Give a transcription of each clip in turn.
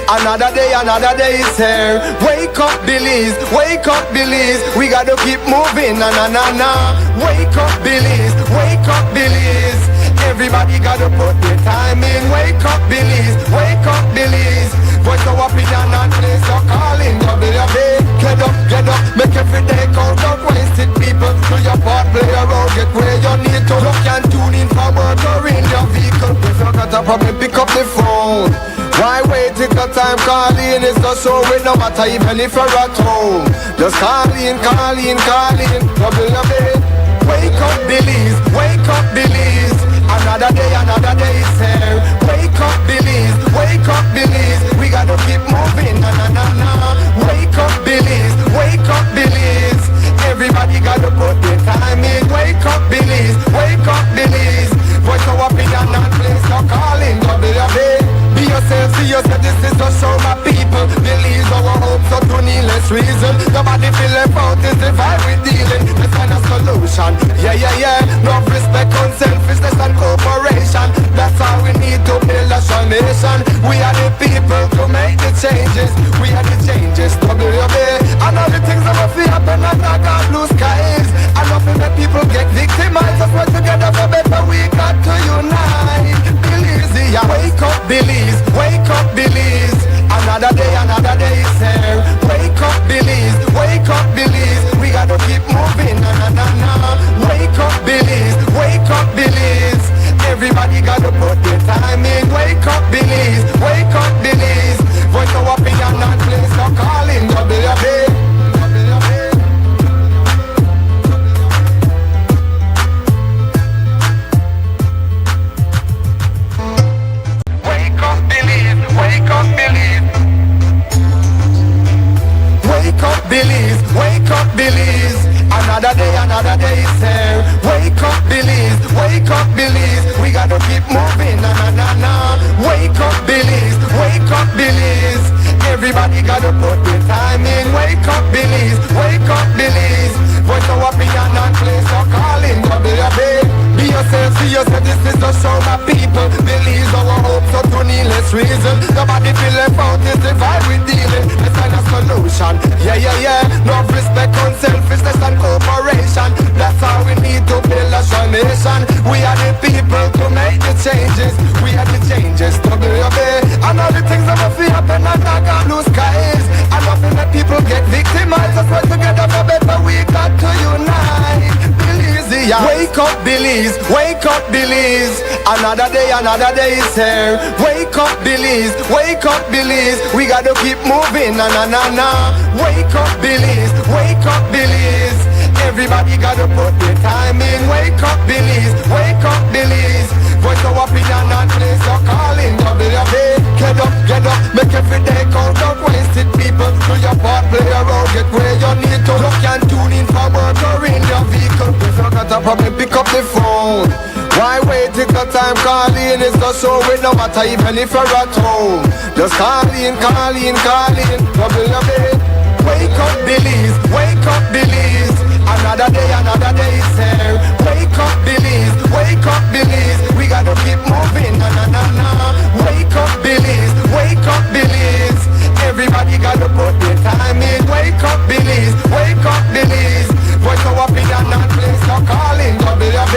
Another day is here. Wake up, Billies, wake up, Billies. We gotta keep moving, na na na na. Wake up, Billies, wake up, Billies. Everybody gotta put their time in. Wake up, Billies, wake up, Billies. Voice of opinion and place your calling. WB, get up, make every day count out. Wasted people, do your part, play around, get where you need to. You can tune in for work or in your vehicle. If you got a problem, pick up the phone. Why wait till the time calling? It's not so it no matter even if you're at home. Just call in. WB, wake up, Billies, wake up, Billies. Another day is here. Wake up, Billies, wake up, Billies. We gotta keep moving, na na na na. Wake up, Billies, wake up, Billies. Everybody gotta put their time in. Wake up, Billies, wake up, Billies. Voice of opinion and place your calling. WB, be yourself, see yourself. This is just show my people. Billies our hopes up to needless reason. Nobody feel left out, is the vibe we dealing. Let's find a solution. Yeah. No respect on selfishness and cooperation. That's how we need to build a strong nation. We are the people to make the changes. We are the changes. WB, and all the things that will feel happen and not got blue skies. I love it when people get victimized. Let's work together for better. We got to unite. Billies, yeah. Wake up, Billies, wake up, Billies. Another day is here. Wake up, Billies, wake up, Billies. We gotta keep moving, na na na na. Wake up, Billies, wake up, Billies. Everybody gotta put their time in. Wake up, Billies, wake up, Billies. Voice of opinion and place your calling. WB. Wake up, Billies, wake up, Billies. Wake up, Billies, wake up, Billies. Another day is here. Wake up, Billies, wake up, Billies. We gotta keep moving, na na na na. Wake up, Billies, wake up, Billies. Everybody gotta put their time in. Wake up, Billies, wake up, Billies. Voice of opinion and place your calling. WB, be yourself, see yourself. This is just show my people. Billies our hopes up to needless reason. Nobody feel left out, is the vibe we dealing. Let's find a solution. Yeah. No respect on selfishness and cooperation. That's how we need to build a strong nation. We are the people to make the changes. We are the changes. WB, and all the things that will feel happen and not got blue skies. And nothing that people get victimized. Let's work together for better. We got to unite. Billies, yeah. Wake up, Billies, wake up, Billies. Another day is here. Wake up, Billies, wake up, Billies. We gotta keep moving, na na na na. Wake up, Billies, wake up, Billies. Everybody gotta put their time in. Wake up, Billies, wake up, Billies. Voice of opinion and place your calling. WB, get up, make every day count out. Wasted people, do your part, play around, get where you need to. You can tune in for work or in your vehicle. If you got a problem, pick up the phone. Why wait till the time calling? It's not so it no matter even if you're at home. Just call in. WB, wake up, Billies, wake up, Billies. Another day is here. Wake up, Billies, wake up, Billies. We gotta keep moving, na na na na. Wake up, Billies, wake up, Billies. Everybody gotta put their time in. Wake up, Billies, wake up, Billies. Voice of opinion and place your calling. WB,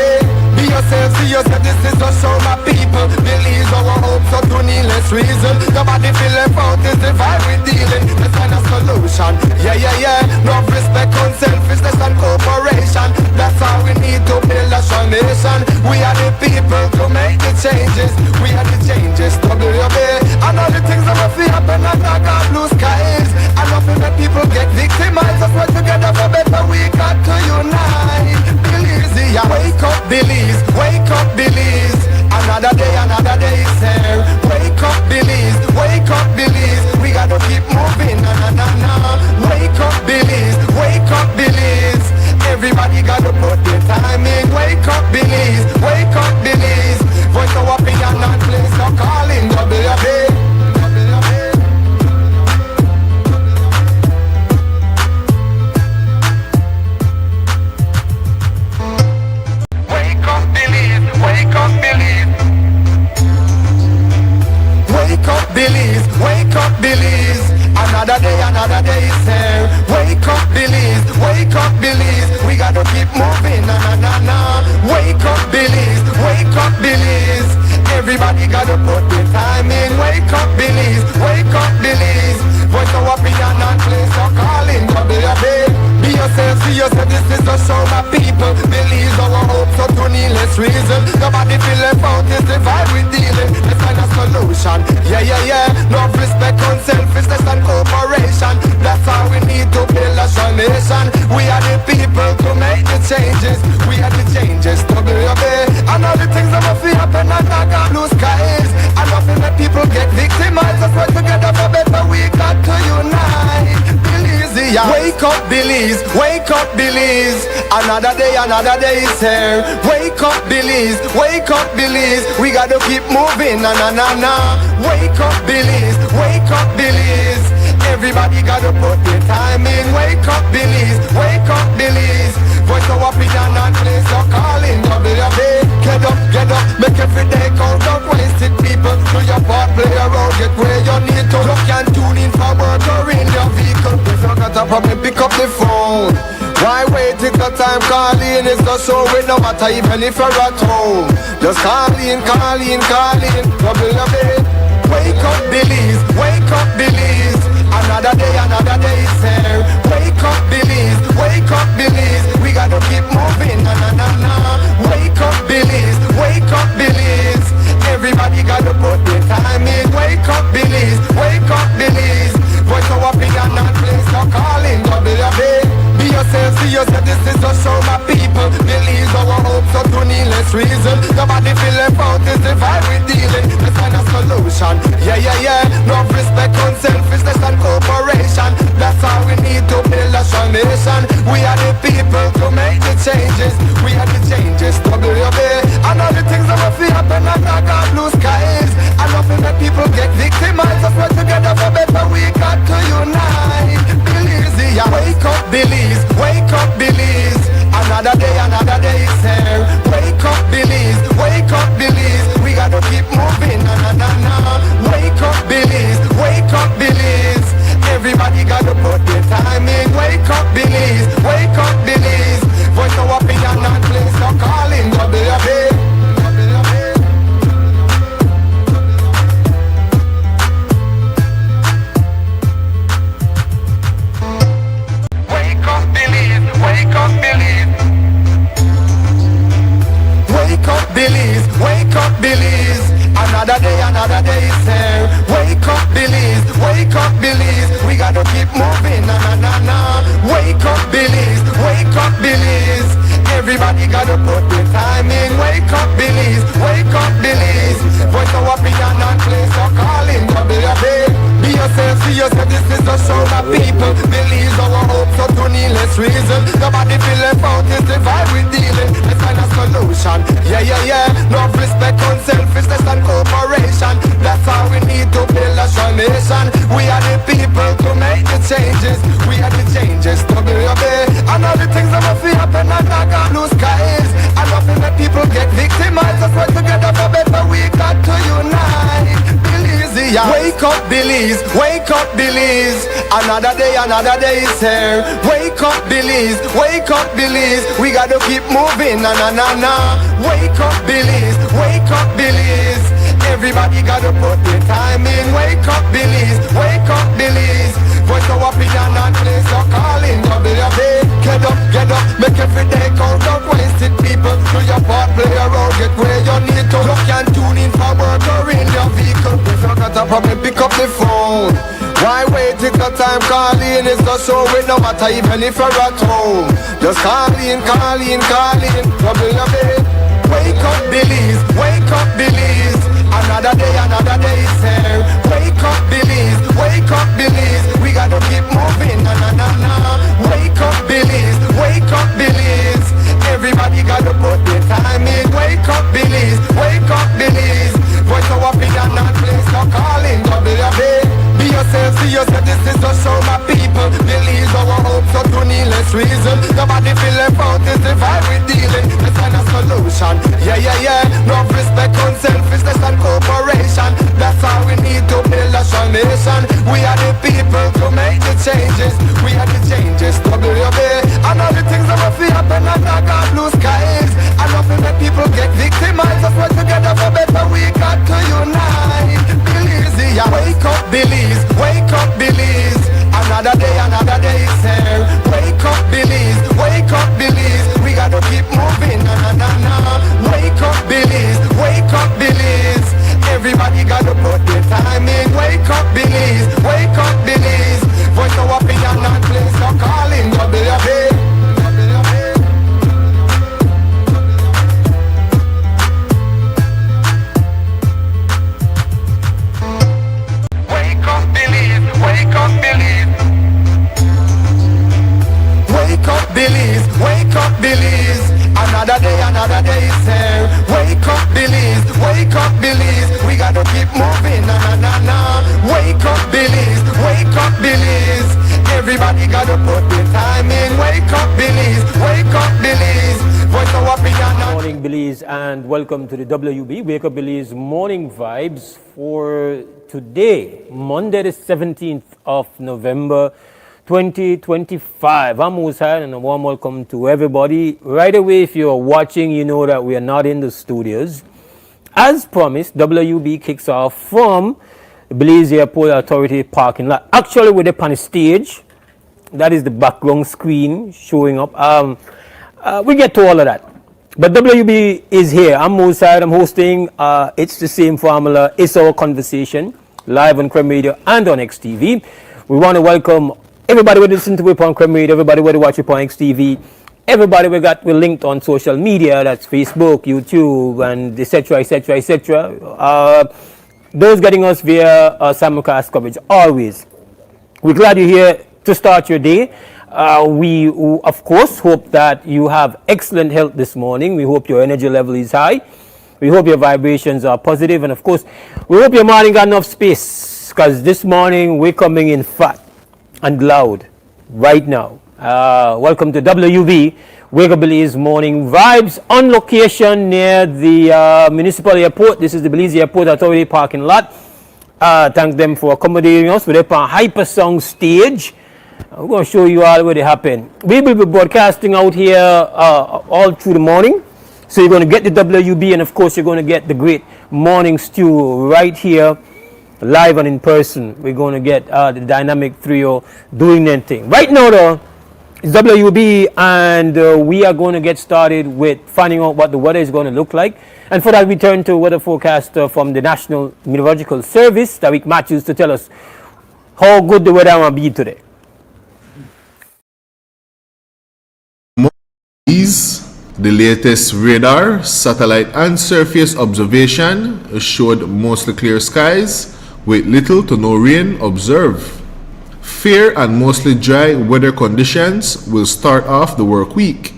be yourself, see yourself. This is just show my people. Billies our hopes up to needless reason. Nobody feel left out, is the vibe we dealing. Let's find a solution. Yeah. No respect on selfishness and cooperation. That's how we need to build a strong nation. We are the people to make the changes. We are the changes. WB, and all the things that will feel happen and not got blue skies. I love it when people get victimized. Let's work together for better. We got to unite. Billies, yeah. Wake up, Billies, wake up, Billies. Another day is here. Wake up, Billies, wake up, Billies. We gotta keep moving, na na na na. Wake up, Billies, wake up, Billies. Everybody gotta put their time in. Wake up, Billies, wake up, Billies. Voice of opinion and place your calling. WB. wake up Belize. Another day is here. Wake up Belize, wake up Belize. We gotta keep moving, na na na na. Wake up Belize, wake up Belize. Everybody gotta put their time in. Wake up Belize, wake up Belize. Voice of opinion and place your calling. Be yourself, see yourself, this is a show my people. Believe our hopes so to needless reason. Nobody feel left out, it's the vibe we dealing. Let's find a solution, yeah. No respect on selfishness and cooperation. That's how we need to build a strong nation. We are the people to make the changes. We are the changes to build a and all the things that must be happen and not got blue skies. And nothing that people get victimized. Let's work together for better, we got to unite. Belize, yeah. Wake up Belize, wake up Belize. Another day is here. Wake up Belize, wake up Belize. We gotta keep moving, na na na na. Wake up Belize, wake up Belize. Everybody gotta put their time in. Wake up Belize, wake up Belize. Voice of opinion and place your calling. Get up, make every day count. Don't waste it, people. Do your part, play around, get where you need to. You can tune in for work or in your vehicle. If you got a problem, pick up the phone. Why wait till the time calling? It's the show with no matter even if you're at home. Just call in. Wake up Belize, wake up Belize. Another day is here. Wake up Belize, wake up Belize. We gotta keep moving, na na na na. Wake up Belize, wake up Belize. Everybody gotta put their time in. Wake up Belize, wake up Belize. Voice of opinion and place your calling. Be yourself, see yourself, this is a show my people. Believe our hopes so to needless reason. Nobody feel left out, it's the vibe we dealing. Let's find a solution, yeah. No respect on selfishness and cooperation. That's how we need to build a strong nation. We are the people to make the changes. We are the changes, WUB. And all the things that will happen and not got blue skies. And nothing that people get victimized. Let's work together for better, we got to unite. Belize, yeah. Wake up Belize, wake up Belize. Another day is here. Wake up Belize, wake up Belize. We gotta keep moving, na na na na. Wake up Belize, wake up Belize. Everybody gotta put their time in. Wake up Belize, wake up Belize. Voice of opinion and place your calling. Wake up Belize, wake up Belize. Wake up Belize, wake up Belize. Another day is here. Wake up Belize, wake up Belize. We gotta keep moving, na na na na. Wake up Belize, wake up Belize. Everybody gotta put their time in. Wake up Belize, wake up Belize. Voice of opinion and place your calling. Be yourself, see yourself, this is a show my people. Believe our hopes so to needless reason. Nobody feel left out, it's the vibe we dealing. Let's find a solution, yeah. No respect on selfishness and cooperation. That's how we need to build a strong nation. We are the people to make the changes. We are the changes, WUB. And all the things that must be happen and not got blue skies. And nothing that people get victimized. Let's work together for better, we got to unite. Belize, yeah. Wake up Belize, wake up Belize. Another day is here. Wake up Belize, wake up Belize. We gotta keep moving, na na na na. Wake up Belize, wake up Belize. Everybody gotta put their time in. Wake up Belize, wake up Belize. Voice of opinion and place your calling. Get up, make every day count. Don't waste it, people. Do your part, play around, get where you need to. You can tune in for work or in your vehicle. If you got a problem, pick up the phone. Why wait till the time calling? It's the show with no matter even if you're at home. Just call in. WUB. Wake up Belize, wake up Belize. Another day is here. Wake up Belize, wake up Belize. We gotta keep moving, na na na na. Wake up Belize, wake up Belize. Everybody gotta put their time in. Wake up Belize, wake up Belize. Voice of opinion and place your calling. Be yourself, see yourself, this is a show my people. Believe our hopes so to needless reason. Nobody feel left out, it's the vibe we dealing. Let's find a solution, yeah. No respect on selfishness and cooperation. That's how we need to build a show. revolution. We are the people to make the changes. We are the changes, WUB. And all the things that will feel happen and not got blue skies. And nothing that people get victimized. Us work together for better, we got to unite. Belize, yeah. Wake up, Belize. Wake up, Belize. Another day is here. Wake up, Belize. Wake up, Belize. We gotta keep moving, na na na. Wake up, Belize. Wake up, Belize. Everybody gotta put their time in. Wake up, Belize. Wake up, Belize. Voice of opinion and place your calling. WUB. Wake up, Belize. Wake up, Belize. Wake up, Belize. Wake up, Belize. Another day is here. Wake up, Belize. Wake up, Belize. We gotta keep moving, na na na na. Wake up, Belize. Wake up, Belize. Everybody gotta put their time in. Wake up, Belize. Wake up, Belize. Voice of opinion. Morning, Belize, and welcome to the WUB Wake Up Belize Morning Vibes for today, Monday, the 17th of November, 2025. I'm Mose, and a warm welcome to everybody. Right away, if you're watching, you know that we are not in the studios. As promised, WUB kicks off from the Belize Airport Authority parking lot. Actually, we're up on the stage. That is the background screen showing up. We get to all of that. But WUB is here. I'm Mose, I'm hosting. It's the same formula. It's our conversation, live on Creme Radio and on XTV. We want to welcome everybody who listen to it on Creme Radio, everybody who watch it on XTV, everybody we're linked on social media, that's Facebook, YouTube, and etc., etc., etc. Those getting us via simulcast coverage, always. We're glad you're here to start your day. We, of course, hope that you have excellent health this morning. We hope your energy level is high. We hope your vibrations are positive. And, of course, we hope your morning got enough space, because this morning we're coming in fat and loud right now. Welcome to WUB Wake Up Belize Morning Vibes on location near the municipal airport. This is the Belize Airport Authority parking lot. Thank them for accommodating us. We're up on Hypersong stage. We're going to show you all where they happen. We will be broadcasting out here all through the morning. So you're going to get the WUB, and of course you're going to get the great morning stew right here, live and in person. We're going to get the dynamic trio doing their thing. Right now though, it's WUB, and we are going to get started with finding out what the weather is going to look like. And for that we turn to weather forecaster from the National Meteorological Service, Tariq Matthews, to tell us how good the weather will be today. The latest radar, satellite and surface observation showed mostly clear skies with little to no rain observed. Fair and mostly dry weather conditions will start off the work week.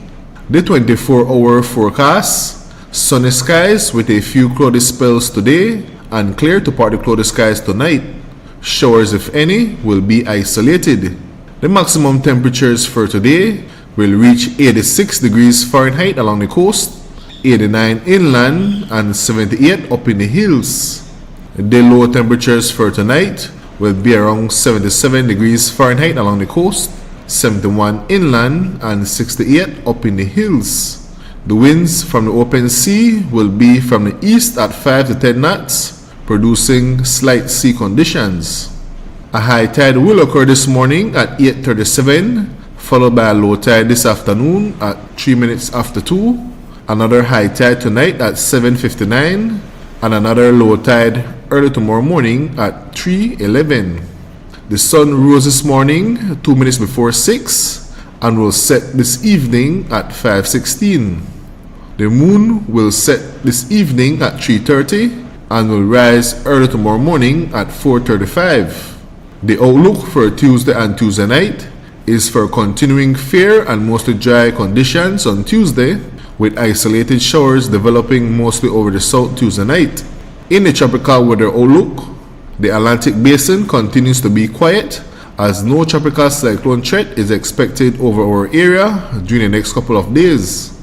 The 24-hour forecast, sunny skies with a few cloudy spells today and clear to partly cloudy skies tonight. Showers, if any, will be isolated. The maximum temperatures for today will reach 86 degrees Fahrenheit along the coast, 89 inland, and 78 up in the hills. The low temperatures for tonight will be around 77 degrees Fahrenheit along the coast, 71 inland, and 68 up in the hills. The winds from the open sea will be from the east at 5 to 10 knots, producing slight sea conditions. A high tide will occur this morning at 8:37, followed by a low tide this afternoon at 3 minutes after 2, another high tide tonight at 7:59, and another low tide early tomorrow morning at 3:11. The sun rose this morning 2 minutes before 6 and will set this evening at 5:16. The moon will set this evening at 3:30 and will rise early tomorrow morning at 4:35. The outlook for Tuesday and Tuesday night is for continuing fair and mostly dry conditions on Tuesday, with isolated showers developing mostly over the south Tuesday night. In the tropical weather outlook, the Atlantic Basin continues to be quiet, as no tropical cyclone threat is expected over our area during the next couple of days.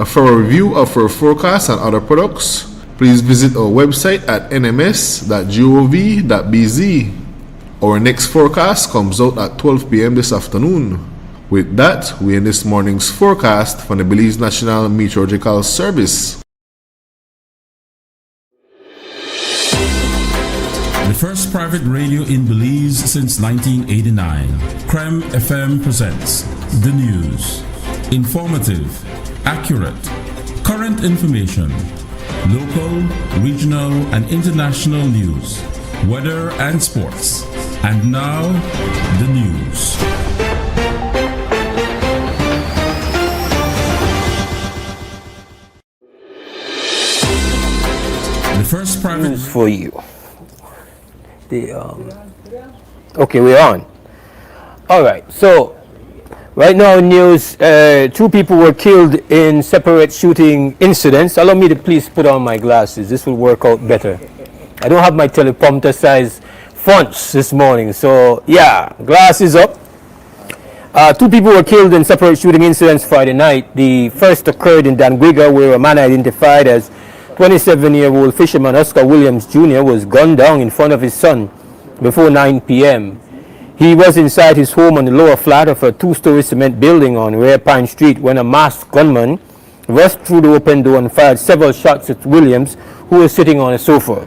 For a review of our forecast and other products, please visit our website at nms.gov.bz. Our next forecast comes out at 12 p.m. this afternoon. With that, we end this morning's forecast from the Belize National Meteorological Service. The first private radio in Belize since 1989, Creme FM presents the news. Informative, accurate, current information, local, regional, and international news, weather and sports. And now, the news. The first private News for you. Okay, we're on. All right, so right now news, 2 people were killed in separate shooting incidents. Allow me to please put on my glasses. This will work out better. I don't have my teleprompter size fonts this morning, so yeah, glasses up. 2 people were killed in separate shooting incidents Friday night. The first occurred in Danguiga, where a man identified as 27-year-old fisherman Oscar Williams Jr. was gunned down in front of his son before 9 p.m. He was inside his home on the lower flat of a 2-story cement building on Rare Pine Street when a masked gunman rushed through the open door and fired several shots at Williams, who was sitting on a sofa.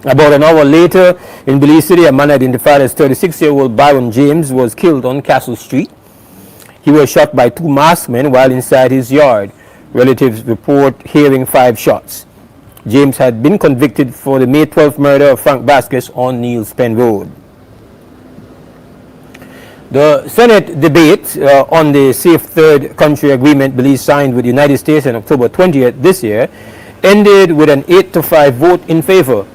About an hour later, in Belize City, a man identified as 36-year-old Byron James was killed on Castle Street. He was shot by 2 masked men while inside his yard. Relatives report hearing 5 shots. James had been convicted for the May 12th murder of Frank Vasquez on Neils Penn Road. The Senate debate on the Safe Third Country Agreement Belize signed with the United States on October 20th this year ended with an 8-5 vote in favor.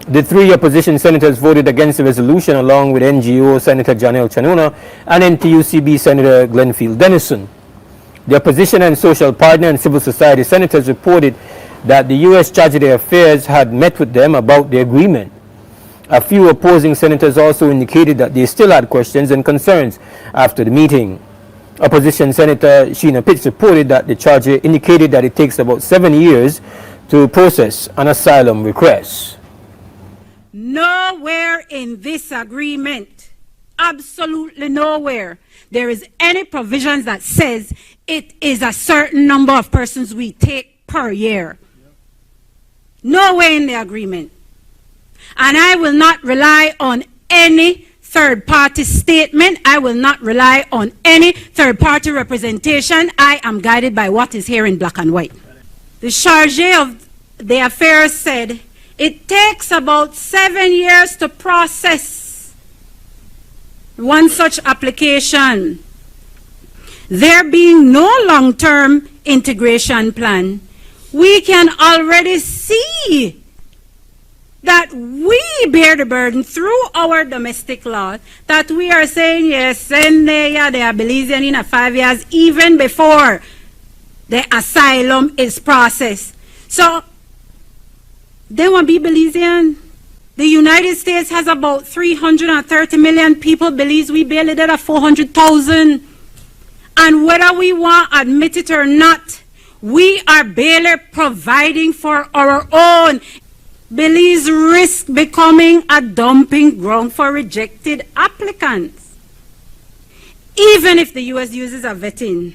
The 3 opposition senators voted against the resolution along with NGO Senator Janelle Chanona and NTUCB Senator Glenfield Dennison. The opposition and social partner and civil society senators reported that the U.S. Chargé d'Affaires had met with them about the agreement. A few opposing senators also indicated that they still had questions and concerns after the meeting. Opposition Senator Sheena Pitts reported that the Chargé indicated that it takes about 7 years to process an asylum request. Nowhere in this agreement, absolutely nowhere, there is any provisions that says it is a certain number of persons we take per year. Nowhere in the agreement. And I will not rely on any third-party statement. I will not rely on any third-party representation. I am guided by what is here in black and white. The Chargé of the Affairs said it takes about 7 years to process one such application. There being no long-term integration plan, we can already see that we bear the burden through our domestic law, that we are saying, yes, send they are Belizean in 5 years, even before the asylum is processed. So, they want to be Belizean. The United States has about 330 million people. Belize, we barely did 400,000. And whether we want to admit it or not, we are barely providing for our own. Belize risk becoming a dumping ground for rejected applicants. Even if the U.S. uses a vetting,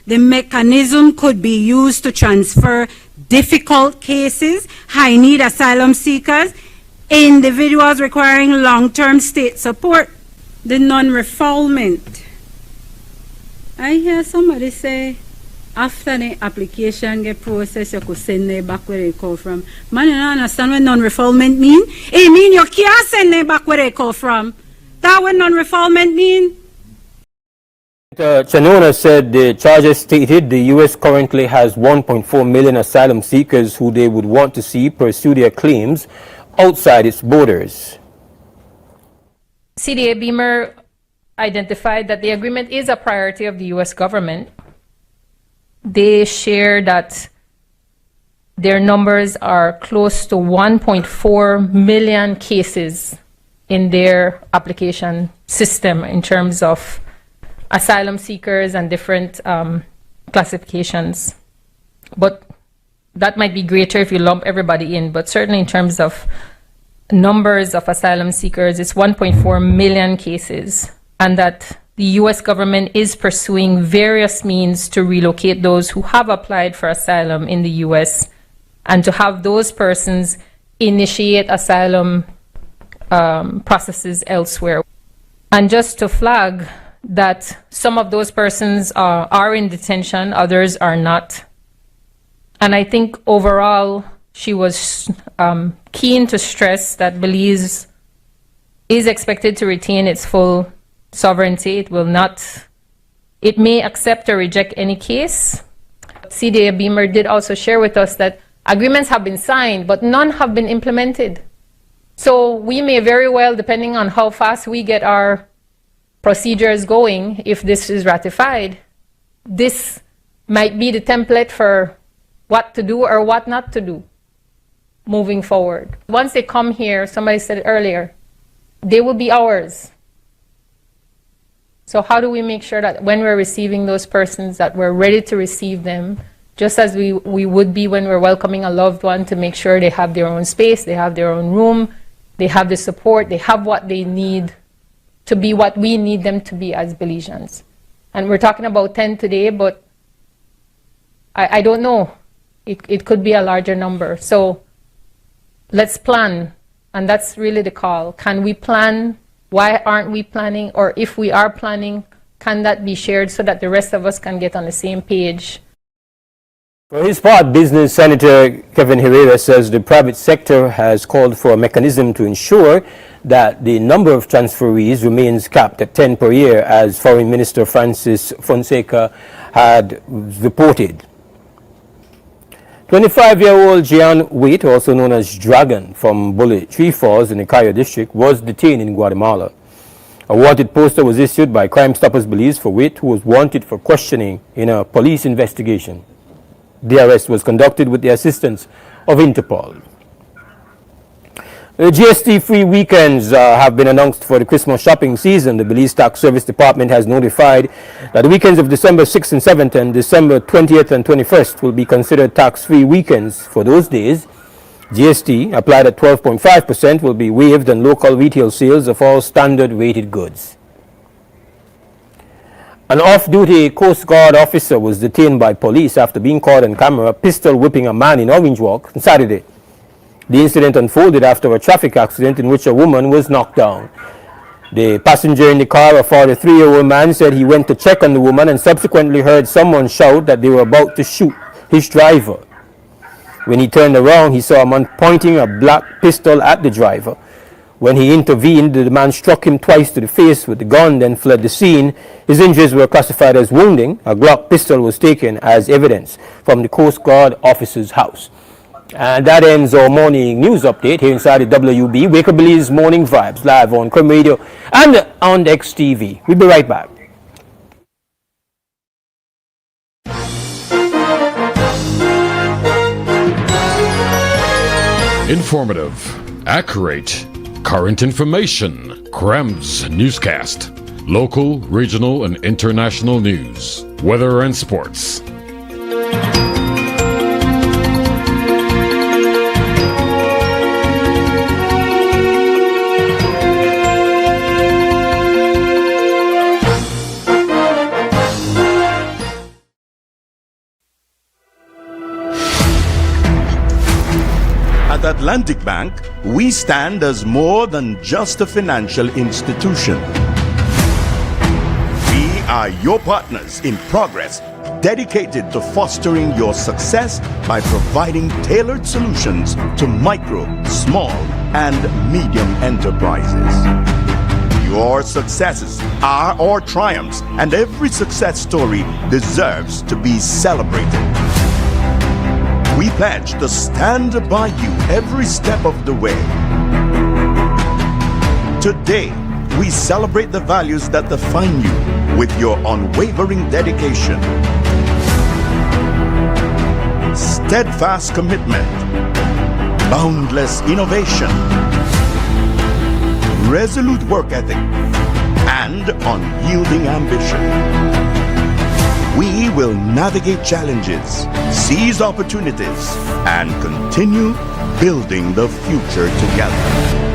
the mechanism could be used to transfer difficult cases, high-need asylum seekers, individuals requiring long-term state support, the non-refoulement. I hear somebody say, after the application get processed, you could send them back where they come from. Man, you don't understand what non-refoulement mean? It mean you can't send them back where they come from. That what non-refoulement mean? Chanona said the charges stated the U.S. currently has 1.4 million asylum seekers who they would want to see pursue their claims outside its borders. CDA Beamer identified that the agreement is a priority of the U.S. government. They share that their numbers are close to 1.4 million cases in their application system in terms of asylum seekers and different classifications. But that might be greater if you lump everybody in, but certainly in terms of numbers of asylum seekers. It's 1.4 million cases, and that the U.S. government is pursuing various means to relocate those who have applied for asylum in the U.S. and to have those persons initiate asylum processes elsewhere. And just to flag that some of those persons are in detention, others are not. And I think overall, she was keen to stress that Belize is expected to retain its full sovereignty. It may accept or reject any case. CDA Beamer did also share with us that agreements have been signed, but none have been implemented. So we may very well, depending on how fast we get our procedures going, if this is ratified, this might be the template for what to do or what not to do moving forward. Once they come here, somebody said it earlier, they will be ours. So how do we make sure that when we're receiving those persons that we're ready to receive them, just as we would be when we're welcoming a loved one, to make sure they have their own space, they have their own room, they have the support, they have what they need to be what we need them to be as Belizeans. And we're talking about 10 today, but I don't know. It could be a larger number. So let's plan, and that's really the call. Can we plan? Why aren't we planning? Or if we are planning, can that be shared so that the rest of us can get on the same page? For his part, Business Senator Kevin Herrera says the private sector has called for a mechanism to ensure that the number of transferees remains capped at 10 per year, as Foreign Minister Francis Fonseca had reported. 25-year-old Gian Waite, also known as Dragon, from Bullet Tree Falls in the Cayo district, was detained in Guatemala. A wanted poster was issued by Crime Stoppers Belize for Waite, who was wanted for questioning in a police investigation. The arrest was conducted with the assistance of Interpol. The GST-free weekends have been announced for the Christmas shopping season. The Belize Tax Service Department has notified that the weekends of December 6th and 7th and December 20th and 21st will be considered tax-free weekends. For those days, GST, applied at 12.5%, will be waived on local retail sales of all standard rated goods. An off-duty Coast Guard officer was detained by police after being caught on camera pistol whipping a man in Orange Walk on Saturday. The incident unfolded after a traffic accident in which a woman was knocked down. The passenger in the car, a 43-year-old man, said he went to check on the woman and subsequently heard someone shout that they were about to shoot his driver. When he turned around, he saw a man pointing a black pistol at the driver. When he intervened, the man struck him twice to the face with the gun, then fled the scene. His injuries were classified as wounding. A Glock pistol was taken as evidence from the Coast Guard officer's house. And that ends our morning news update here inside the WUB, Wake Up Belize Morning Vibes, live on Creme Radio and on XTV. We'll be right back. Informative, accurate, current information. Crem's newscast. Local, regional, and international news. Weather and sports. At Atlantic Bank, we stand as more than just a financial institution. We are your partners in progress, dedicated to fostering your success by providing tailored solutions to micro, small, and medium enterprises. Your successes are our triumphs, and every success story deserves to be celebrated. We pledge to stand by you every step of the way. Today, we celebrate the values that define you with your unwavering dedication, steadfast commitment, boundless innovation, resolute work ethic, and unyielding ambition. We will navigate challenges, seize opportunities, and continue building the future together.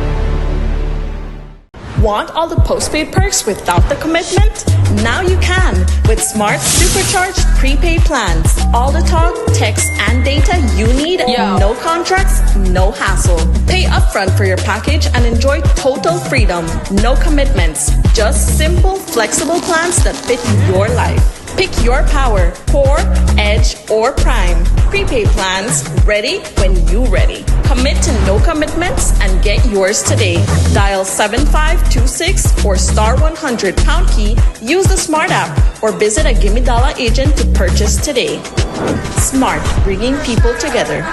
Want all the postpaid perks without the commitment? Now you can with Smart Supercharged prepaid plans. All the talk, text, and data you need. No contracts, no hassle. Pay upfront for your package and enjoy total freedom. No commitments. Just simple, flexible plans that fit your life. Pick your power, Core, Edge, or Prime. Prepaid plans, ready when you ready. Commit to no commitments and get yours today. Dial 7526 or star 100 pound key, use the Smart app, or visit a Gimme Dollar agent to purchase today. Smart, bringing people together.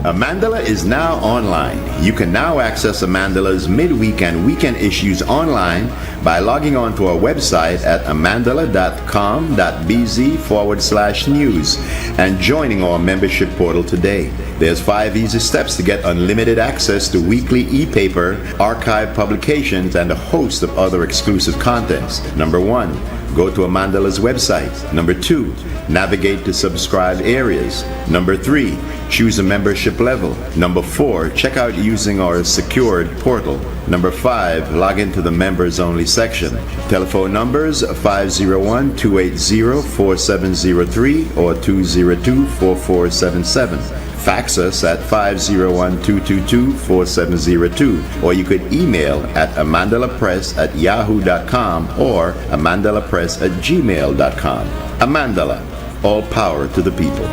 Amandala is now online. You can now access Amandala's midweek and weekend issues online by logging on to our website at amandala.com.bz/news and joining our membership portal today. There's 5 easy steps to get unlimited access to weekly e-paper, archive publications, and a host of other exclusive contents. Number 1, go to Amandala's website. Number 2, navigate to subscribed areas. Number 3, choose a membership level. Number 4, check out using our secured portal. Number 5, log into the members only section. Telephone numbers 501-280-4703 or 202-4477. Fax us at 501-222-4702, or you could email at amandalapress@yahoo.com or amandalapress@gmail.com. Amandala, all power to the people.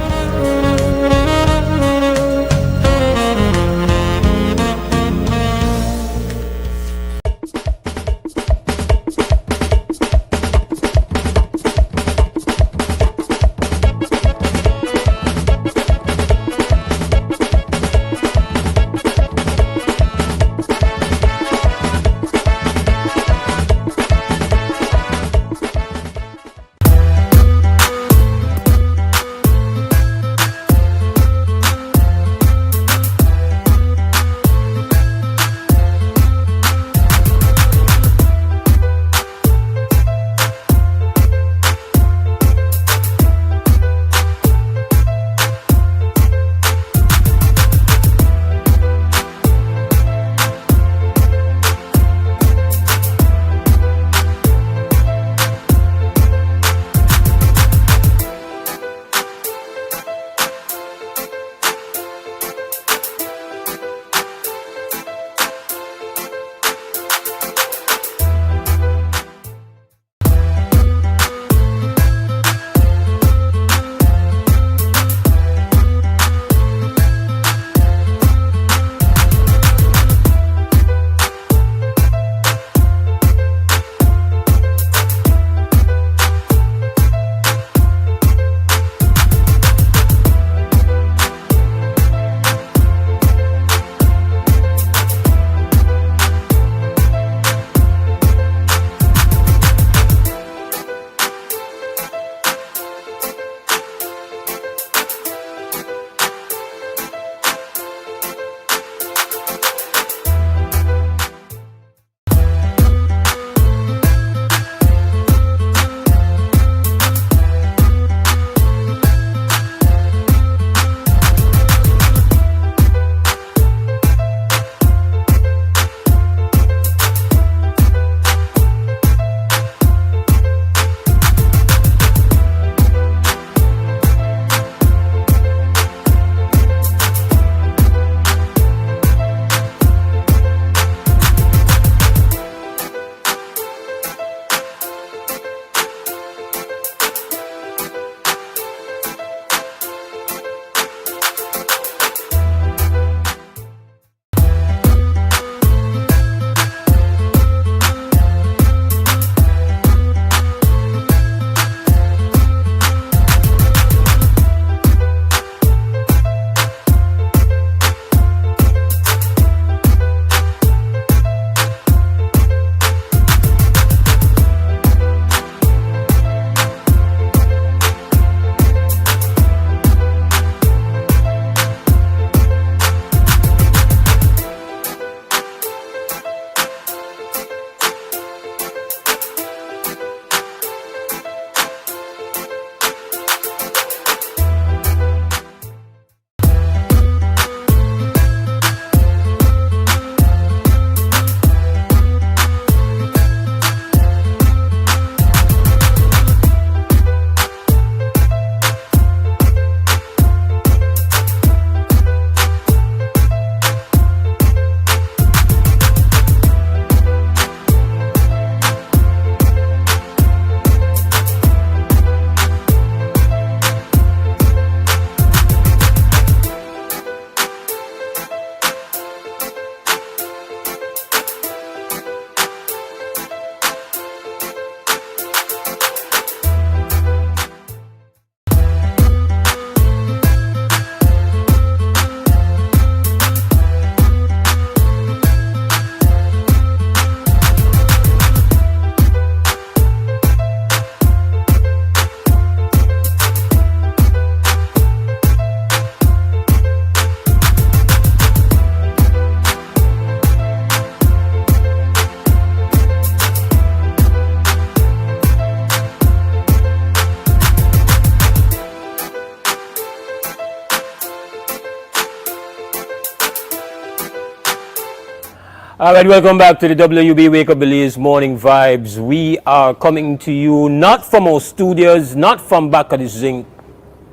All right, welcome back to the WB Wake Up Belize Morning Vibes. We are coming to you not from our studios, not from back of the zinc.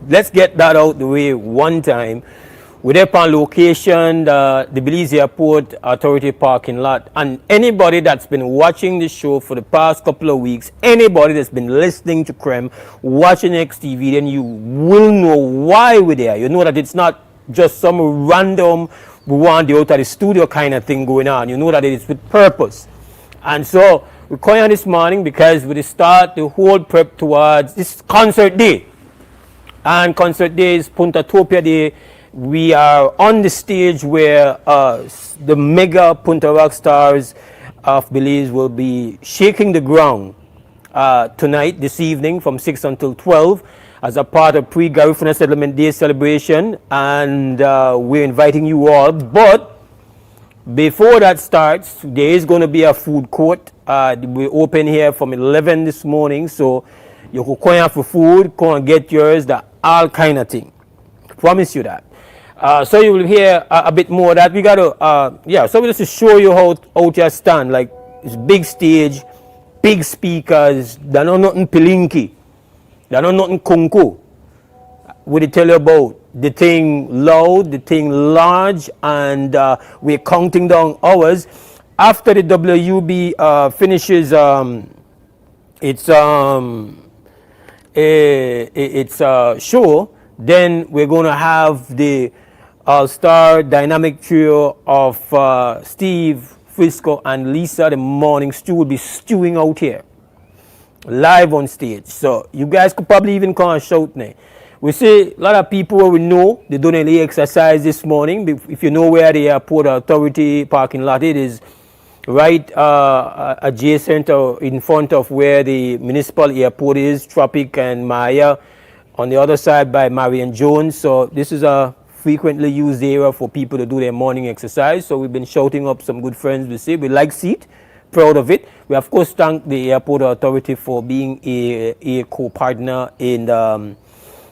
Let's get that out the way one time. We're upon location, the Belize Airport Authority parking lot. And anybody that's been watching the show for the past couple of weeks, anybody that's been listening to Creme, watching XTV, then you will know why we're there. You know that it's not just some random, we want the out of the studio kind of thing going on. You know that it is with purpose. And so we're calling on this morning because we start the whole prep towards this concert day. And concert day is Puntatopia Day. We are on the stage where the mega Punta Rock stars of Belize will be shaking the ground tonight, this evening, from 6 until 12, as a part of pre-Garifuna Settlement Day celebration. And we're inviting you all. But before that starts, there is going to be a food court. We open here from 11 this morning, so you can come here for food, come and get yours, all kind of thing. Promise you that. So you will hear a bit more of that. We got to, so we just to show you how out your stand. Like, it's big stage, big speakers. They're not nothing pilinki. They're not nothing kunku. What they tell you about the thing loud, the thing large, and we're counting down hours. After the WUB finishes its show, then we're going to have the all-star dynamic trio of Steve, Frisco, and Lisa. The morning stew will be stewing out here, live on stage. So you guys could probably even come and shout now. We see a lot of people we know, they done any exercise this morning. If you know where the airport authority parking lot it is, right adjacent or in front of where the municipal airport is, Tropic and Maya, on the other side by Marion Jones. So this is a frequently used area for people to do their morning exercise. So we've been shouting up some good friends. We say we like seat, proud of it. We of course thank the airport authority for being a co-partner in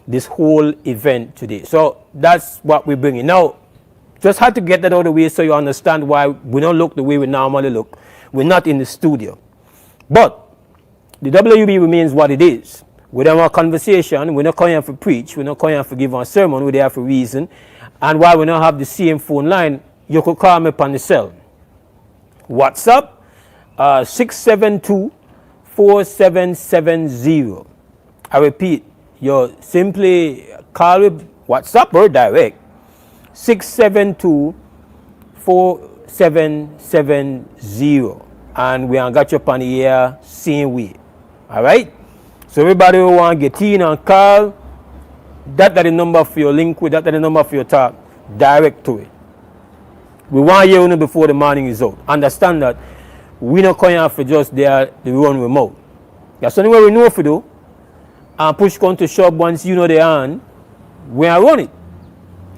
this whole event today. So that's what we're bringing. Now, just had to get that out of the way so you understand why we don't look the way we normally look. We're not in the studio. But the WUB remains what it is. We don't have a conversation. We're not coming here for preach. We're not coming here for give a sermon. We're there for reason. And while we don't have the same phone line, you could call me upon the cell. WhatsApp 672-4770. I repeat, you simply call with WhatsApp or direct 672-4770. And we got you upon the air same way. All right? So everybody who want to get in and call, that's the number for your link with, that's the number for your talk, direct to it. We want you to know before the morning is out. Understand that we not coming out for just the run remote. That's only way we know if we do. And push come to shop once you know they on, we are run it.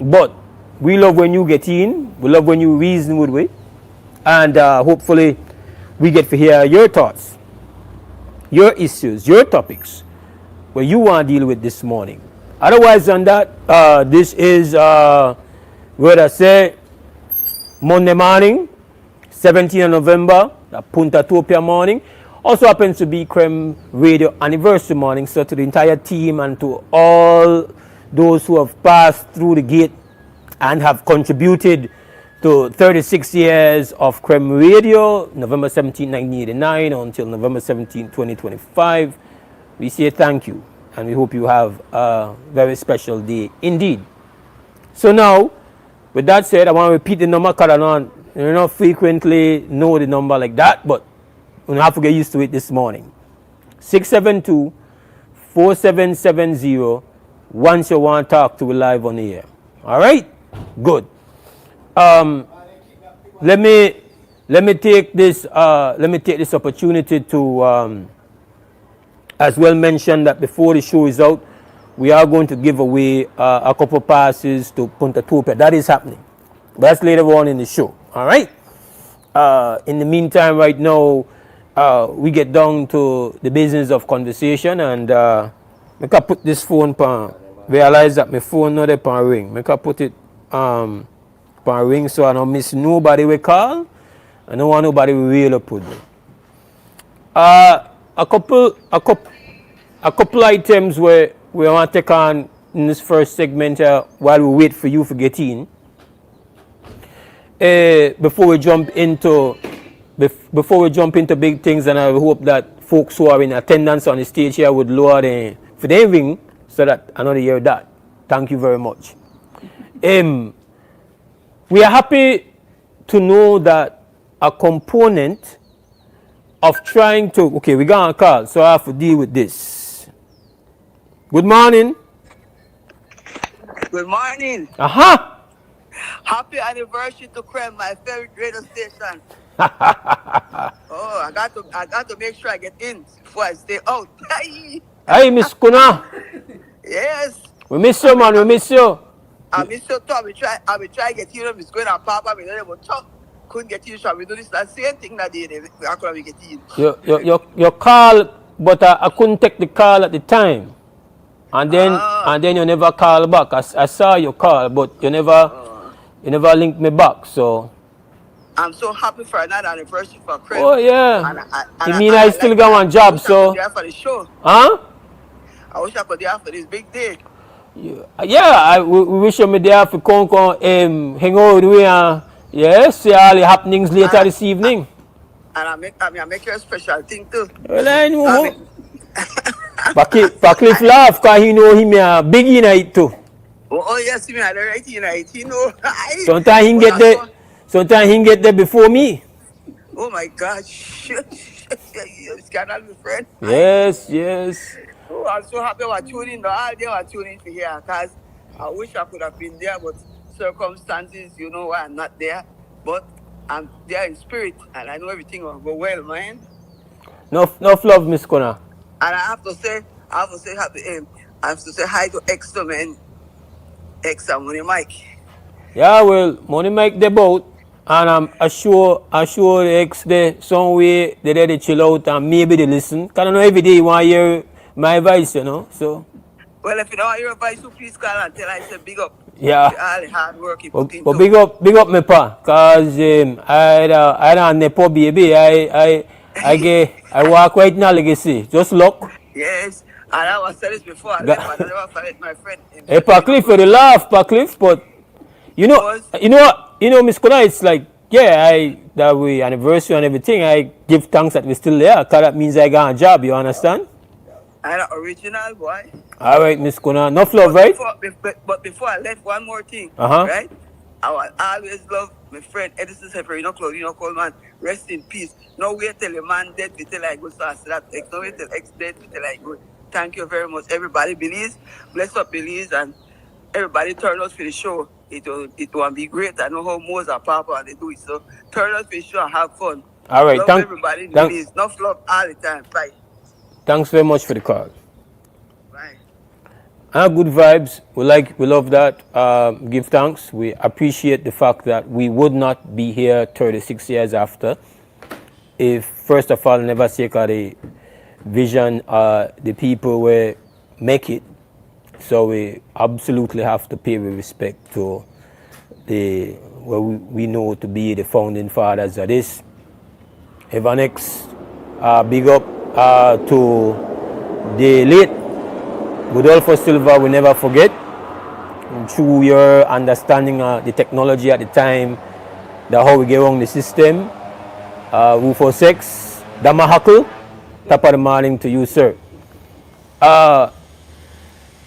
But we love when you get in, we love when you reason with it. And hopefully we get to hear your thoughts, your issues, your topics, where you want to deal with this morning. Otherwise than that, this is, what I say, Monday morning, 17th of November, the Puntatopia morning. Also happens to be Creme Radio anniversary morning. So to the entire team and to all those who have passed through the gate and have contributed to 36 years of Creme Radio, November 17, 1989 until November 17, 2025. We say thank you and we hope you have a very special day indeed. So now, with that said, I want to repeat the number because I don't frequently know the number like that, but we have to get used to it this morning. 672-4770 once you want to talk to me live on the air. All right? Good. Let me take this opportunity to as well mention that before the show is out, we are going to give away a couple passes to Puntatopia. That is happening. That's later on in the show. All right. In the meantime, right now, we get down to the business of conversation, and I can put this phone on. Realize that my phone not up ring. I can put it on ring so I don't miss nobody we call, I don't want nobody to reel up with me. A couple items where we want to take on in this first segment while we wait for you to get in. Before we jump into big things, and I hope that folks who are in attendance on the stage here would lower the ring so that I know they hear that. Thank you very much. We are happy to know that a component of trying to, okay, we got a call, so I have to deal with this. Good morning. Good morning. Aha! Happy anniversary to Creme, my favorite radio station. I got to make sure I get in before I stay out. Hey, Miss Kuna. Yes. We miss you, man. We miss you. I miss you too. I will try to get you. Miss going and Papa, we don't even talk. Couldn't get you, so we do this. That same thing that day. We actually get in. Your call, but I couldn't take the call at the time. And then you never call back. I saw your call, but you never linked me back. So I'm so happy for another anniversary for Creme. oh yeah. I still like got one job, so. there for the show. Huh? I wish I could be there for this big day. Yeah, we wish you me there for come hang out with you and see all the happenings later this evening. And I make you a special thing too. Well, I know. Packliff laugh because he know him a big unite too. Oh yes, me had the right unite, you know. Sometimes he get there before me. Oh my gosh. You scandal, my friend. Yes. Oh, I'm so happy I was tuning in. All day I was tuning in here because I wish I could have been there, but circumstances, you know why I'm not there. But I'm there in spirit, and I know everything will go well, man. No love, Miss Connor. And I have to say happy. I have to say hi to X, man. X and Money Mike. Yeah, well, Money Mike the boat, and I'm sure the X there some way they there to chill out and maybe they listen. Cause I know every day you want to hear my advice, you know. So. Well, if you don't want your advice, so please call and tell I say big up. Yeah. All the hard work you But put into. big up me pa, cause I don't nepo baby. I walk right now legacy. Just luck. Yes. And I was saying this before. I never forget my friend. Hey, Packliff, for the laugh, Packliff, but you know, Miss Kuna, it's like, that we anniversary and everything, I give thanks that we're still there, because that means I got a job, you understand? I'm an original boy. All right, Miss Kuna, enough love, right? But before I left, one more thing, Uh-huh. right? I will always love my friend Edison Severino Claudino Coleman. Rest in peace. No wait till a man dead, we tell I go, so I said that X. No wait till X dead, we tell I go. Thank you very much, everybody. Belize, bless up Belize, and everybody turn out for the show. It will be great. I know how Mose and Papa and they do it. So turn out for the show and have fun. All right, love everybody in Belize. Enough love all the time. Bye. Thanks very much for the call. Bye. Good vibes. We love that. Give thanks. We appreciate the fact that we would not be here 36 years after if, first of all, never take the vision the people will make it. So we absolutely have to pay respect to what we know to be the founding fathers of this. Evanex, big up to the late Godolfo Silva, we never forget. And through your understanding of the technology at the time, how we get around the system, Rufo Sex, Dama Huckle, top of the morning to you, sir.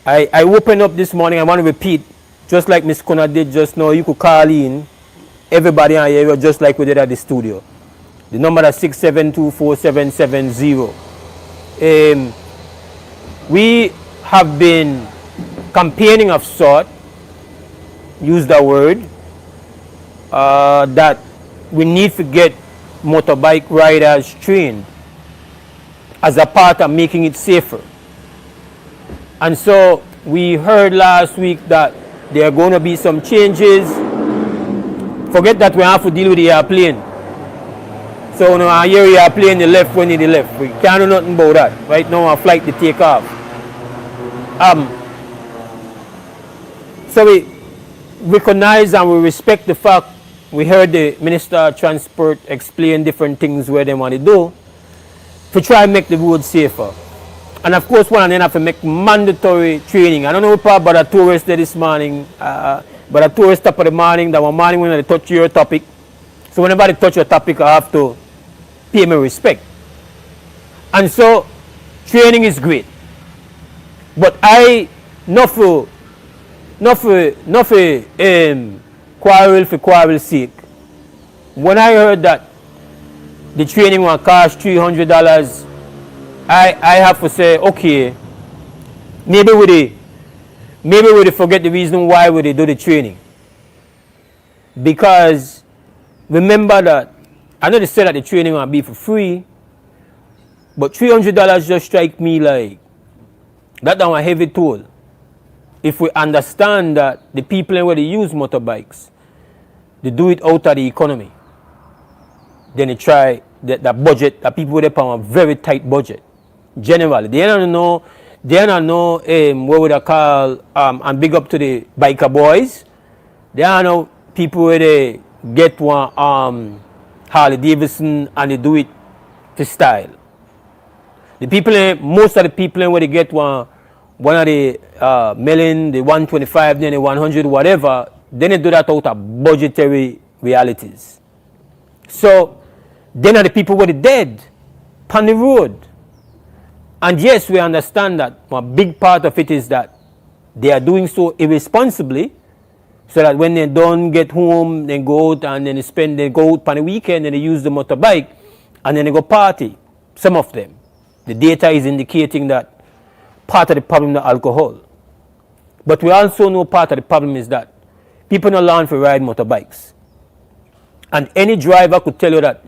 I opened up this morning, I want to repeat, just like Miss Kuna did just now, you could call in everybody on here just like we did at the studio. The number is 6724770. We have been campaigning of sort, use the word, that we need to get motorbike riders trained as a part of making it safer. And so we heard last week that there are going to be some changes. Forget that we have to deal with the airplane. So now I hear the airplane the left when the left. We can't do nothing about that. Right now our flight to take off. So we recognize and we respect the fact we heard the Minister of Transport explain different things where they want to do to try and make the road safer. And of course, one of them have to make mandatory training. I don't know about a tourist there this morning, but a tourist top of the morning, that one morning when they touch your topic. So whenever they touch your topic, I have to pay me respect. And so, training is great. But I, not for quarrel for quarrel's sake. When I heard that the training will cost $300, I have to say, okay, maybe we forget the reason why we do the training. Because remember that, I know they said that the training will be for free, but $300 just strike me like, that's a heavy toll. If we understand that the people where they use motorbikes, they do it out of the economy, then they try that budget, that people with a very tight budget. Generally, they don't know what would I call, and big up to the biker boys. They don't know people where they get one Harley Davidson and they do it to style. The people, most of the people where they get one of the million, the 125, then the 100, whatever, then they do that out of budgetary realities. So, then are the people where they dead on the road. And yes, we understand that a big part of it is that they are doing so irresponsibly, so that when they don't get home, they go out and then they go out on the weekend and they use the motorbike and then they go party. Some of them. The data is indicating that part of the problem is alcohol. But we also know part of the problem is that people don't learn to ride motorbikes. And any driver could tell you that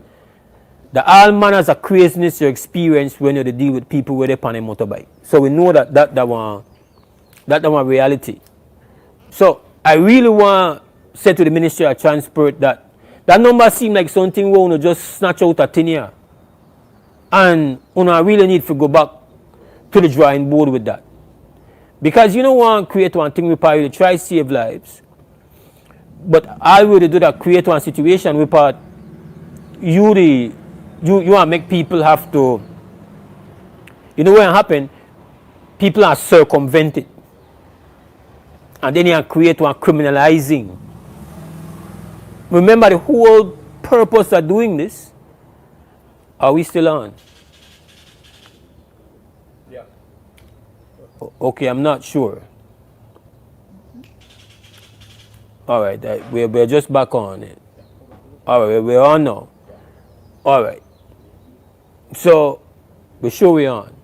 the all manners of craziness you experience when you deal with people with a on a motorbike. So we know that one reality. So I really want to say to the Ministry of Transport that number seems like something we want to just snatch out of thin air. And we really need to go back to the drawing board with that. Because you don't want to create one thing we probably try to save lives. But I would do that, create one situation where you want to make people have to, you know what happen? People are circumvented. And then you create one criminalizing. Remember the whole purpose of doing this? Are we still on? Yeah. Okay, I'm not sure. All right, we're just back on it. All right, we're on now. All right. So, we're sure we're on.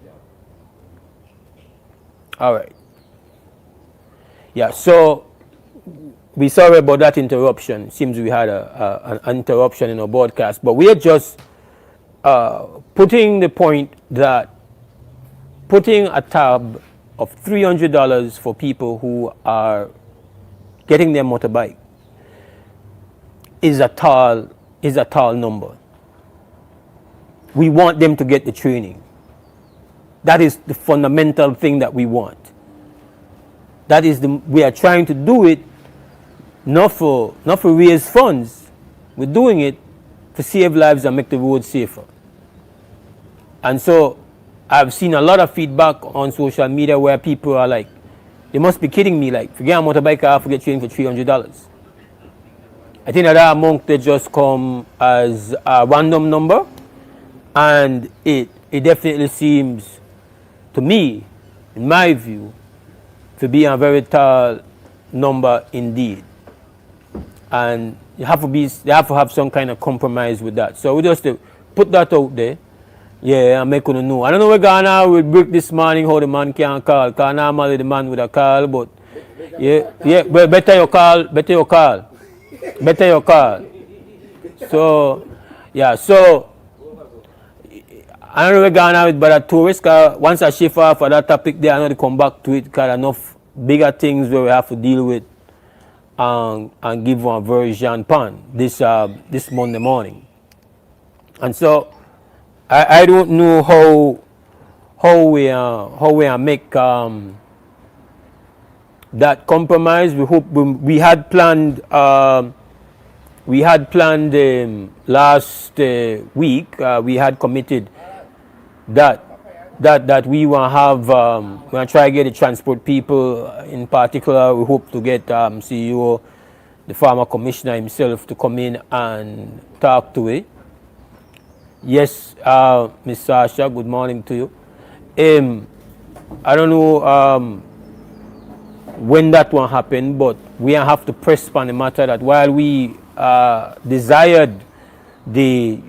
All right. Yeah, so we sorry about that interruption. Seems we had an interruption in our broadcast, but we are just putting the point that putting a tab of $300 for people who are getting their motorbike is a tall number. We want them to get the training. That is the fundamental thing that we want. We are trying to do it not for raise funds. We're doing it to save lives and make the road safer. And so I've seen a lot of feedback on social media where people are like, they must be kidding me, like, forget a motorbike, I have to get trained for $300. I think that amount they just come as a random number, and it definitely seems to me, in my view, to be a very tall number indeed. And they have to have some kind of compromise with that. So we just put that out there. Yeah, I'm making know. I don't know where Ghana will break this morning how the man can call. Because normally the man would have called, but yeah, but better your call. So, yeah, so I don't know where Ghana with but a tourist, because once I shift off for that topic there, I know to come back to it because enough bigger things where we have to deal with and give one version pan this Monday morning. And so I don't know how we make that compromise. We hope we had planned we had planned last week, we had committed that we want to have, we want to try to get the transport people, in particular, we hope to get CEO, the former commissioner himself, to come in and talk to it. Yes, Ms. Sasha, good morning to you. I don't know when that will happen, but we have to press upon the matter that while we desired the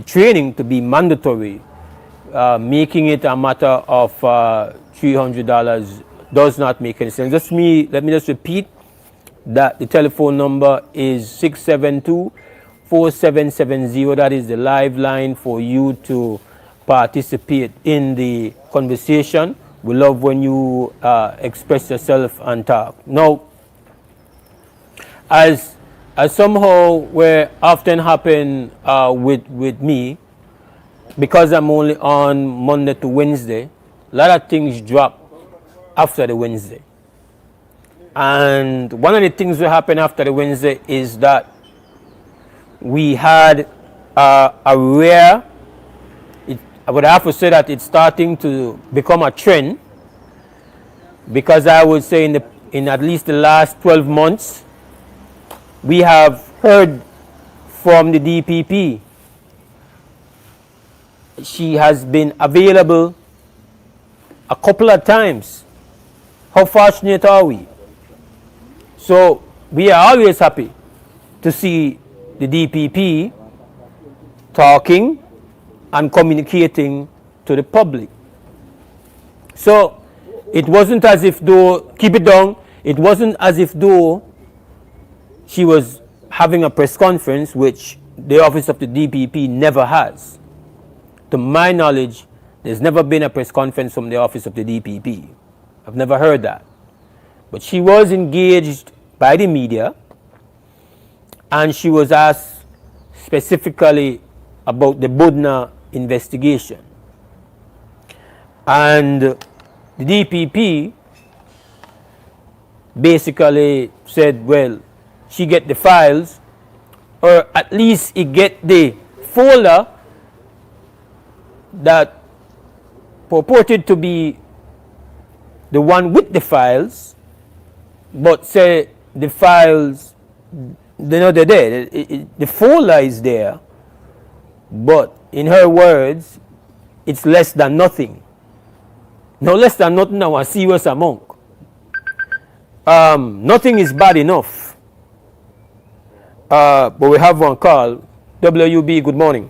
training to be mandatory, making it a matter of $300 does not make any sense. Let me just repeat that the telephone number is 672-4770. That is the live line for you to participate in the conversation. We love when you express yourself and talk. Now, as somehow where often happen with me, because I'm only on Monday to Wednesday, a lot of things drop after the Wednesday. And one of the things that happened after the Wednesday is that we had a rare, I would have to say that it's starting to become a trend, because I would say in at least the last 12 months, we have heard from the DPP. She has been available a couple of times. How fortunate are we? So we are always happy to see the DPP talking and communicating to the public. So it wasn't as if though, keep it down, it wasn't as if though she was having a press conference, which the office of the DPP never has. To my knowledge, there's never been a press conference from the office of the DPP. I've never heard that. But she was engaged by the media, and she was asked specifically about the Budna investigation. And the DPP basically said, well, she get the files, or at least he get the folder that purported to be the one with the files, but say the files, they're there. The folder is there, but in her words, it's less than nothing. No less than nothing now, a serious amount. Nothing is bad enough. But we have one call. WUB, good morning.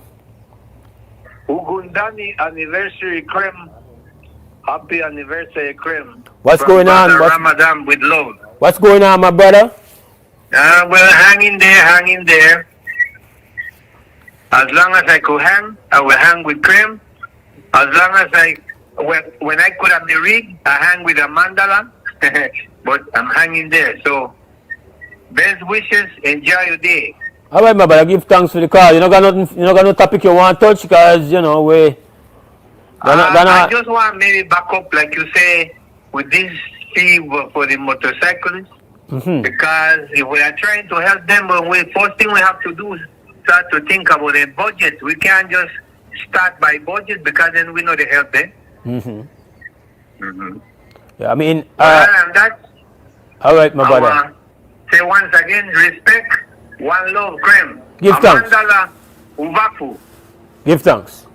Ugundani anniversary cream. Happy anniversary cream. What's going on? Ramadan with love. What's going on, my brother? Well, hang in there. As long as I could hang, I will hang with cream. As long as when I could have the rig, I hang with a mandala. But I'm hanging there. So, best wishes. Enjoy your day. All right, my brother. Give thanks for the call. You know, got nothing. You know, got no topic you want to touch, because you know we. I just want maybe back up, like you say, with this fee for the motorcyclists. Mm-hmm. Because if we are trying to help them, first thing we have to do is start to think about the budget. We can't just start by budget, because then we know the help them. Mm-hmm. Mm-hmm. Yeah, I mean. That, all right, my brother. Say once again, respect, one love, cream. Give thanks. Amandala, Uvaku. Give thanks.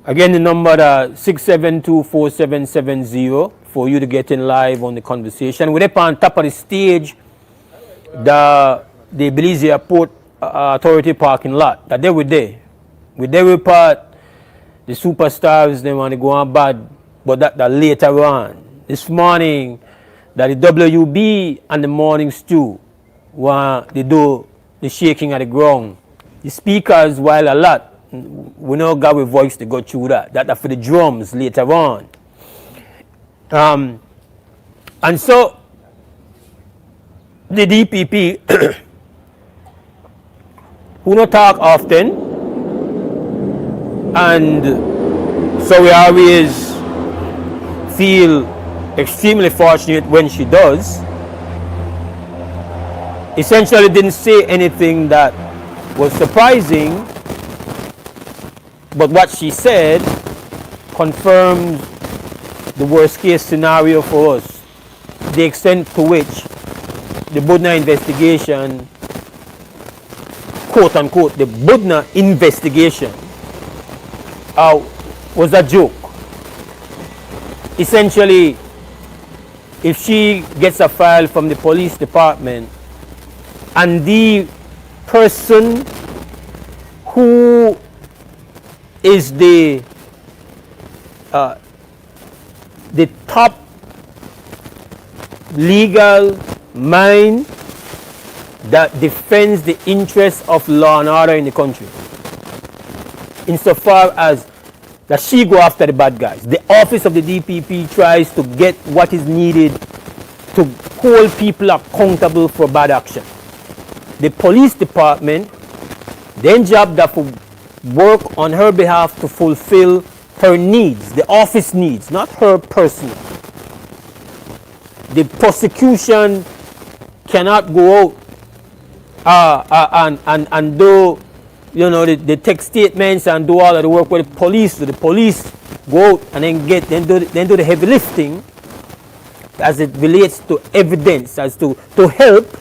Again, the number 672-4770 for you to get in live on the conversation. We're up on top of the stage, the Belize Airport Authority parking lot. That they were there. We're there with part the superstars, they want to go on bad, but that later on. This morning, that the WUB and the morning stew, they do the shaking of the ground. The speakers, while a lot, we know got with voice to go through that. That for the drums later on. And so the DPP who not talk often, and so we always feel extremely fortunate when she does. essentially didn't say anything that was surprising, but what she said confirms the worst case scenario for us, the extent to which the Budna investigation, quote unquote, the Budna investigation was a joke. Essentially, if she gets a file from the police department and the person who is the top legal mind that defends the interests of law and order in the country, insofar as that she go after the bad guys. The office of the DPP tries to get what is needed to hold people accountable for bad action. The police department then job that for work on her behalf to fulfill her needs, the office needs, not her personal. The prosecution cannot go out and do, you know, they take statements and do all of the work with the police. So the police go out and then do the heavy lifting as it relates to evidence, as to help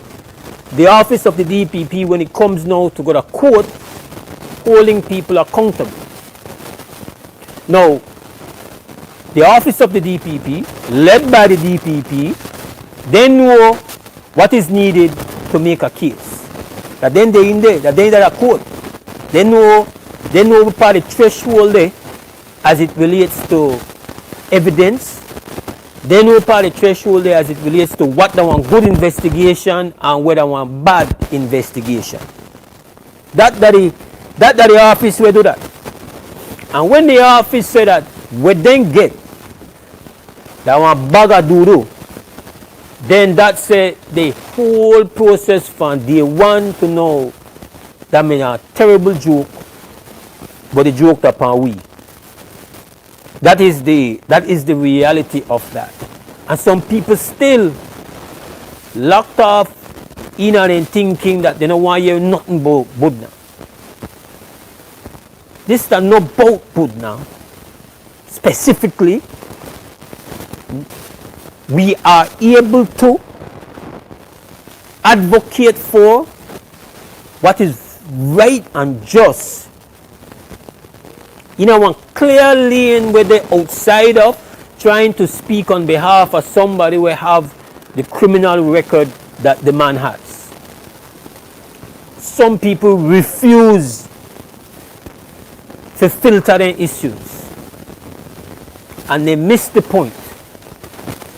the office of the DPP when it comes now to go to court, holding people accountable. Now, the office of the DPP, led by the DPP, they know what is needed to make a case. That then they in there, that they in a court. They know part of the threshold there as it relates to evidence. They know part of the threshold there as it relates to what they want good investigation and whether they want bad investigation. That the office will do that. And when the office say that, we then get that one bag of doodoo, then that say the whole process from day one to now, that means a terrible joke, but the joke upon we. That is the reality of that. And some people still locked off in and thinking that they don't want to hear nothing about Budna. This is not about Budna. Specifically, we are able to advocate for what is right and just in a clear lane where they're outside of trying to speak on behalf of somebody who have the criminal record that the man has. Some people refuse to filter their issues and they miss the point.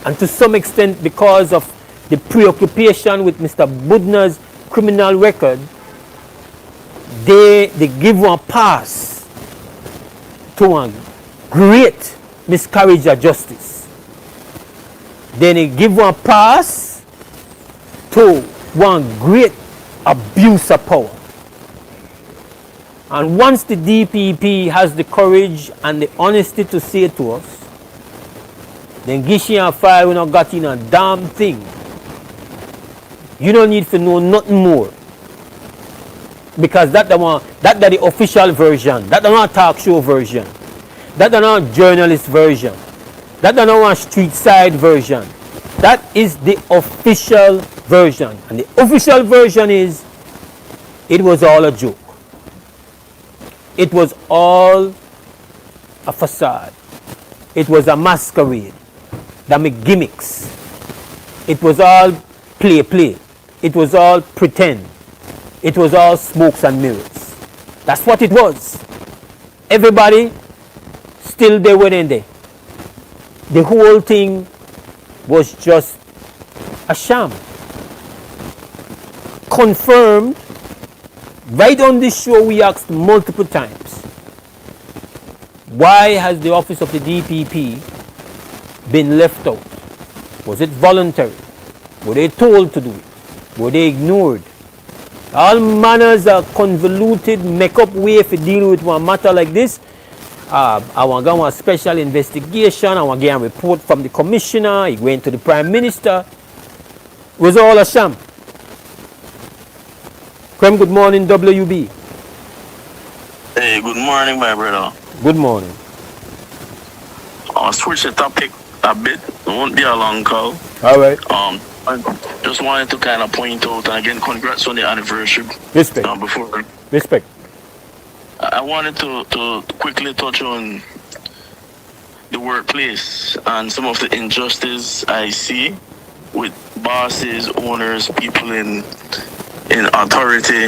And to some extent, because of the preoccupation with Mr. Budna's criminal record, they give one pass to a great miscarriage of justice. Then they give one pass to one great abuse of power. And once the DPP has the courage and the honesty to say to us, then Gishi and Fire we not got in a damn thing. You don't need to know nothing more. Because that's the official version. That's not talk show version. That's not journalist version. That's not street side version. That is the official version. And the official version is, it was all a joke. It was all a facade. It was a masquerade. That make gimmicks. It was all play. It was all pretend. It was all smokes and mirrors. That's what it was. Everybody still they went in there. The whole thing was just a sham. Confirmed. Right on this show we asked multiple times, why has the office of the DPP been left out? Was it voluntary? Were they told to do it? Were they ignored? All manners of convoluted make-up way for dealing with one matter like this. I want to go on a special investigation. I want to get a report from the commissioner. He went to the prime minister. It was all a sham. Krem, good morning, WB. Hey, good morning, my brother. Good morning. I'll switch the topic a bit. It won't be a long call. All right. I just wanted to kind of point out, and again, congrats on the anniversary. Respect. Before. Respect. I wanted to quickly touch on the workplace and some of the injustice I see with bosses, owners, people in authority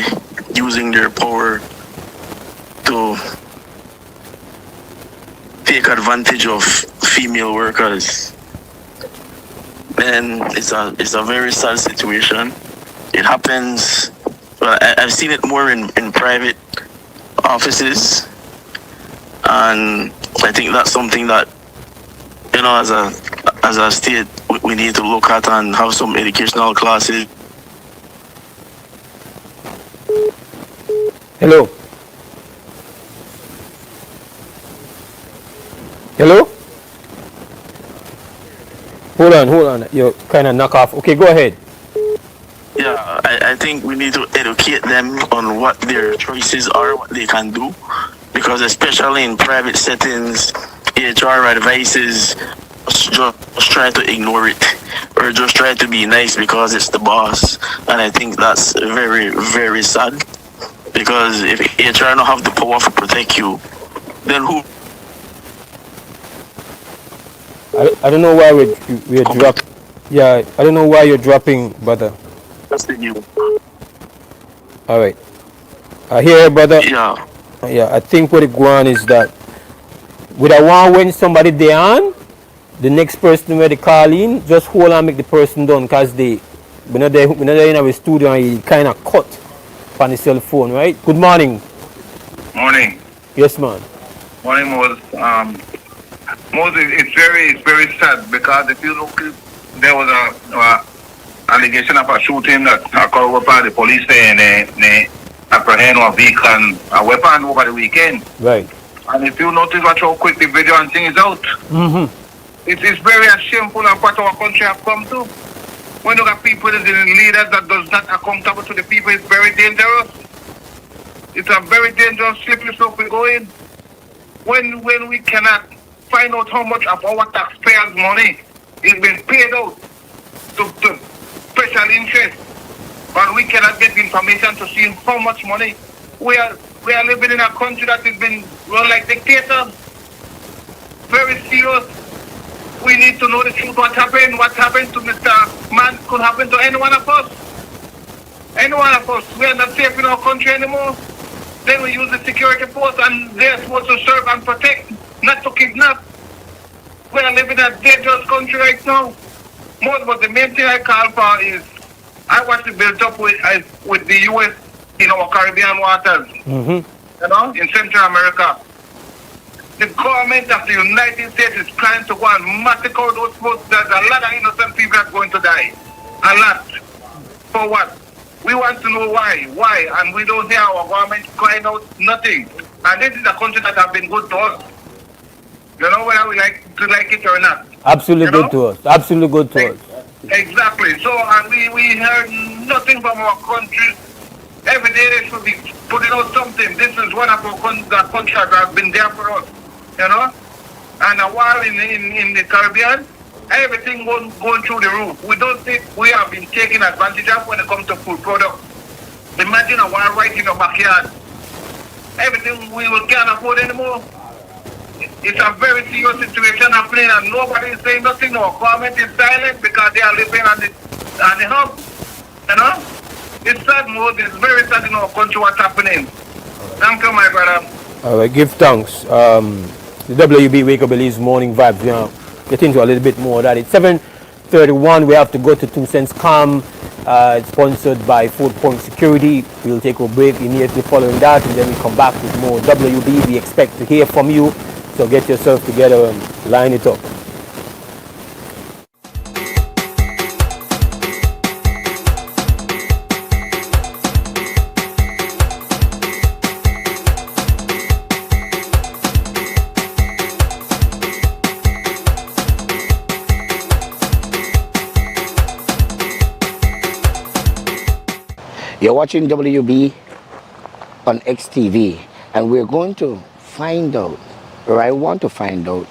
using their power to take advantage of female workers. And it's a very sad situation. It happens. Well, I've seen it more in private offices, and I think that's something that, you know, as a state, we need to look at and have some educational classes. Hello. Hello? Hold on. You're kind of knock off. Okay, go ahead. Yeah, I think we need to educate them on what their choices are, what they can do. Because especially in private settings, HR advices just try to ignore it. Or just try to be nice because it's the boss. And I think that's very, very sad. Because if HR don't have the power to protect you, then who? I don't know why we're dropping. Yeah, I don't know why you're dropping, brother. That's the new. All right. I hear, brother. Yeah. Yeah, I think what it going on is that with a one when somebody they on, the next person where they call in, just hold and make the person done, because we're not there in our studio and he kind of cut on the cell phone, right? Good morning. Morning. Yes, man. Morning, Mose. Mose, it's very sad because if you look, there was a allegation of a shooting that occurred over the police there and they apprehend a vehicle and a weapon over the weekend. Right. And if you notice how quick the video and thing is out, it is very shameful of what our country have come to. When you got people in leaders that does not accountable to the people, it's very dangerous. It's a very dangerous slippery slope we go in. When we cannot find out how much of our taxpayers' money is being paid out to special interest, but we cannot get the information to see how much money. We are living in a country that has been run like dictators. Very serious. We need to know the truth. What happened to Mr. Man could happen to any one of us. Any one of us. We are not safe in our country anymore. Then we use the security force and they're supposed to serve and protect, not to kidnap. We are living in a dangerous country right now. But the main thing I call for is I want to build up with the U.S. in our Caribbean waters. You know, in Central America. The government of the United States is trying to go and massacre those folks. There's a lot of innocent people that are going to die. A lot. For what? We want to know why. Why? And we don't hear our government crying out nothing. And this is a country that has been good to us. You know, whether we like it or not. Absolutely good to us. Absolutely good to us. Exactly. So, and we heard nothing from our country. Every day they should be putting out something. This is one of our countries that has been there for us. You know? And a war in the Caribbean, everything going through the roof. We don't think we have been taken advantage of when it comes to food products. Imagine a war right in your backyard. Everything we can't afford anymore. It's a very serious situation happening and nobody is saying nothing. Our government is silent because they are living on the hub. You know? It's sad, Mose. It's very sad in our country what's happening. Thank you, my brother. All right, give thanks. The WB Wake Up Belize Morning Vibes, you know, get into a little bit more of that. It's 7:31. We have to go to 2 Cents Calm. It's sponsored by 4 Point Security. We'll take a break immediately following that, and then we come back with more WB. We expect to hear from you, so get yourself together and line it up. You're watching WB on XTV, and we're going to find out, or I want to find out,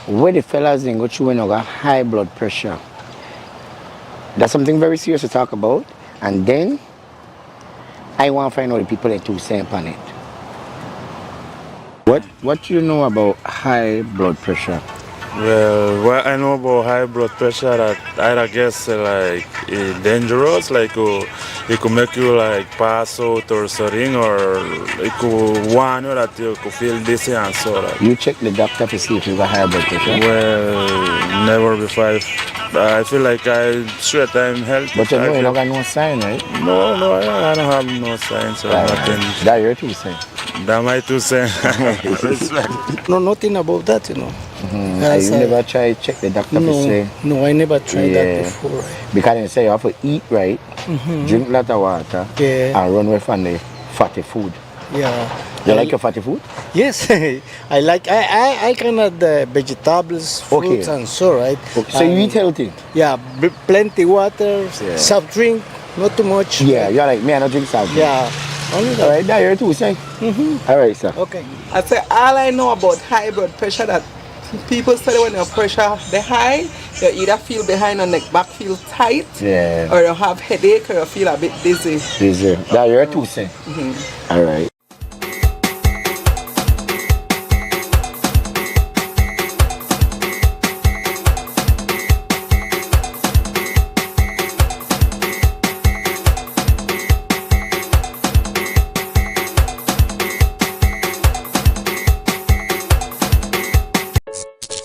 where the fellas then go through when they got high blood pressure. That's something very serious to talk about, and then I want to find out the people that do say on it. What do you know about high blood pressure? Well, what I know about high blood pressure, that I guess like it's dangerous, like it could make you like pass out or something, or it could warn you that you could feel dizzy and so that. You check the doctor to see if you got high blood pressure? Well, never before. I feel like I'm healthy. But you know you don't got no sign, right? No, I don't have no signs or nothing. That your 2 cents. That my 2 cents. No, nothing about that, you know. You never try to check the doctor to say? No, I never tried that before. Because they say you have to eat right, drink a lot of water, and run away from the fatty food. Yeah. You like your fatty food? Yes, I like. I can add the vegetables, fruits, and so right. Okay. So you eat healthy? Yeah, plenty water, soft drink, not too much. Yeah, you're like me. I don't drink soft drink. Yeah, only that. All right, that you're too, say. All right, sir. Okay. I say all I know about high blood pressure, that people say when your pressure the high, you either feel behind and neck back feel tight, or you have headache, or you feel a bit dizzy. Dizzy. That you're too, say. All right.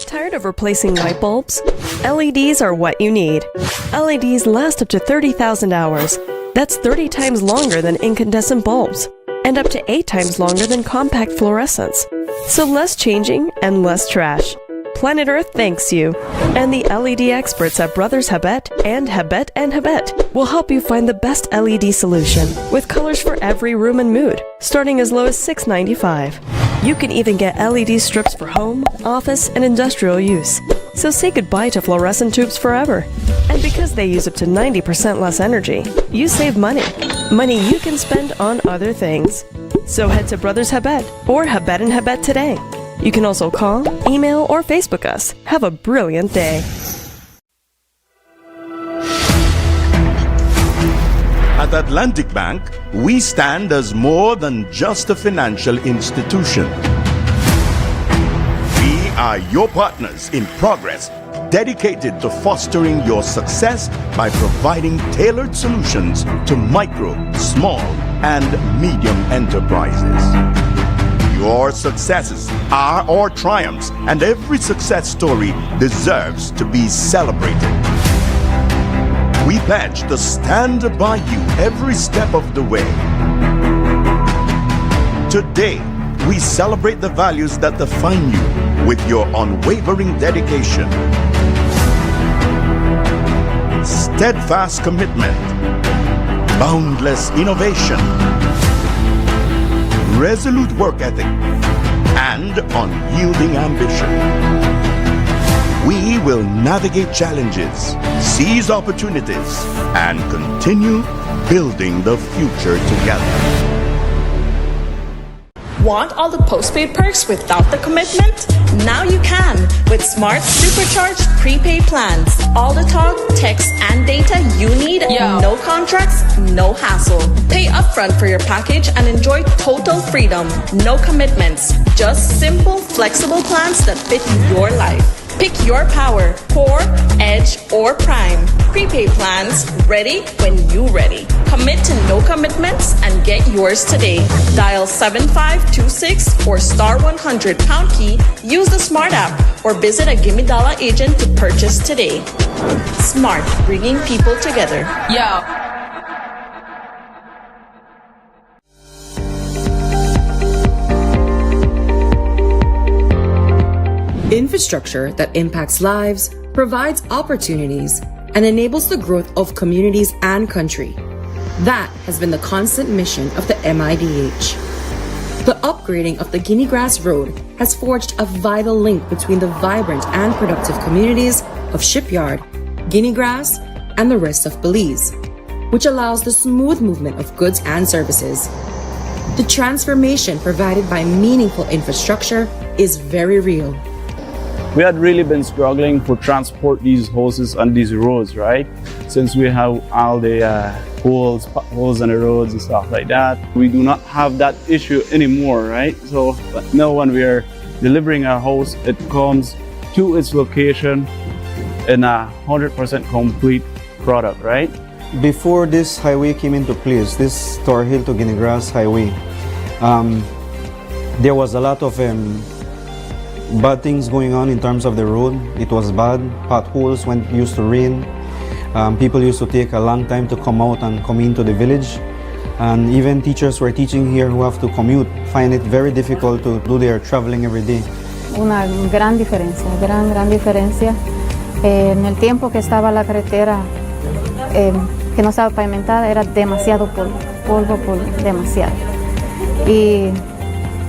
Tired of replacing light bulbs? LEDs are what you need. LEDs last up to 30,000 hours. That's 30 times longer than incandescent bulbs, and up to 8 times longer than compact fluorescents. So less changing and less trash. Planet Earth thanks you. And the LED experts at Brothers Habet and Habet will help you find the best LED solution, with colors for every room and mood, starting as low as $6.95. You can even get LED strips for home, office, and industrial use. So say goodbye to fluorescent tubes forever. And because they use up to 90% less energy, you save money. Money you can spend on other things. So head to Brothers Habet or Habet and Habet today. You can also call, email, or Facebook us. Have a brilliant day. At Atlantic Bank, we stand as more than just a financial institution. We are your partners in progress, dedicated to fostering your success by providing tailored solutions to micro, small, and medium enterprises. Your successes are our triumphs, and every success story deserves to be celebrated. We pledge to stand by you every step of the way. Today, we celebrate the values that define you with your unwavering dedication, steadfast commitment, boundless innovation, resolute work ethic, and unyielding ambition. We will navigate challenges, seize opportunities, and continue building the future together. Want all the postpaid perks without the commitment? Now you can with smart supercharged prepaid plans. All the talk, text, and data you need. No contracts, no hassle. Pay upfront for your package and enjoy total freedom. No commitments. Just simple, flexible plans that fit your life. Pick your power, Core, Edge, or Prime. Prepaid plans, ready when you ready. Commit to no commitments and get yours today. Dial 7526 or star 100 pound key, use the Smart app, or visit a Gimme Dollar agent to purchase today. Smart, bringing people together. Infrastructure that impacts lives, provides opportunities, and enables the growth of communities and country. That has been the constant mission of the MIDH. The upgrading of the Guinea Grass Road has forged a vital link between the vibrant and productive communities of Shipyard, Guinea Grass, and the rest of Belize. which allows the smooth movement of goods and services. The transformation provided by meaningful infrastructure is very real. We had really been struggling to transport these hoses on these roads, right? Since we have all the holes in the roads and stuff like that. We do not have that issue anymore, right? So now when we are delivering our hose, it comes to its location in a 100% complete product, right? Before this highway came into place, this Tower Hill to Guinea Grass highway, there was a lot of bad things going on in terms of the road. It was bad. Potholes when it used to rain. People used to take a long time to come out and come into the village. And even teachers who are teaching here who have to commute find it very difficult to do their traveling every day. Una gran diferencia, gran diferencia. En el tiempo que estaba la carretera, que no estaba pavimentada, era demasiado polvo, demasiado. Y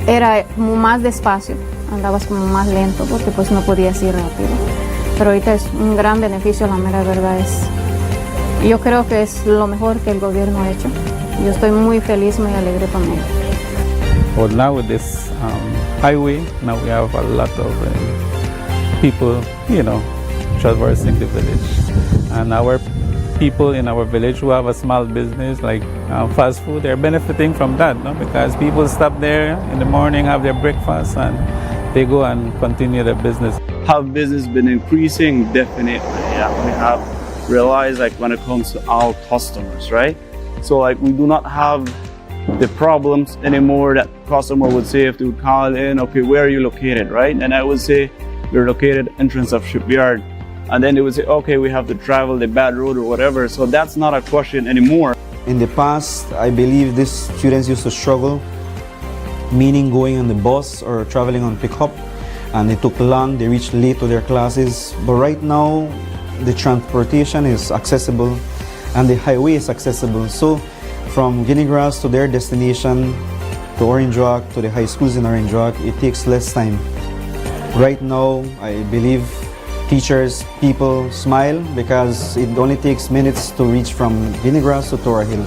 era como más despacio, andabas como más lento porque pues no podías ir rápido. Pero ahorita es un gran beneficio, la mera verdad es. Yo creo que es lo mejor que el gobierno ha hecho. Yo estoy muy feliz, muy alegre con ello. Well, now with this highway, now we have a lot of people, traversing the village. And our people in our village who have a small business like fast food, they're benefiting from that, no? Because people stop there in the morning, have their breakfast, and they go and continue their business. Have business been increasing? Definitely. Yeah, we have realized when it comes to our customers, right? So we do not have the problems anymore that customer would say if they would call in, okay, where are you located, right? And I would say, we're located entrance of shipyard. And then they would say, okay, we have to travel the bad road or whatever. So that's not a question anymore. In the past, I believe these students used to struggle, meaning going on the bus or traveling on pickup. And it took long, they reached late to their classes. But right now, the transportation is accessible and the highway is accessible. So from Guinea Grass to their destination, to Orange Rock, to the high schools in Orange Rock, it takes less time. Right now, I believe teachers, people smile because it only takes minutes to reach from Guinea Grass to Tower Hill.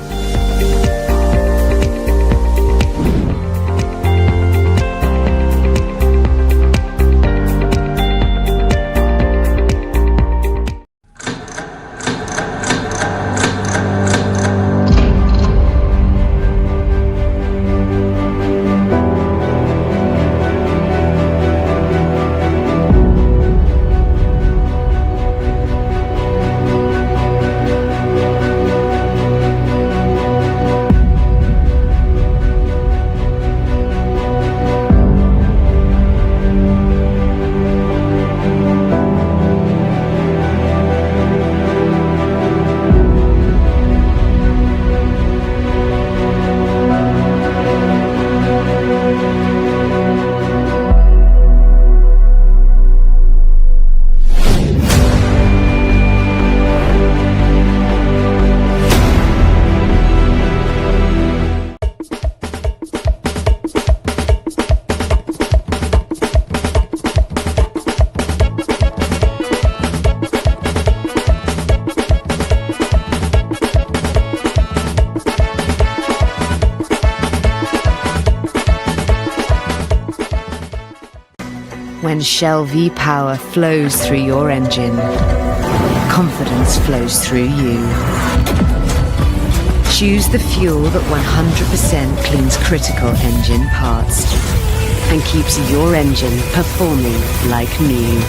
When Shell V-Power flows through your engine, confidence flows through you. Choose the fuel that 100% cleans critical engine parts and keeps your engine performing like new.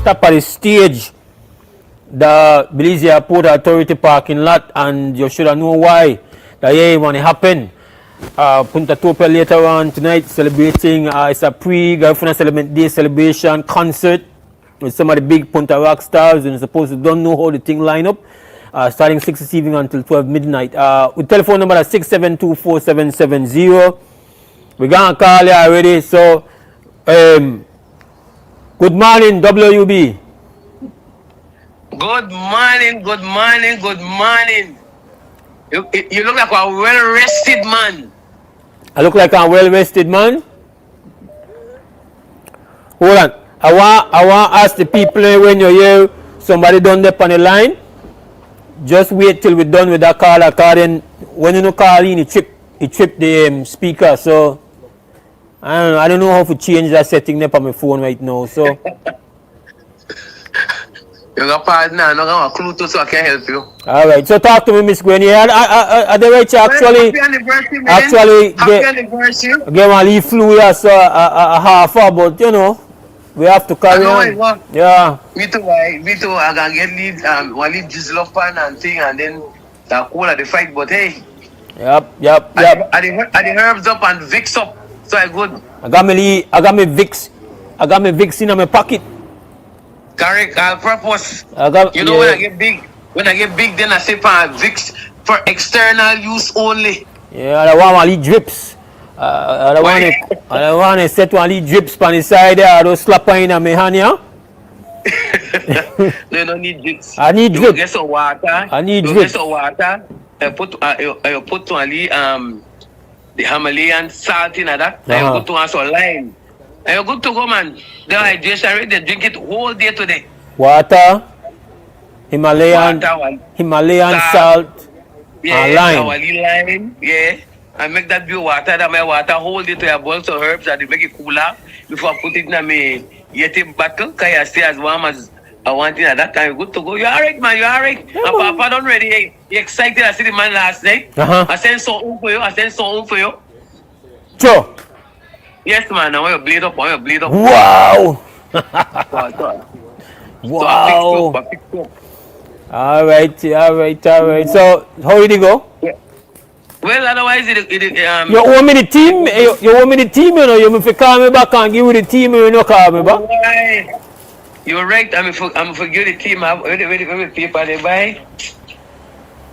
top of the stage, the Belize Port Authority parking lot, and you should know why that want to happen. Punta Tope later on tonight celebrating, it's a pre-Gulf Celebrate Day celebration concert with some of the big Punta rock stars, and supposed to don't know how the thing line up. Starting 6 this evening until 12 midnight. With telephone number at 6724770. We're going to call you already. So, good morning, WUB. Good morning, good morning, good morning. You look like a well-rested man. I look like a well-rested man? Hold on. I want to ask the people when you hear somebody done there on the line, just wait till we're done with that call. Then when you call in, it trip the speaker. So I don't know how to change that setting there on my phone right now. So you got pardon now, I don't have a clue to, so I can help you. All right. So talk to me, Miss Gwen. Yeah, I the right actually. Happy anniversary, man. Actually, Happy anniversary. Again, I leave flu here, so a half hour, but you know. We have to carry on. Yeah. Me too. I can get lead. One lead just love pan and thing, and then the cool at the fight. But hey. Yep. I the herbs up and Vicks up, so I good. I got me Vicks in my pocket. Correct. Purpose. You know, when I get big, then I say for Vicks for external use only. Yeah, I want my drips. I don't want to set one of the drips on the side there. I don't slap on in my hand, yeah? No, you don't need drips. I need drips. Get some water. I need drips. Get some water. You put only the Himalayan salt in that. And you put some lime. And you're good to go, man. The hydration rate, they drink it whole day today. Water, Himalayan salt, and lime. Lime, yeah. I make that be water, that my water hold it to your bowl of herbs and make it cooler before I put it in my Yeti bottle, because I stay as warm as I want it at that time. Good to go. You're alright, man, you're alright. Yeah, and Papa done ready. You excited? I see the man last night. I sent something for you. Sure. Yes, man, I want you bleed up. Wow. Wow. So all right. So, how did it go? Yeah. Well, otherwise, you want me the team? You want me the team? You know, you want me to call me back and give you the team. You don't call me back. You're right. I'm forget the team. Wait, paper they buy.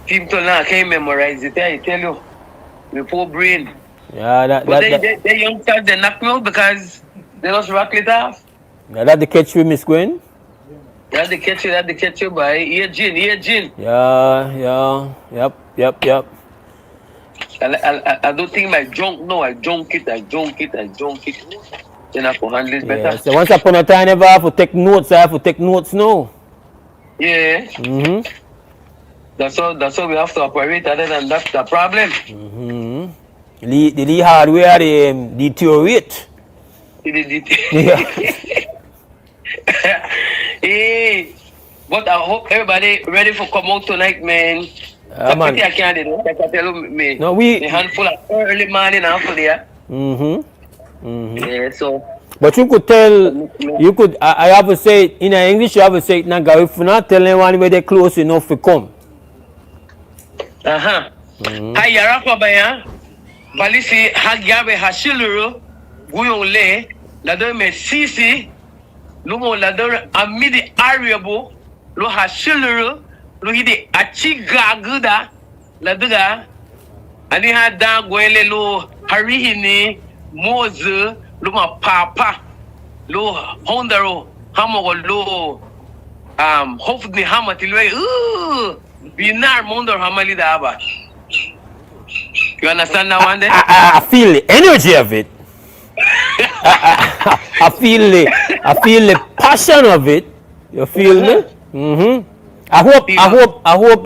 Team to now can't memorize it. I tell you, the poor brain. Yeah, the youngsters they knock me out because they just rock it off. Yeah, that the catch with Miss Gwen. That the catch you by Gin. Yeah. Yep. I don't think my junk. No, I junk it. Then I can handle it better. Yeah, so once upon a time, I have to take notes. I have to take notes now. Yeah. That's how we have to operate. Other than that, the problem. The hardware deteriorate. Yeah. Hey, but I hope everybody ready for come out tonight, man. Man. I can't do it. I can tell me. No, a handful of early morning handful there. Yeah, so. But you could tell, I have to say it in English, you have to say it now, if you not tell anyone where they're close enough to come. Hi, Yarapa Baya. Balisi, Hagyabe Hashiluru, Guyole, Lado me Sisi, Lumo Lado Amidi Ariabo, Lo Hashiluru, Luhidi Achigaguda, Laduga, and he had down Gwele Lo Harihini, Mose, Luma Papa, Lo Hondaro, Hamo Lo, hopefully Hamatilway, Binar Mondor Hamalidaba. You understand that one day? I feel the energy of it. I feel the passion of it. You feel me? I hope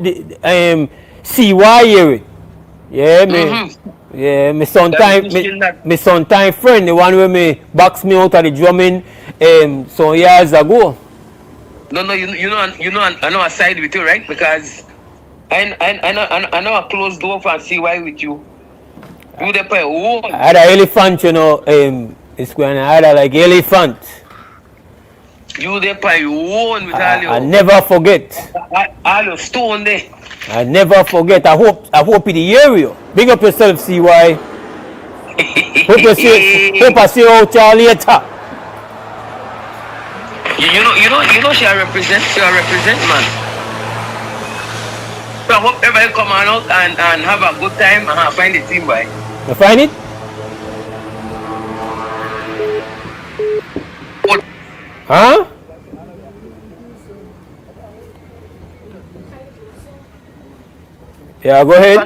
the CY hear it. Yeah, me. Yeah, my sometime friend, the one where me box me out of the drumming some years ago. No, you know, I know I side with you, right? Because I know a closed door for CY with you. You the play. I had an elephant, you know. It's going to have like elephant. You there by your own with all I your never forget. all your stone there. I never forget. I hope it hear you. Big up yourself, CY. Hope I see you out here later. You know she represent man. So I hope everybody come on out and have a good time and find the team boy. You find it? Huh? Yeah, go ahead.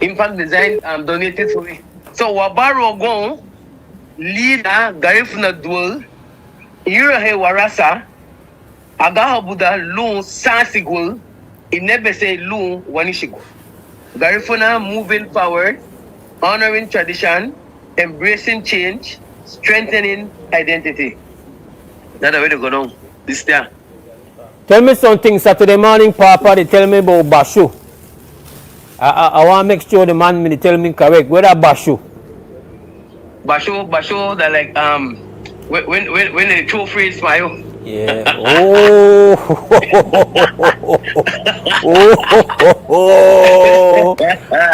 Impact Design donated for me. So Wabaro Gon, leader Garifuna Dwell, Yurahe Warasa, Agaha Buddha Loon Sansigul, Inebese Loon Wanishigo. Garifuna moving forward, honoring tradition, embracing change, strengthening identity. That's the way to go down. This there. Tell me something. Saturday morning, Papa, they tell me about Bashu. I want to make sure the man me tell me correct. Where that Bashu? Basho, that like when they throw phrase smile. Yeah. Oh.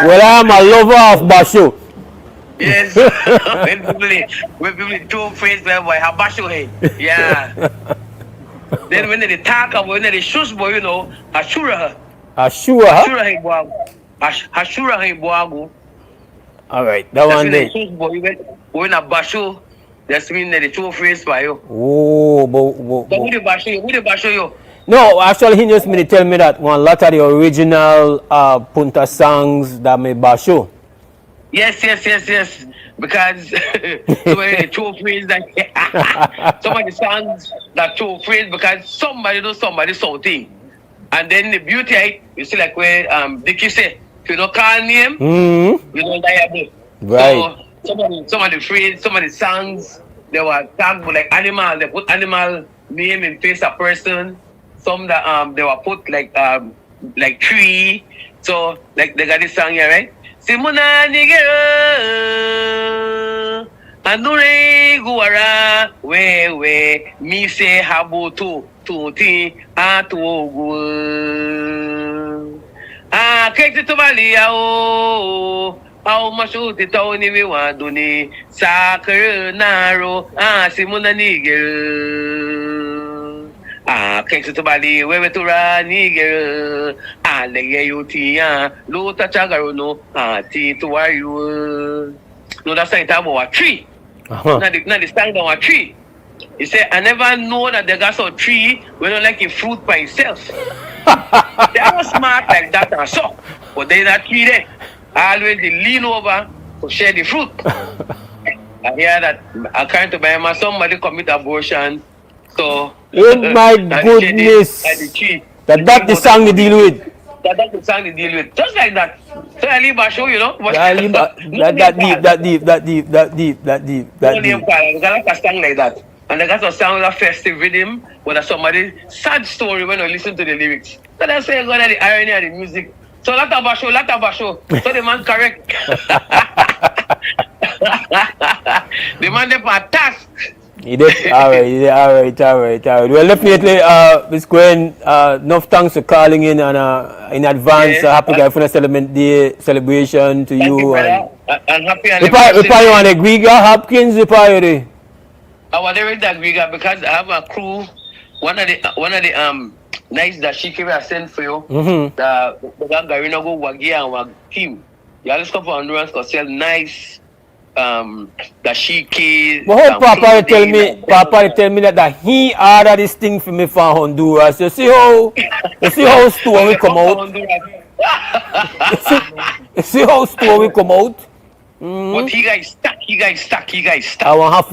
Well, I'm a lover of Bashu. Yes. when people throw phrase like boy, how Basho hey. Yeah. Then when they talk about when they shush boy, you know, Ashura. Ashura. Ashura hey boago. All right, that one there. When a Basho, that's mean that the two phrase by you. Oh, but who the Basho you? No, actually, he just me tell me that one lot of the original Punta songs that me Basho. Yes. Because some of the two phrase that some of the songs that two phrase because somebody knows somebody something. And then the beauty you see like where Dickie say, if you don't call name, you don't liable. Right. So some of the phrase, some of the songs, they were tagged with like animal, they put animal name in face of person. Some that they were put like tree. So like they got this song here, right? Simona nigga Andure guara we mi se habutu tuti atugu kete to balia o au mashuti tawni mi waduni sakar naro simona nigga kete to bali we to ra nigga alege yutia luta chagaro no ti to are you no that's not about a tree. Now the stand on a tree. He said, I never know that the got a tree when don't like a fruit by itself. They are smart like that and so. But they that tree there. Always they lean over to share the fruit. I hear that according to my mama, somebody commit abortion. So oh my goodness. That's the song they deal with. That's the song they deal with. Just like that. So I leave a show, you know. That deep. No name card. They got a song like that. And they got a song with a festive rhythm with somebody sad story when you listen to the lyrics. So they say God the irony of the music. So lot of show. So the man correct. The man there for task. All right. Well, definitely, Ms. Gwen, enough thanks for calling in and in advance. Happy Garifuna celebration to you. And happy anniversary. Reply on the Griga Hopkins, reply. I was there with that Griga because I have a crew. One of the nights that she came and sent for you. The Garina go Wagia and Wag team. You always come for endurance because sell nice. That she kid. But Papa tell me that he ordered this thing for me from Honduras. You see how story come out. You see how story come out. But he guys stuck. I want have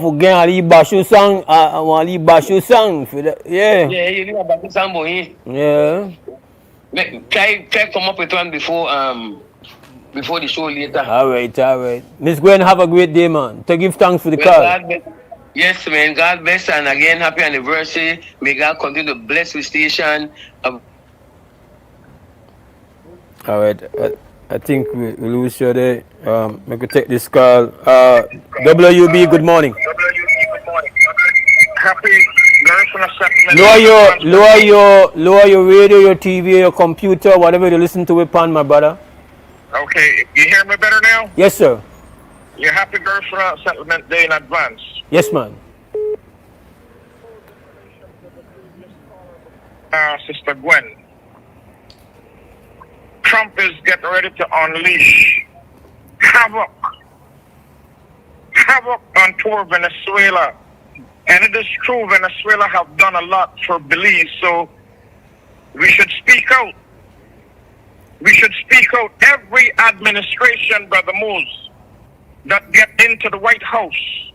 to get a little Basho song. I want a little Basho song for that. Yeah. Yeah, you need a Basho song, boy. Yeah. Try come up with one before the show later. All right. Miss Gwen, have a great day, man. To give thanks for the call. Yes, man. God bless, and again, happy anniversary. May God continue to bless the station. All right. I think we lose you there. We could take this call. WUB, good morning. happy girl from a settlement. Lower your radio, your TV, your computer, whatever you listen to it on, my brother. Okay, you hear me better now? Yes, sir. You're happy girl for a settlement day in advance. Yes, man. Sister Gwen. Trump is getting ready to unleash havoc on poor Venezuela. And it is true, Venezuela have done a lot for Belize, so we should speak out. We should speak out. Every administration, Brother Mose, that get into the White House,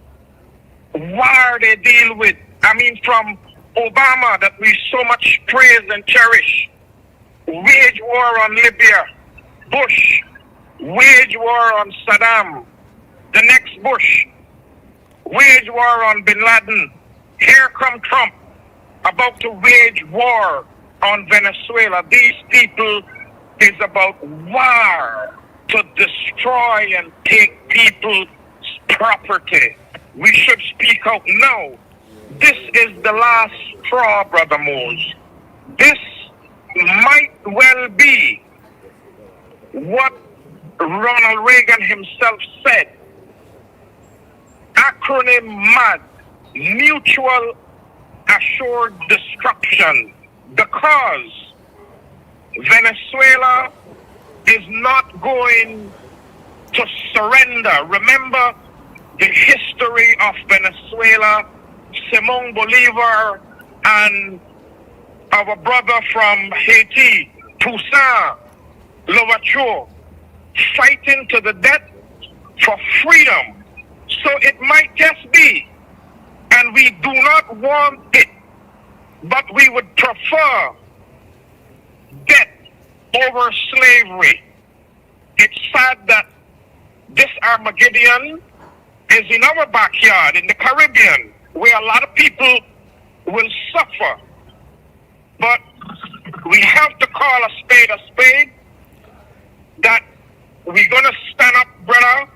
war they deal with. I mean, from Obama, that we so much praise and cherish, wage war on Libya. Bush, wage war on Saddam. The next Bush, wage war on Bin Laden. Here come Trump, about to wage war on Venezuela. These people is about war to destroy and take people's property. We should speak out now. This is the last straw, Brother Mose. This might well be what Ronald Reagan himself said. Acronym MAD, Mutual Assured Destruction, because Venezuela is not going to surrender. Remember the history of Venezuela, Simón Bolívar and our brother from Haiti, Toussaint Louverture, fighting to the death for freedom. So it might just be, and we do not want it, but we would prefer death over slavery. It's sad that this Armageddon is in our backyard, in the Caribbean, where a lot of people will suffer. But we have to call a spade, that we're going to stand up, brother,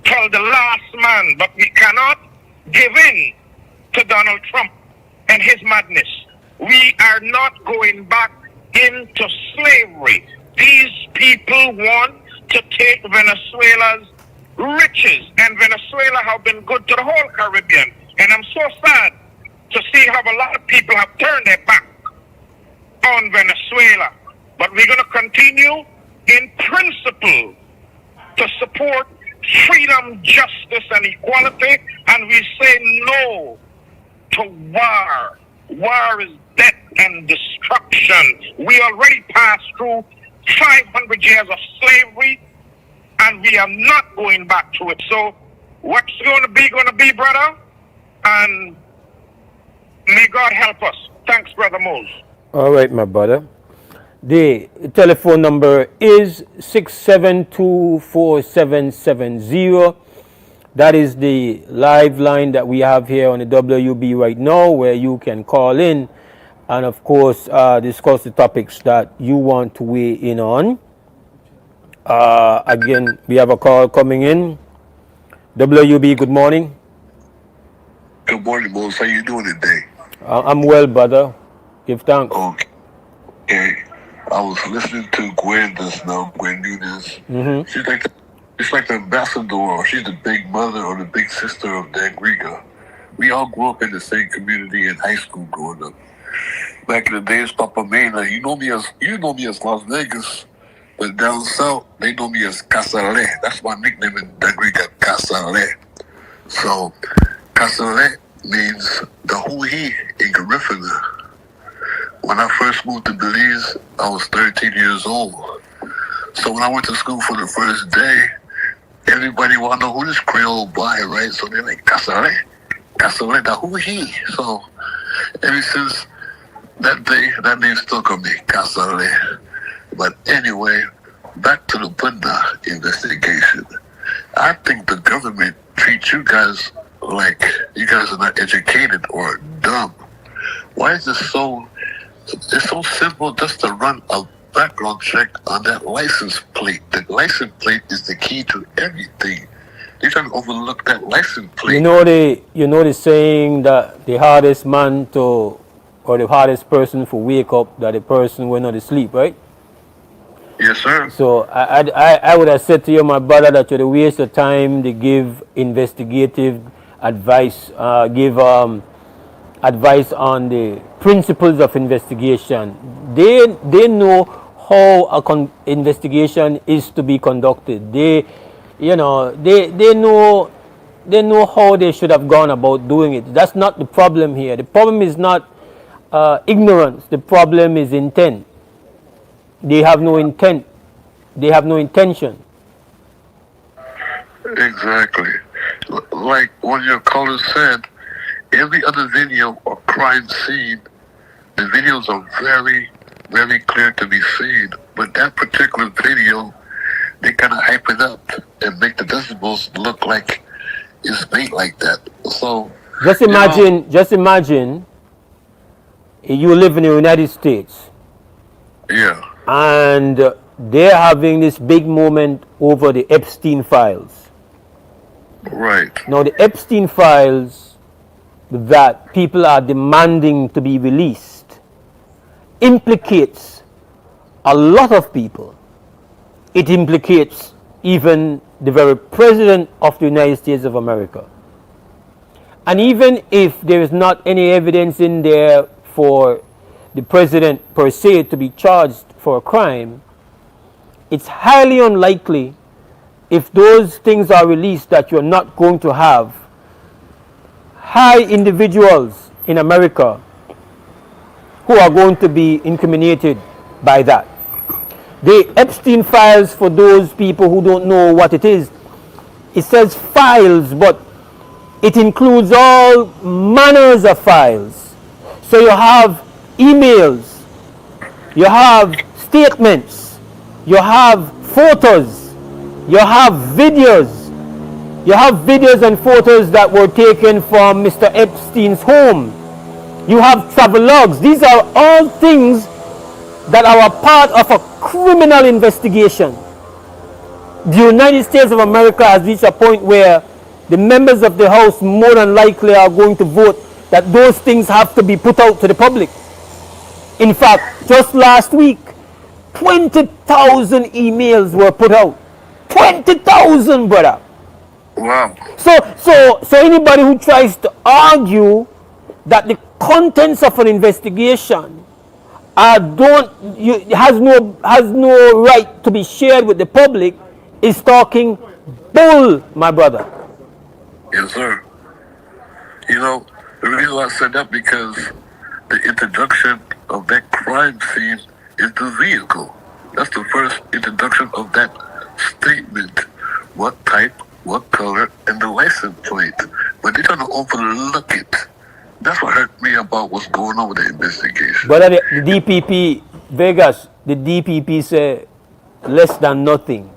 till the last man, but we cannot give in to Donald Trump and his madness. We are not going back into slavery. These people want to take Venezuela's riches, and Venezuela have been good to the whole Caribbean. And I'm so sad to see how a lot of people have turned their back on Venezuela. But we're going to continue in principle to support freedom, justice, and equality, and we say no to war. War is death and destruction. We already passed through 500 years of slavery, and we are not going back to it. So what's going to be, brother? And may God help us. Thanks, Brother Mose. All right, my brother. The telephone number is 6724770. That is the live line that we have here on the WUB right now, where you can call in and, of course, discuss the topics that you want to weigh in on. Again, we have a call coming in. WUB, good morning. Good morning, Mose. How you doing today? I'm well, brother. Give thanks. Okay. I was listening to Gwen just now, Gwen Nunes. Mm-hmm. She's like the ambassador, or she's the big mother or the big sister of Dangriga. We all grew up in the same community in high school growing up. Back in the days, Papa Mena, you know me as Las Vegas, but down south they know me as Casale. That's my nickname in Dangriga, Casale. So Casale means the hui in Garifuna. When I first moved to Belize, I was 13 years old. So when I went to school for the first day, everybody want to know who this Creole boy, right? So they're like, Casale, the who he? So ever since that day, that name stuck on me, Casale. But anyway, back to the Bunda investigation. I think the government treats you guys like you guys are not educated or dumb. Why is this so... It's so simple just to run a background check on that license plate. The license plate is the key to everything. They're trying to overlook that license plate. You know the saying that the hardest man to, or the hardest person to wake up, that the person when not asleep, right? Yes, sir. So I would have said to you, my brother, that you're a waste of time to give investigative advice, give advice on the principles of investigation. They know how investigation is to be conducted. They know how they should have gone about doing it. That's not the problem here. The problem is not ignorance. The problem is intent. They have no intent. They have no intention. Exactly. Like one of your callers said, every other video or crime scene, the videos are very, very clear to be seen. But that particular video, they kind of hype it up and make the decibels look like it's made like that. So just imagine you live in the United States. Yeah. And they're having this big moment over the Epstein files. Right. Now the Epstein files that people are demanding to be released implicates a lot of people. It implicates even the very president of the United States of America. And even if there is not any evidence in there for the president per se to be charged for a crime, it's highly unlikely, if those things are released, that you're not going to have high individuals in America who are going to be incriminated by that. The Epstein files, for those people who don't know what it is, it says files, but it includes all manners of files. So you have emails, you have statements, you have photos, you have videos. You have videos and photos that were taken from Mr. Epstein's home. You have travel logs. These are all things that are a part of a criminal investigation. The United States of America has reached a point where the members of the House more than likely are going to vote that those things have to be put out to the public. In fact, just last week, 20,000 emails were put out. 20,000, brother. Wow. So anybody who tries to argue that the contents of an investigation has no right to be shared with the public is talking bull, my brother. Yes, sir. You know, the reason why I said that, because the introduction of that crime scene is the vehicle. That's the first introduction of that statement. What type, what color, and the license plate. But they're trying to overlook it. That's what hurt me about what's going on with the investigation. But the DPP, Vegas, the DPP say less than nothing.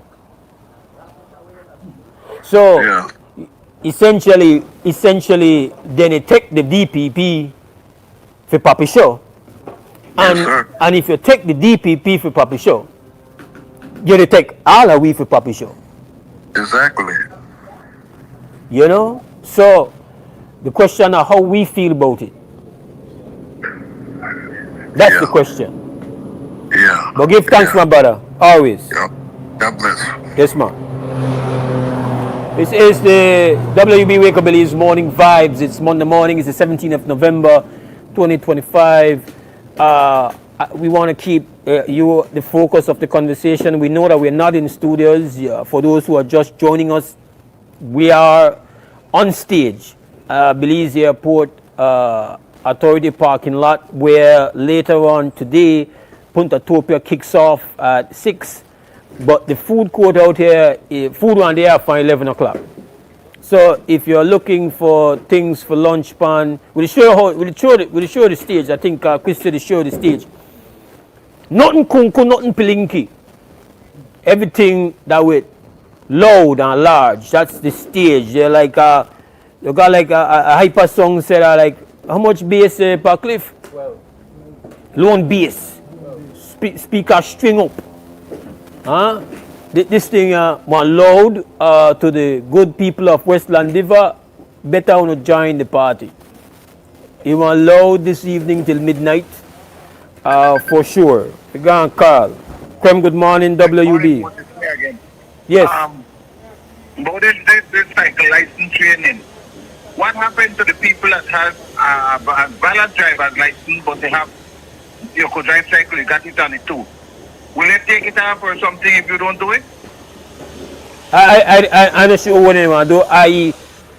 So, yeah. essentially, then they take the DPP for Papi Show. And, yes, and if you take the DPP for Papi Show, you take all of we for Papi Show. Exactly. You know? So, the question is how we feel about it. That's the question. Yeah. But give thanks, my brother. Always. Yeah. God bless. Yes, man. This is the WUB Wake Up Belize Morning Vibes. It's Monday morning. It's the 17th of November, 2025. We want to keep you the focus of the conversation. We know that we're not in studios. For those who are just joining us, we are on stage, Belize Airport Authority parking lot, where later on today, Punta Topia kicks off at 6. But the food court out here, food around there for 11 o'clock. So if you're looking for things for lunch pan, we'll show the stage. I think Chris said show the stage. Nothing kunku, nothing pilinki. Everything that with loud and large. That's the stage. They're like you got like a hyper song said like how much bass per cliff? 12. Lone bass. Speaker string up. this thing one loud to the good people of Westland River. Better want to join the party. You want loud this evening till midnight, for sure. We gonna call. Krem, good morning, WB. Yes. About this cycle license training. What happened to the people that have a valid driver's license, but they have you could drive cycle, you got it on it too? Will they take it off or something if you don't do it? I'm not sure what anyone do.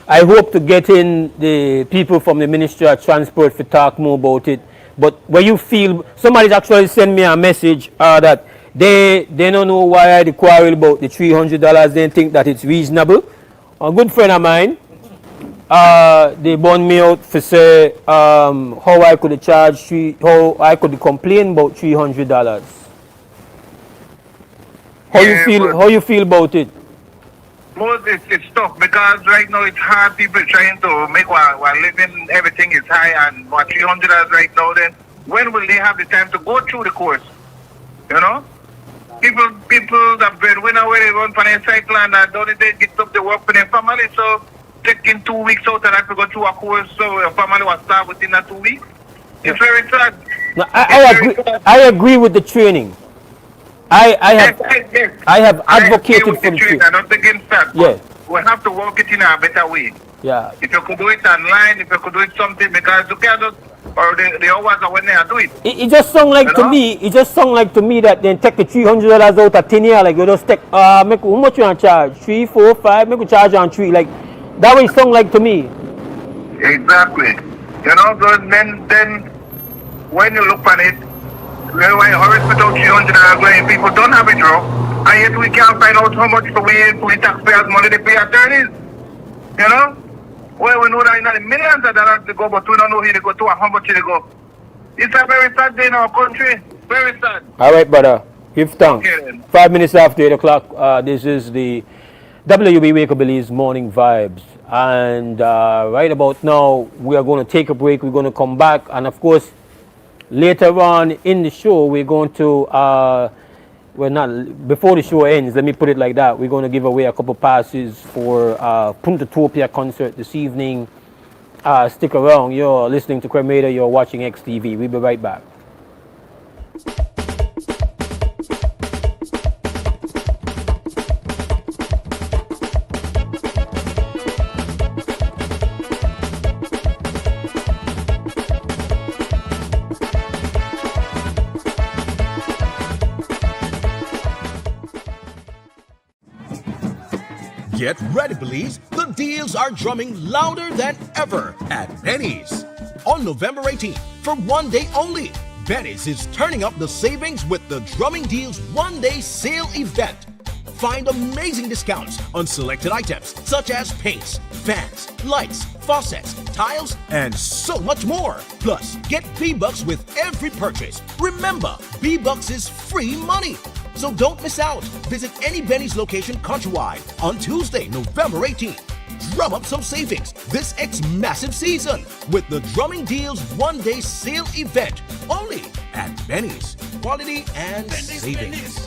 I hope to get in the people from the Ministry of Transport to talk more about it. But when you feel, somebody's actually sent me a message that they don't know why I quarrel about the $300. They think that it's reasonable. A good friend of mine, they burned me out for say how I could charge how I could complain about $300. How you feel about it? Mose, it's tough because right now it's hard. People trying to make while living, everything is high, and what $300 right now. Then when will they have the time to go through the course? You know, people that been when they run for their cycle and don't they get up the work for their family. So taking 2 weeks out and have to go through a course, so your family was start within that 2 weeks. It's very sad. No, I agree with the training. I have advocated for the training. I'm not against that. Yeah. We have to work it in a better way. Yeah. If you could do it online, if you could do it something, because you can't just, or the hours are when they are doing it. It just sound like to me. It just sound like to me that then take the $300 out of thin air. Like you just take make how much you want to charge? 3, 4, 5. Make you charge on 3. Like that way it sound like to me. Exactly. You know, so then when you look on it, when hurry without $300 when people don't have it, bro, and yet we can't find out how much we taxpayers money they pay attorneys. You know? Well, we know that in the millions of dollars they go, but we don't know who they go to and how much they go. It's a very sad day in our country. Very sad. All right, brother. Give thanks. Okay, 5 minutes after 8 o'clock. This is the WB Wake Up Billy's Morning Vibes. And right about now, we are going to take a break. We're going to come back. And of course, later on in the show, we're going to, before the show ends, let me put it like that, we're going to give away a couple passes for Puntatopia concert this evening. Stick around. You're listening to Cremator. You're watching XTV. We'll be right back. Get ready, please. The deals are drumming louder than ever at Benny's. On November 18th, for 1 day only, Benny's is turning up the savings with the Drumming Deals 1 day sale event. Find amazing discounts on selected items such as paints, fans, lights, faucets, tiles, and so much more. Plus, get B-Bucks with every purchase. Remember, B-Bucks is free money. So don't miss out. Visit any Benny's location countrywide on Tuesday, November 18th. Drum up some savings this massive season with the Drumming Deals 1 day sale event only at Benny's. Quality and savings.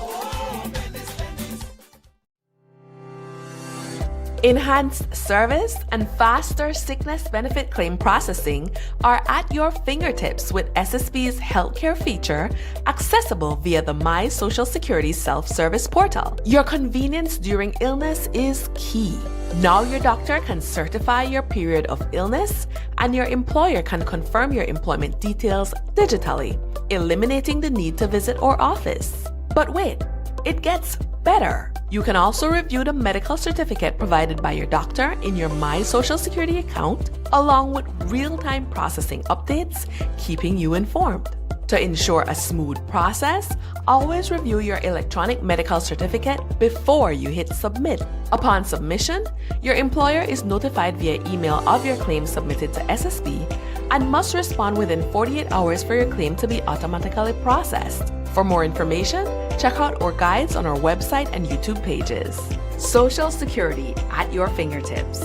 Enhanced service and faster sickness benefit claim processing are at your fingertips with SSB's healthcare feature accessible via the My Social Security self-service portal. Your convenience during illness is key. Now your doctor can certify your period of illness and your employer can confirm your employment details digitally, eliminating the need to visit our office. But wait, it gets better. You can also review the medical certificate provided by your doctor in your My Social Security account, along with real-time processing updates, keeping you informed. To ensure a smooth process, always review your electronic medical certificate before you hit submit. Upon submission, your employer is notified via email of your claim submitted to SSB and must respond within 48 hours for your claim to be automatically processed. For more information, check out our guides on our website and YouTube pages. Social Security at your fingertips.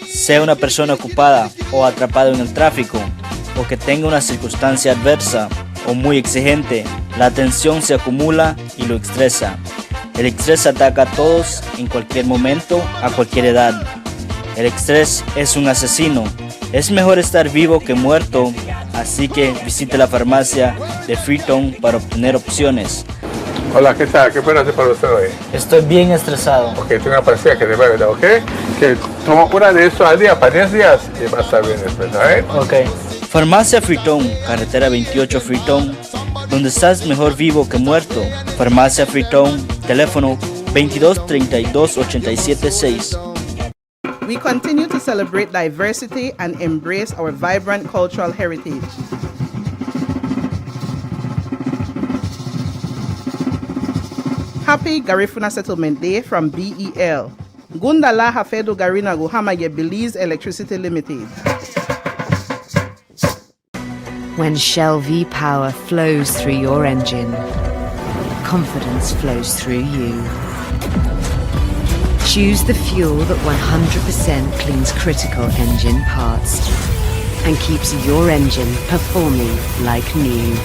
Sea una persona ocupada o atrapado en el tráfico, o que tenga una circunstancia adversa o muy exigente, la tensión se acumula y lo estresa. El estrés ataca a todos en cualquier momento, a cualquier edad. El estrés es un asesino. Es mejor estar vivo que muerto, así que visite la farmacia de Freetown para obtener opciones. Hola, ¿qué tal? ¿Qué puedo hacer para usted hoy? Estoy bien estresado. Ok, tengo una pastilla que le va a ayudar, ¿ok? Que toma una de eso al día, para 10 días, y va a estar bien después, ¿no? Ok. Farmacia Freetown, carretera 28 Freetown, donde estás mejor vivo que muerto. Farmacia Freetown, teléfono 22 32 87 6. We continue to celebrate diversity and embrace our vibrant cultural heritage. Happy Garifuna Settlement Day from BEL. Gundala Hafedo Garina Guhamaye Belize Electricity Limited. When Shell V power flows through your engine, confidence flows through you. Choose the fuel that 100% cleans critical engine parts and keeps your engine performing like new.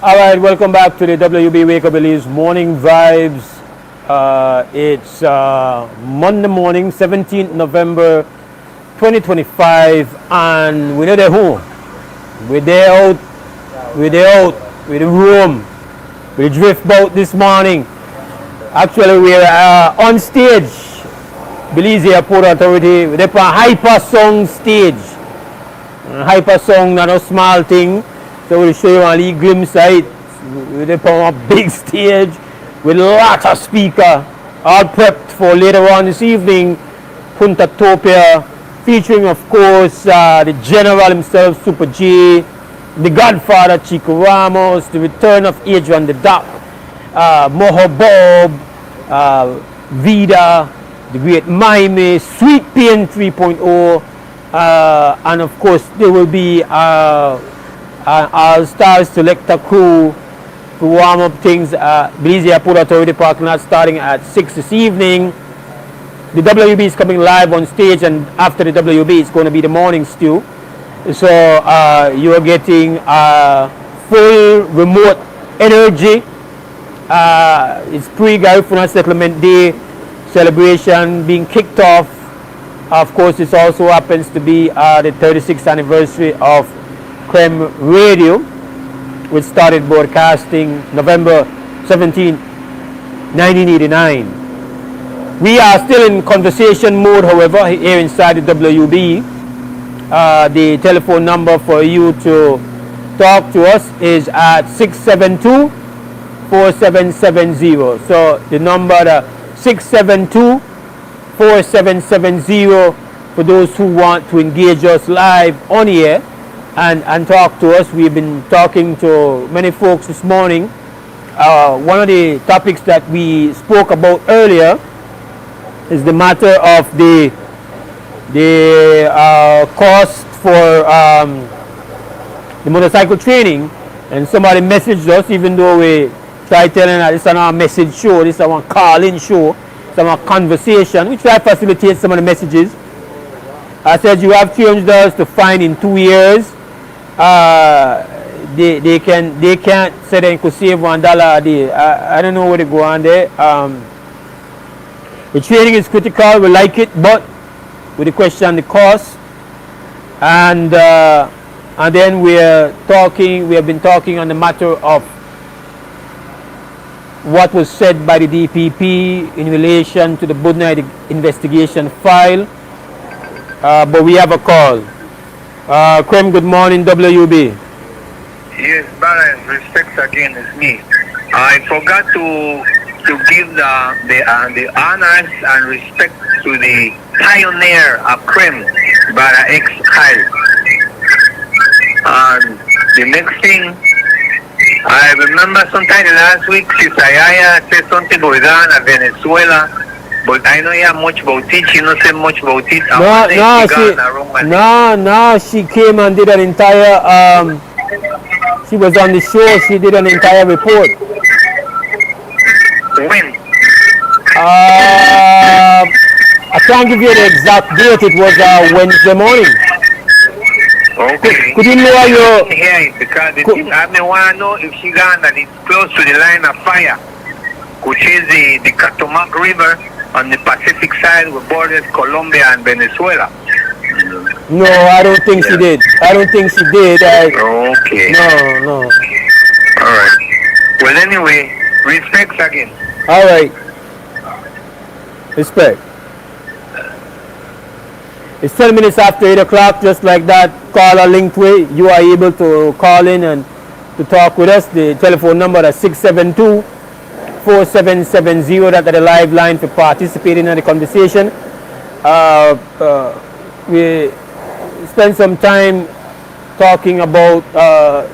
All right, welcome back to the WB Wake Up Belize Morning Vibes. It's Monday morning, 17th November 2025, and we're not at home. We're there out, we're the room, we drift boat this morning. Actually, we're on stage, Belize Airport Authority, we're on Hyper Song stage. Hyper Song, not a small thing. So we'll show you a little glimpse of it. We're on a big stage with lots of speakers, all prepped for later on this evening. Punta Topia, featuring of course the General himself, Super J, the Godfather Chico Ramos, the return of Adrian the Duck, Moho Bob, Vida, the Great Mime, Sweet Pain 3.0, and of course there will be All-Stars Selector crew to warm up things at Belize Airport Authority parking lot starting at 6 this evening. The WB is coming live on stage, and after the WB it's going to be the morning stew. So you're getting full remote energy. It's pre-Garifuna Settlement Day celebration being kicked off. Of course, it also happens to be the 36th anniversary of Creme Radio, which started broadcasting November 17, 1989. We are still in conversation mode, however, here inside the WB. The telephone number for you to talk to us is at 672-4770. So the number 672-4770 for those who want to engage us live on here and talk to us. We've been talking to many folks this morning. One of the topics that we spoke about earlier is the matter of the cost for the motorcycle training, and somebody messaged us, even though we tried telling that this is not a message show, this is a call-in show, it's a conversation. We try to facilitate some of the messages. I said you have $300 to fine in 2 years. They can't say they could save $1 a day. I don't know where to go on there. The training is critical. We like it, but with the question the cost, and then we have been talking on the matter of what was said by the DPP in relation to the Budnight investigation file. But we have a call. Krem, good morning, WB. Yes, Balance, respect again, it's me. I forgot to give the honors and respect to the pioneer of Krem, Bara X Hyde. And the next thing, I remember sometime last week, Sister Yaya said something about Ghana, Venezuela. But I know you have much about it. She don't say much about it. No, she came and did an entire, she was on the show, she did an entire report. When? I can't give you the exact date, it was Wednesday morning. Okay. Could you know your... Yeah, because the thing I want to know if she gone that it's close to the line of fire, which is the Catomac River on the Pacific side with borders Colombia and Venezuela. No, I don't think she did. I don't think she did. Okay. No. Alright. Well, anyway, respects again. Alright. Respect. It's 10 minutes after 8 o'clock, just like that. Caller linked way. You are able to call in and to talk with us. The telephone number is 672-4770. That's the live line for participating in the conversation. We spent some time talking about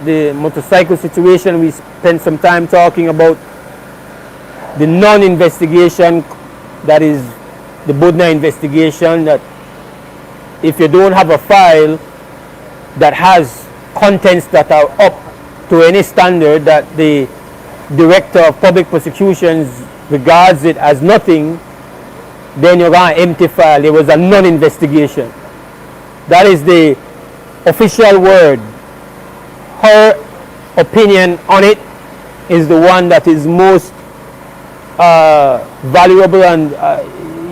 the motorcycle situation. We spent some time talking about the non-investigation, that is the Budna investigation, that if you don't have a file that has contents that are up to any standard, that the Director of Public Prosecutions regards it as nothing, then you're going to empty file. There was a non-investigation. That is the official word. Her opinion on it is the one that is most valuable and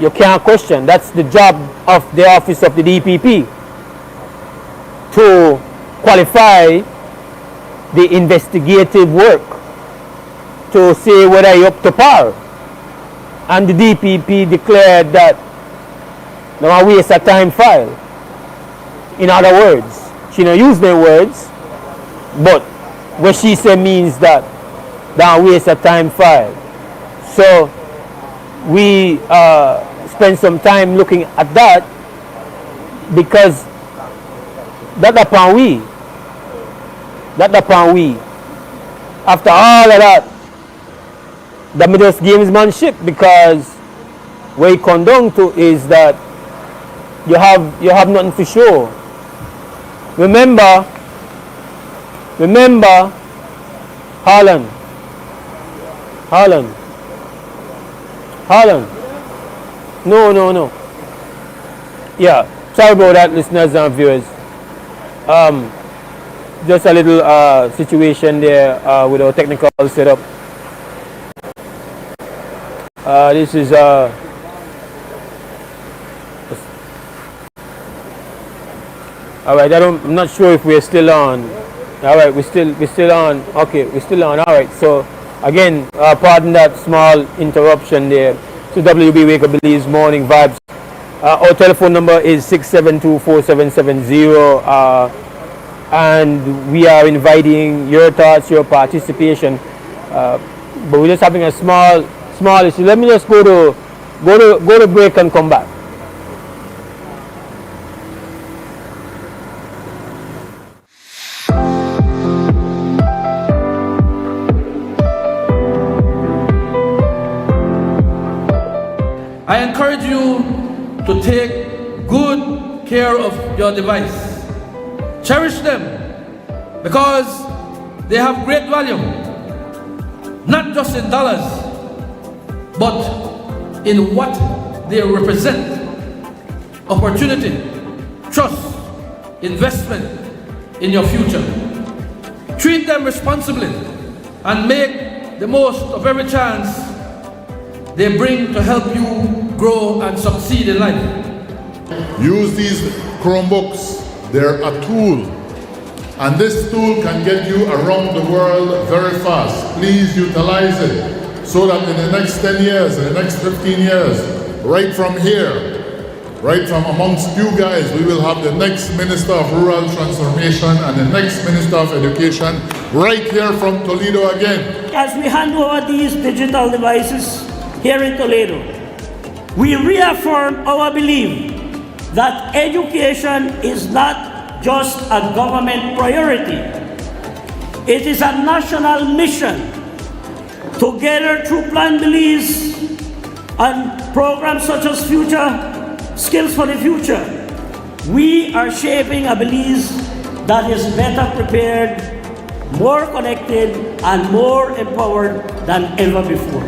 you can't question. That's the job of the office of the DPP, to qualify the investigative work, to say whether you're up to par. And the DPP declared that no waste of time file. In other words, she don't use their words, but what she said means that don't waste of time file. So we spend some time looking at that, because that upon we. After all of that, the middle gamesmanship, because what it comes down to is that you have nothing for show. Remember, Holland. No. Yeah, sorry about that, listeners and viewers. Just a little situation there with our technical setup. This is all right. I'm not sure if we're still on. All right, we're still on. Okay, we're still on. All right. So again, pardon that small interruption there. So WB Wake Up Belize Morning Vibes. Our telephone number is 672-4770, and we are inviting your thoughts, your participation. But we're just having a small issue. Let me just go to break and come back. I encourage you to take good care of your device. Cherish them, because they have great value, not just in dollars, but in what they represent: opportunity, trust, investment in your future. Treat them responsibly and make the most of every chance they bring to help you grow and succeed in life. Use these Chromebooks. They're a tool, and this tool can get you around the world very fast. Please utilize it, so that in the next 10 years, in the next 15 years, right from here, right from amongst you guys, we will have the next Minister of Rural Transformation and the next Minister of Education right here from Toledo again. As we hand over these digital devices here in Toledo, we reaffirm our belief that education is not just a government priority. It is a national mission. Together, through Plan Belize and programs such as Future Skills for the Future, we are shaping a Belize that is better prepared, more connected, and more empowered than ever before.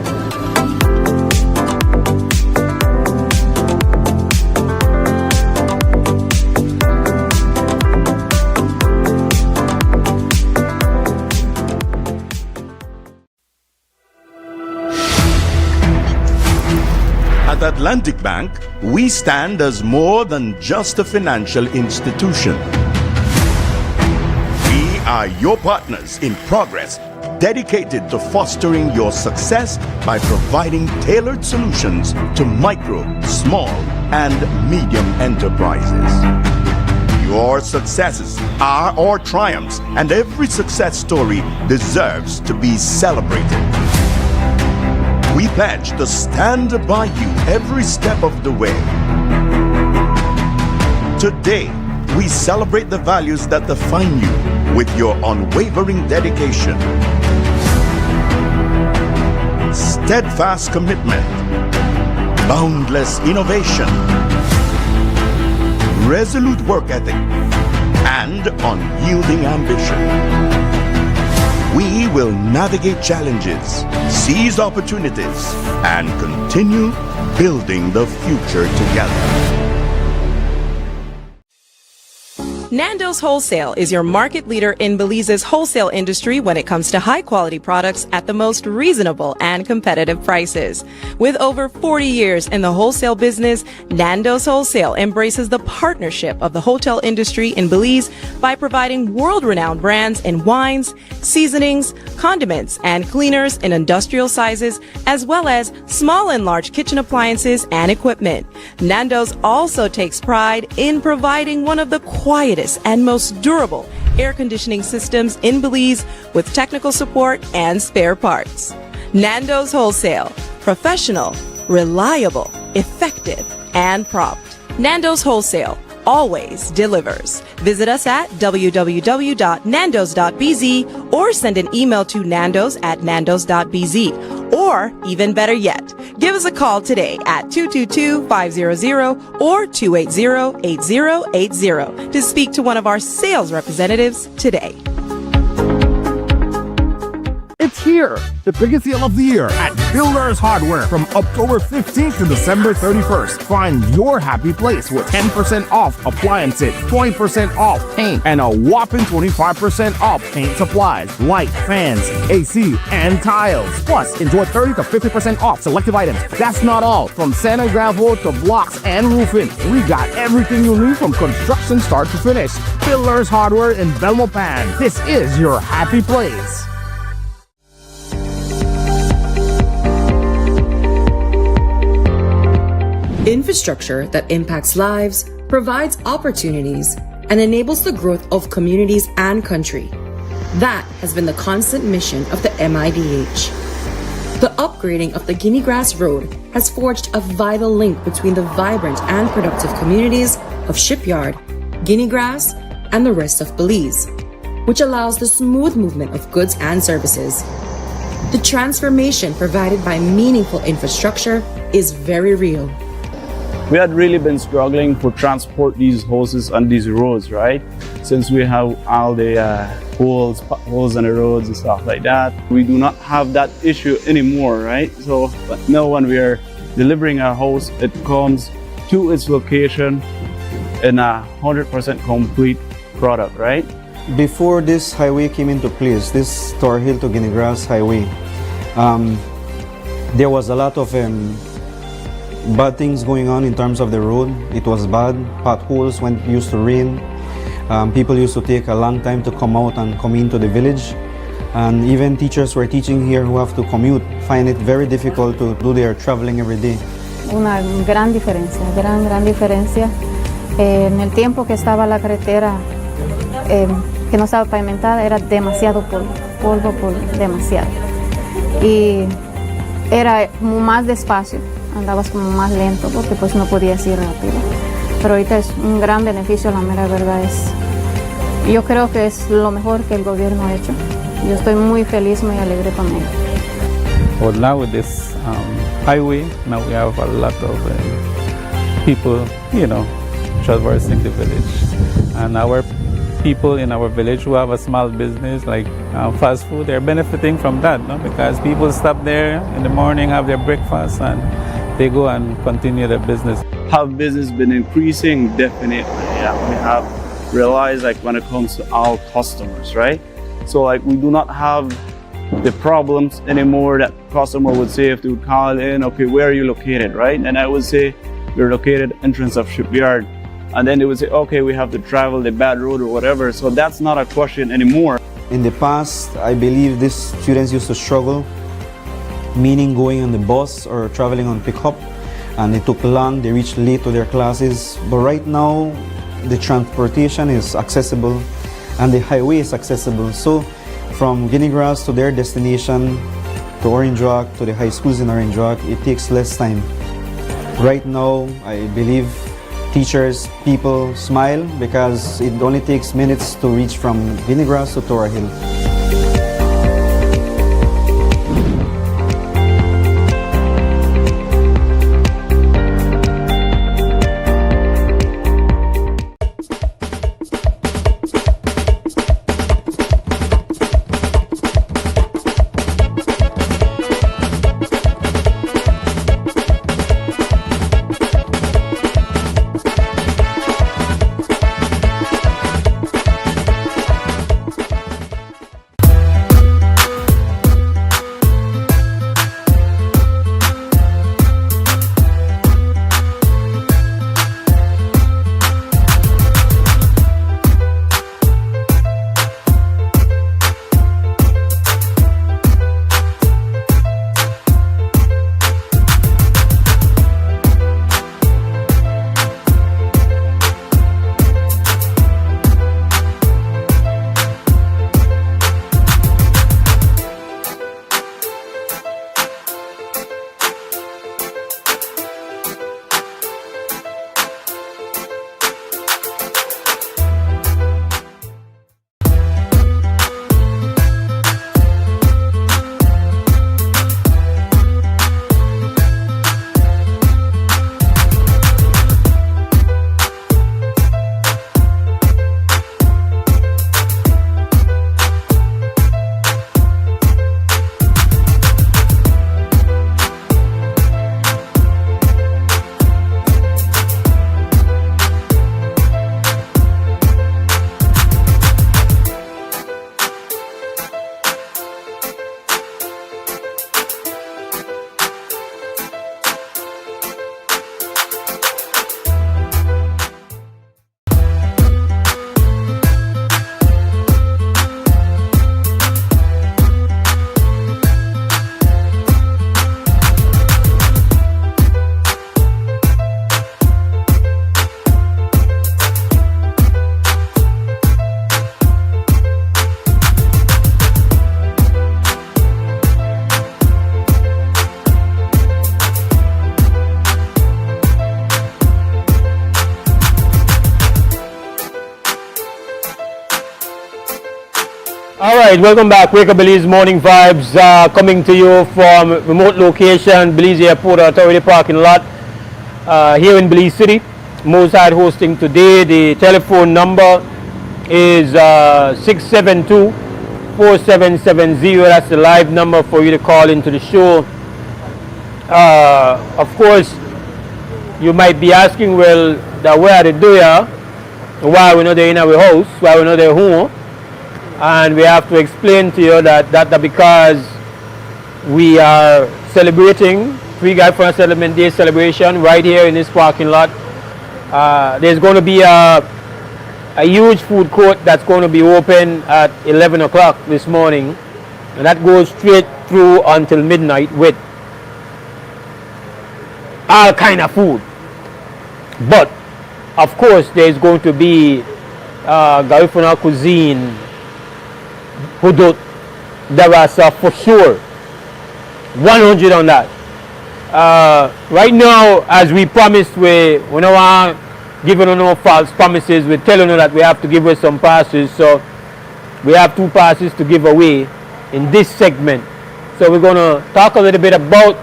At Atlantic Bank, we stand as more than just a financial institution. We are your partners in progress, dedicated to fostering your success by providing tailored solutions to micro, small, and medium enterprises. Your successes are our triumphs, and every success story deserves to be celebrated. We pledge to stand by you every step of the way. Today, we celebrate the values that define you with your unwavering dedication, steadfast commitment, boundless innovation, resolute work ethic, and unyielding ambition. We will navigate challenges, seize opportunities, and continue building the future together. Nando's Wholesale is your market leader in Belize's wholesale industry when it comes to high-quality products at the most reasonable and competitive prices. With over 40 years in the wholesale business, Nando's Wholesale embraces the partnership of the hotel industry in Belize by providing world-renowned brands in wines, seasonings, condiments, and cleaners in industrial sizes, as well as small and large kitchen appliances and equipment. Nando's also takes pride in providing one of the quietest and most durable air conditioning systems in Belize with technical support and spare parts. Nando's Wholesale. Professional, reliable, effective, and prompt. Nando's Wholesale always delivers. Visit us at www.nandos.bz or send an email to nandos@nandos.bz. Or, even better yet, give us a call today at 222-500 or 280-8080 to speak to one of our sales representatives today. It's here, the biggest sale of the year at Builders Hardware from October 15th to December 31st. Find your happy place with 10% off appliances, 20% off paint, and a whopping 25% off paint supplies, light, fans, AC, and tiles. Plus, enjoy 30 to 50% off selective items. That's not all. From sand and gravel to blocks and roofing, we got everything you need from construction start to finish. Builders Hardware in Belmopan. This is your happy place. Infrastructure that impacts lives, provides opportunities, and enables the growth of communities and country. That has been the constant mission of the MIDH. The upgrading of the Guinea Grass Road has forged a vital link between the vibrant and productive communities of Shipyard, Guinea Grass, and the rest of Belize, which allows the smooth movement of goods and services. The transformation provided by meaningful infrastructure is very real. We had really been struggling to transport these hoses on these roads, right? Since we have all the holes on the roads and stuff like that. We do not have that issue anymore, right? So, but now when we are delivering a hose, it comes to its location in a 100% complete product, right? Before this highway came into place, this Tower Hill to Guinea Grass highway, there was a lot of bad things going on in terms of the road. It was bad. Potholes when it used to rain. People used to take a long time to come out and come into the village. And even teachers who are teaching here who have to commute find it very difficult to do their traveling every day. Una gran diferencia, gran diferencia. En el tiempo que estaba la carretera, que no estaba pavimentada, era demasiado polvo, demasiado. Y era como más despacio. Andabas como más lento porque pues no podías ir rápido. Pero ahorita es un gran beneficio, la mera verdad es. Yo creo que es lo mejor que el gobierno ha hecho. Yo estoy muy feliz, muy alegre con ello. Well, now with this highway, now we have a lot of people, traversing the village. And our people in our village who have a small business like fast food, they're benefiting from that, no? Because people stop there in the morning, have their breakfast, and they go and continue their business. Have business been increasing? Definitely. Yeah, we have realized when it comes to our customers, right? So we do not have the problems anymore that customer would say if they would call in, okay, where are you located, right? And I would say we're located entrance of Shipyard. And then they would say, okay, we have to travel the bad road or whatever. So that's not a question anymore. In the past, I believe these students used to struggle, meaning going on the bus or traveling on pickup, and it took long, they reached late to their classes. But right now, the transportation is accessible and the highway is accessible. So from Guinea Grass to their destination, to Orange Rock, to the high schools in Orange Rock, it takes less time. Right now, I believe teachers, people smile because it only takes minutes to reach from Guinea Grass to Tower Hill. All right, welcome back. Wake Up Belize Morning Vibes coming to you from remote location, Belize Airport Authority parking lot here in Belize City. Mose Hyde hosting today. The telephone number is 672-4770. That's the live number for you to call into the show. Of course, you might be asking, well, where are they doing? Why we're not there in our house? Why we're not there home? And we have to explain to you that because we are celebrating Free Guy for Settlement Day celebration right here in this parking lot. There's going to be a huge food court that's going to be open at 11 o'clock this morning, and that goes straight through until midnight with all kind of food. But of course there's going to be Garifuna cuisine, hudut, darasa for sure, 100 on that. Right now, as we promised, we don't want giving no false promises. We're telling you that we have to give away some passes, so we have 2 passes to give away in this segment. So we're going to talk a little bit about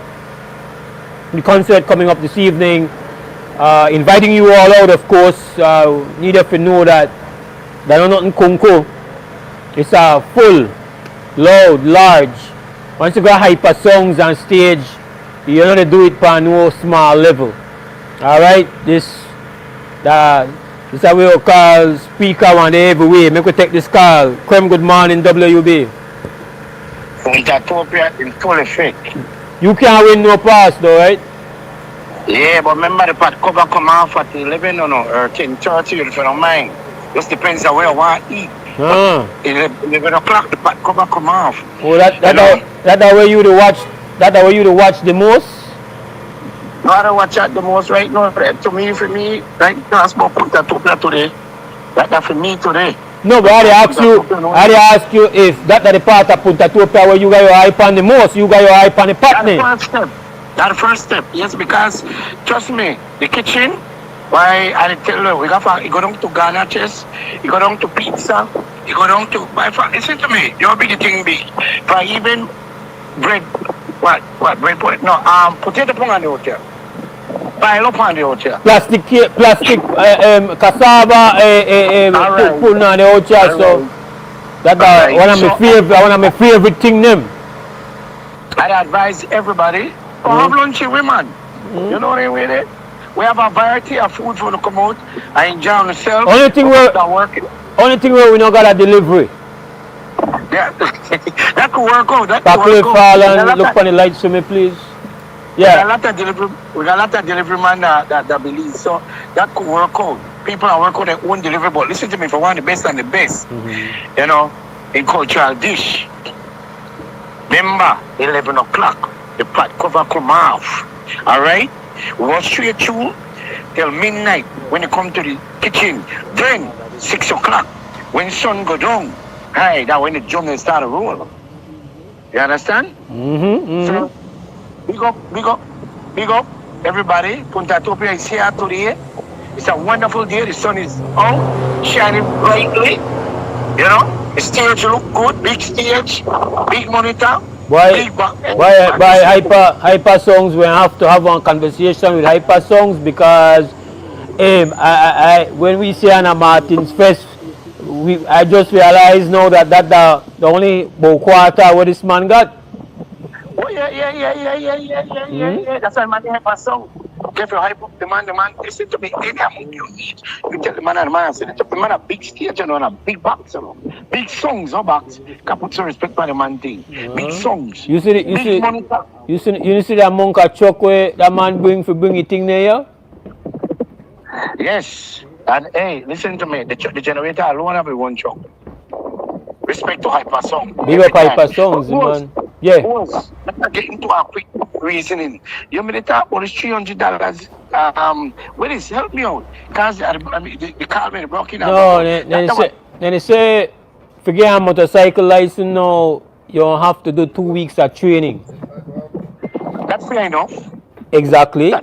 the concert coming up this evening, inviting you all out, of course. Need you to know that there's nothing Kunko. It's a full, loud, large. Once you got hyper songs on stage, you don't do it for no small level. Alright? This is how we call speaker one every way. Make we take this call. Krem, good morning, WUB. Puntatopia in full effect. You can't win no pass though, right? Yeah, but remember the part cover come off at 11 or 10:30, if you don't mind. Just depends on where I want to eat. 11 o'clock, the pot cover come off. Oh, that way you to watch. That way you to watch the most. No, I don't watch at the most right now. To me, for me, right now, I'm going to put that today. That's for me today. No, but I ask you if that's the part of Punta Topia where you got your hype on the most, you got your hype on the partner. That's the first step. Yes, because trust me, the kitchen. Why I tell you, you go down to Ghana chess, you go down to pizza, you go down to listen to me, your big thing big. For even bread, what bread put no potato pong on the hotel. Pile up on the hotel. Plastic cassava put on the hotel, so that's one of my favorite thing them. I advise everybody to have lunch with women. You know what I mean? We have a variety of food for to come out and enjoy yourself. Only thing where we not got a delivery. Yeah, that could work out. That could work out. Look on the lights for me, please. Yeah. We got a lot of delivery man that believe. So that could work out. People are working on their own delivery, but listen to me, for one of the best and the best, you know, in cultural dish. Remember, 11 o'clock, the pot cover come off. All right? We go straight through till midnight when you come to the kitchen. Then 6 o'clock when sun go down. Hey, that's when the drum start to roll. You understand? So big up everybody. Punta Topia is here today. It's a wonderful day. The sun is out, shining brightly. You know, the stage look good, big stage, big monitor. Why hyper songs? We have to have one conversation with hyper songs because when we say Anna Martin's Fest, I just realized now that the only quarter what this man got. Oh yeah. That's why man hype a song. If you hype up the man, listen to me. Any amount you need, you tell the man and the man, say the man a big stage, you know, and a big box, you know. Big songs, no box. Can put some respect for the man thing. Big songs. You see that monk a truck where that man bring it thing there? Yes. And hey, listen to me. The generator alone have one truck. Respect to hyper song. Big up hyper songs, man. Yeah. Let's get into a quick reasoning. You mean the top about is $300? What is? Help me out. Because the car when broken down. No, then they say, forget a motorcycle license now, you don't have to do 2 weeks of training. That's fair enough. Exactly.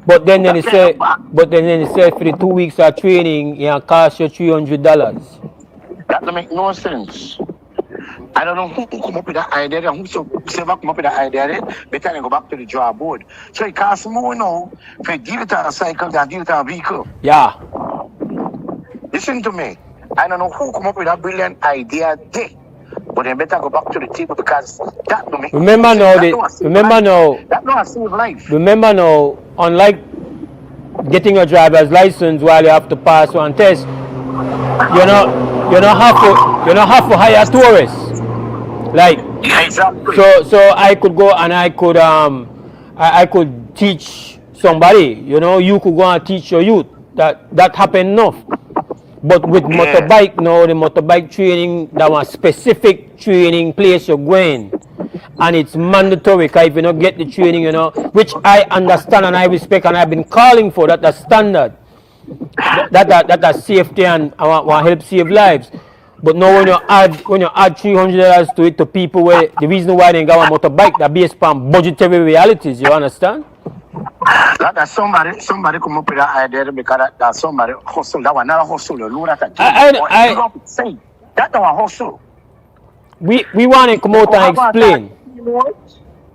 But then they say for the 2 weeks of training, it cost you $300. That don't make no sense. I don't know who come up with that idea, and whoever come up with that idea, better than go back to the drawing board. So it costs more now for deal with a cycle than deal with a vehicle. Yeah. Listen to me. I don't know who come up with that brilliant idea there. But they better go back to the table because that don't make Remember sense. now, That don't save life. Remember now, unlike getting a driver's license while you have to pass one test, you don't have to hire tourists. Like, exactly. So I could go and I could teach somebody. You could go and teach your youth. That happened enough. But with motorbike now, the motorbike training, that was specific training place you're going. And it's mandatory, because if you don't get the training, which I understand and I respect and I've been calling for, that standard. That safety and want help save lives. But now when you add $300 to it to people where the reason why they got a motorbike, that based on budgetary realities, you understand? That somebody come up with that idea because that somebody hustle. That one not a hustle. You know that that one hustle. We want to come out and explain.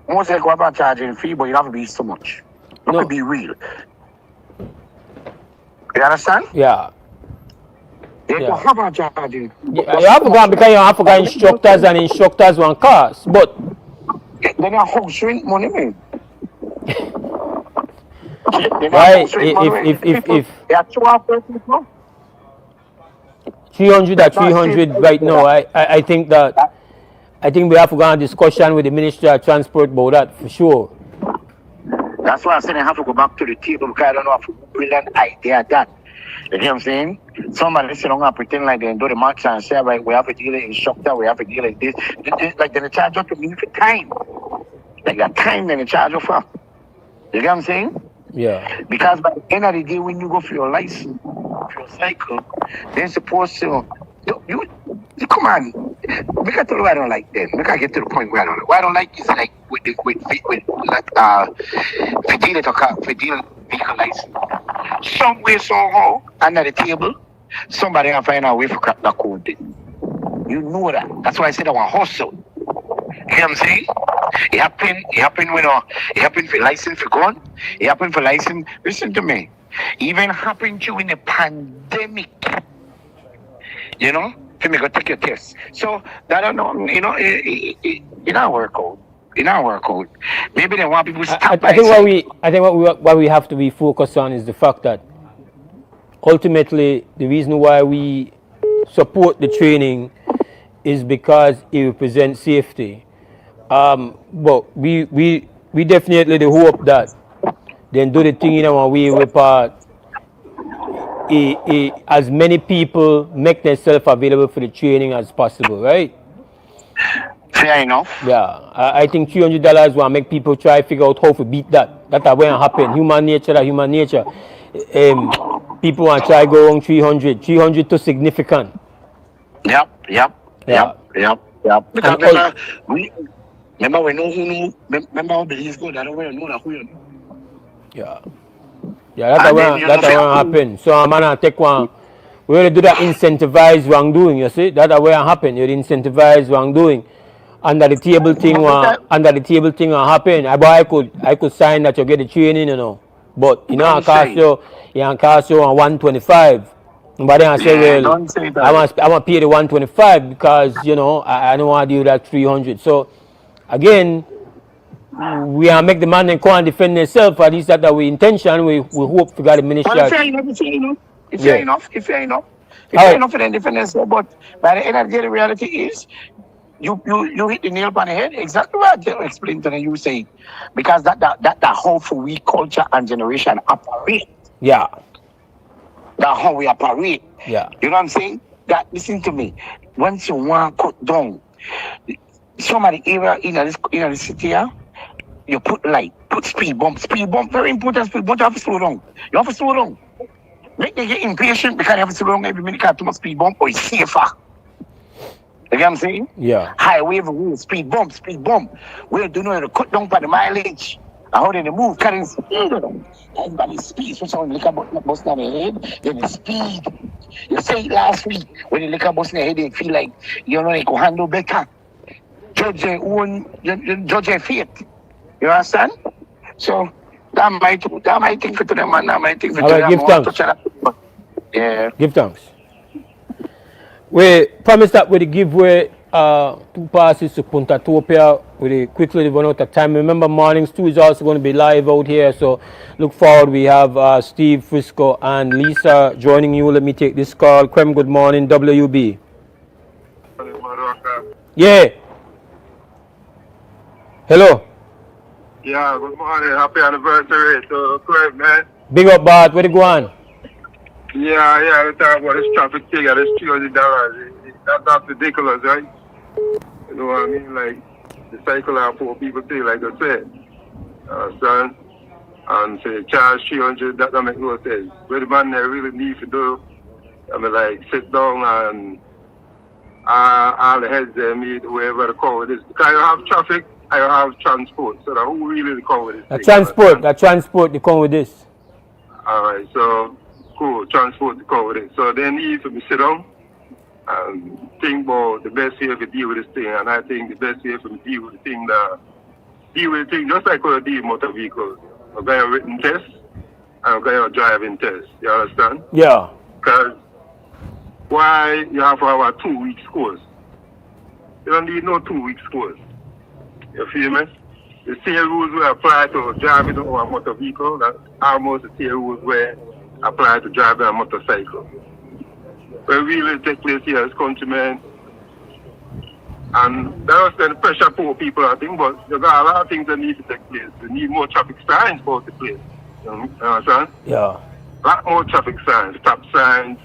Most like what about charging fee, but you have to be so much. You have to be real. You understand? Yeah. You have to charging. You have to go because you have to go instructors and instructors want cars, but then you have shrink money, man. Right, if 300 or 300 right now, I think we have to go on a discussion with the Ministry of Transport about that for sure. That's why I said I have to go back to the table because I don't know if a brilliant idea that. You know what I'm saying? Somebody sit down and pretend like they do the match and say, right, we have to deal with instructor, we have to deal with this. Like they charge up to me for time. Like that time then they charge up for. You get what I'm saying? Yeah. Because by the end of the day, when you go for your license, for your cycle, they're supposed to. You come on. We can tell you why I don't like them. We can get to the point where I don't like. Why I don't like is like with for dealing vehicle license. Some way somehow under the table, somebody can find a way to crack that code. You know that. That's why I said I want hustle. You know what I'm saying? It happened for license for gun. It happened for license. Listen to me. Even happened during the pandemic. For me go take your test. So that don't know. It not work out. It not work out. Maybe they want people to stop. I think what we have to be focused on is the fact that ultimately the reason why we support the training is because it represents safety. But we definitely hope that then do the thing in our way where as many people make themselves available for the training as possible, right? Fair enough. Yeah, I think $300 will make people try to figure out how to beat that. That won't happen. Human nature. People want to try to go around 300. 300 too significant. Yep. Because remember we know who knew. Remember how believe God. I don't know that who you know. Yeah. Yeah, that won't happen. So I'm gonna take one. We will do that incentivize wrongdoing. You see, that will happen. You incentivize wrongdoing. Under the table thing will happen. I could sign that you get the training, But it cost you 125. But then I say, well, I want to pay the 125 because I don't want to do that 300. So again, we are make the man and come and defend themselves. At least that we intention. We hope to get the ministry. Well, it's fair enough. It's fair enough for them defend themselves. But by the end of the day, the reality is, you hit the nail on the head. Exactly what I explained to them. You say because that how for we culture and generation operate. Yeah. That's how we operate. Yeah. You know what I'm saying? That listen to me. Once you want to cut down some of the area in the city here, you put light, put speed bump. Speed bump, very important. Speed bump, you have to slow down. You have to slow down. Make them get impatient because you have to slow down every minute because too much speed bump or it's safer. You get what I'm saying? Yeah. Highway rule, speed bump. We do know to cut down by the mileage. And how they move, carrying speed. Everybody speeds. So when the liquor bus on their head, then the speed. You say it last week, when the liquor bus on their head, they feel like, they can handle better. judge their own, judge their fate. You understand? So that might think for to them and that might think for All to right, them. give thanks. Yeah. Give thanks. We promised that we'd give away 2 passes to Punta Topia. We quickly run out of time. Remember, mornings 2 is also going to be live out here. So look forward. We have Steve, Frisco, and Lisa joining you. Let me take this call. Krem, good morning. WUB. Yeah. Hello. Yeah, good morning. Happy anniversary to Craig, man. Big up, Bart. Where you go on? Yeah, we talk about this traffic thing and this $300. That's ridiculous, right? You know what I mean? Like, the cycle are for people pay, like I said. Son. And say, charge 300, that don't make no sense. What the man there really need to do, I mean, like, sit down and all the heads there meet wherever the cover is. Because you have traffic, I have transport. So that who really the cover this The thing, transport, they come with this. Alright, so cool, transport to cover it. So they need to be sit down and think about the best way to deal with this thing. And I think the best way to deal with the thing just like how you deal with motor vehicles. I've got a written test and I've got a driving test. You understand? Yeah. Because why you have to have a 2 week course? You don't need no 2 week course. You feel me? The same rules will apply to driving a motor vehicle. That's almost the same rules will apply to driving a motorcycle. But really take place here as countrymen. And that was the pressure for people, I think, but there are a lot of things that need to take place. We need more traffic signs for the place. You understand? Yeah. A lot more traffic signs, stop signs.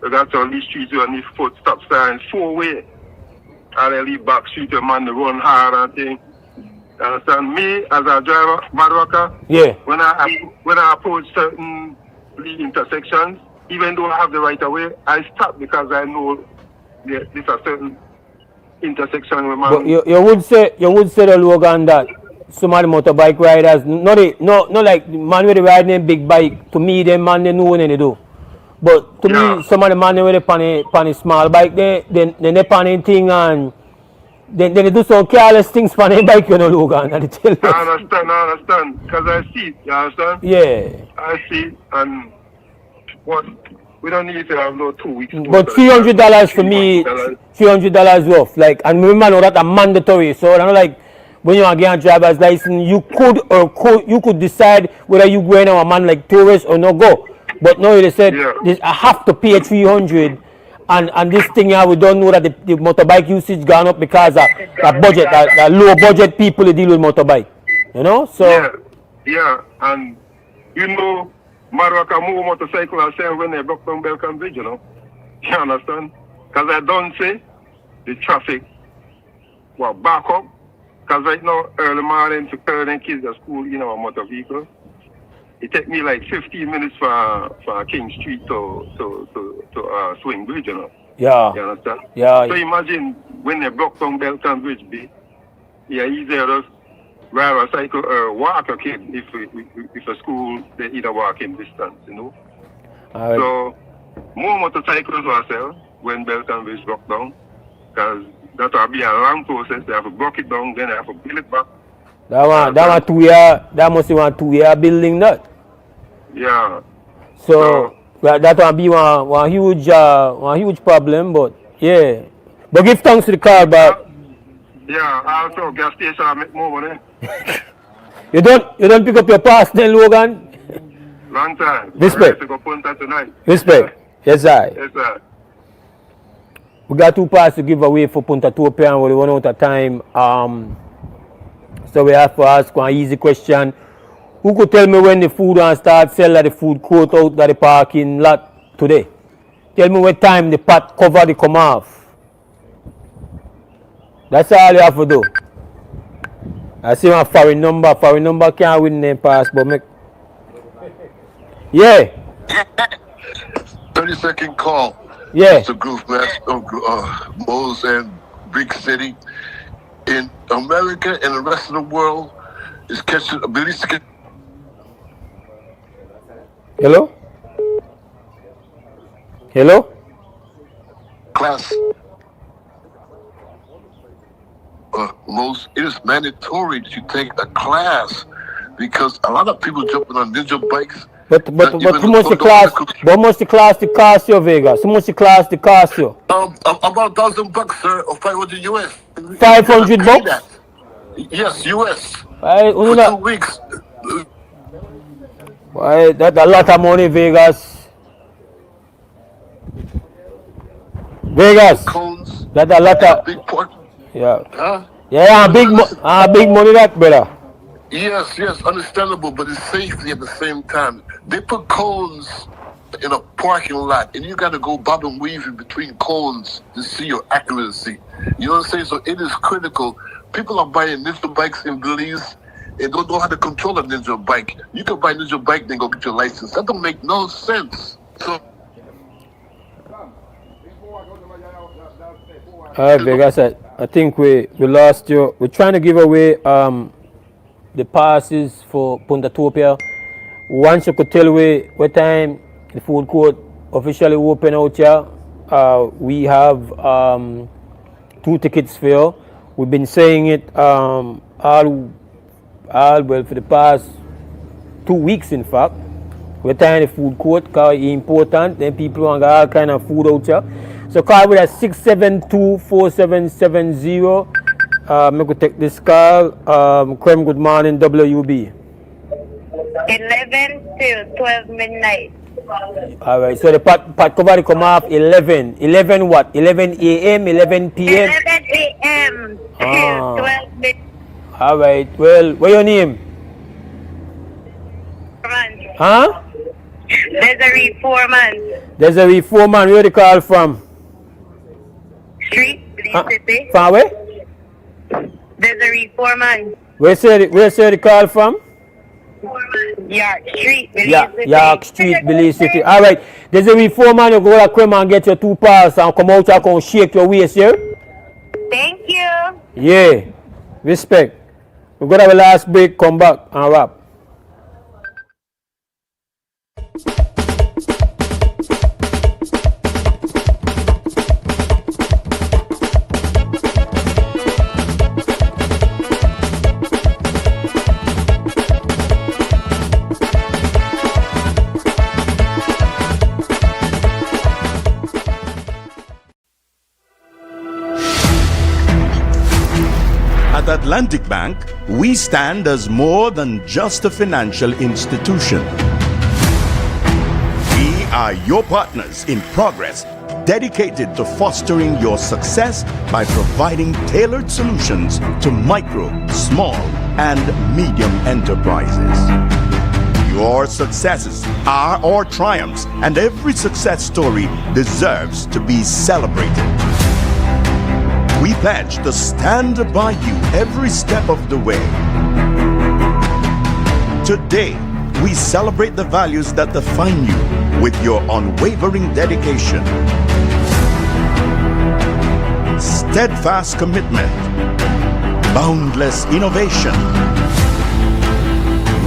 We got on these streets, we need foot stop signs, 4-way. And they leave back street, a man to run hard and things. You understand? Me, as a driver, Madwaka, yeah. When I approach certain intersections, even though I have the right of way, I stop because I know there's a certain intersection where man. But you would say the Logan that some of the motorbike riders, not like the man with the riding a big bike, to me them man they know what they do. But to me, some of the man with the small bike, they pan thing and then they do some careless things on the bike, you know, Logan. I understand. Because I see it, you understand? Yeah. I see it, and what we don't need to have no 2 weeks. But $300 for me, $300 worth. Like, and remember now that are mandatory. So I know, like, when you are getting a driver's license, you could decide whether you go in a man like tourist or not go. But no, they said I have to pay $300, and this thing here we don't know that the motorbike usage gone up because of that budget, that low budget people they deal with motorbike. You know, so yeah, and you know, Marwaka move motorcycle are saying when they broke down Belcom Bridge, you know. You understand? Because I don't say the traffic will back up. Because right now, early morning to turn kids at school in our motor vehicle. It take me like 15 minutes for King Street to Swing Bridge, you know. Yeah. You understand? Yeah. So imagine when they broke down Belton Bridge, easier just ride a cycle or walk a kid if a school they either walking distance, you know. All right. So more motorcycles will sell when Belton Bridge broke down, because that will be a long process. They have to break it down, then they have to build it back. That must be one 2-year building that. Yeah. So that will be one huge problem, but yeah. But give thanks to the car, but yeah, also gas station I make more money. you don't pick up your pass then, Logan? Long time. Respect. To go Punta tonight. Respect. Yes, sir. Yes, sir. We got 2 passes to give away for Punta Topia and we run out of time. So we have to ask one easy question. Who could tell me when the food will start sell at the food court out at the parking lot today? Tell me what time the pot cover they come off. That's all you have to do. I see my foreign number. Foreign number can't win name pass, but make. Yeah. 30-second call. Yeah. Mr. Groove Mose and Big City. In America and the rest of the world is catching ability to get. Hello? Hello? Class. Mose, it is mandatory that you take a class because a lot of people jumping on ninja bikes. But how much the class? How much the class to cost you, Vegas? How much the class to cost you? About $1,000, sir, or 500 US. 500 bucks? Yes, US. Right, for 2 weeks. Right, that's a lot of money, Vegas. Vegas. Cones. That's a lot of. Big port. Yeah. Huh? Yeah, big money that, brother. Yes, understandable, but it's safety at the same time. They put cones in a parking lot, and you got to go bob and weave in between cones to see your accuracy. You know what I'm saying? So it is critical. People are buying ninja bikes in Belize and don't know how to control a ninja bike. You can buy a ninja bike, then go get your license. That don't make no sense. So. All right, Vegas, I think we lost you. We're trying to give away the passes for Puntatopia. Once you could tell me what time the food court officially open out here, we have 2 tickets for you. We've been saying it all well for the past 2 weeks, in fact. What time the food court, because it's important, then people want all kind of food out here. So call with a 672-4770. I'm going to take this call. Krem, good morning, WUB. 11 till 12 midnight. All right, so the pot cover come off 11. 11 what? 11 a.m., 11 p.m.? 11 a.m. till 12 midnight. All right, well, what's your name? Huh? Desiree Foreman. Desiree Foreman, where you call from? Street, Belize City. From where? Desiree Foreman. Where say the call from? York Street, Belize City. York Street, Belize City. All right. Desiree Foreman, you go to Krem and get your 2 passes and come out here and shake your waist here. Thank you. Yeah. Respect. We're going to have a last break, come back and wrap. At Atlantic Bank, we stand as more than just a financial institution. We are your partners in progress, dedicated to fostering your success by providing tailored solutions to micro, small, and medium enterprises. Your successes are our triumphs, and every success story deserves to be celebrated. We pledge to stand by you every step of the way. Today, we celebrate the values that define you with your unwavering dedication, steadfast commitment, boundless innovation,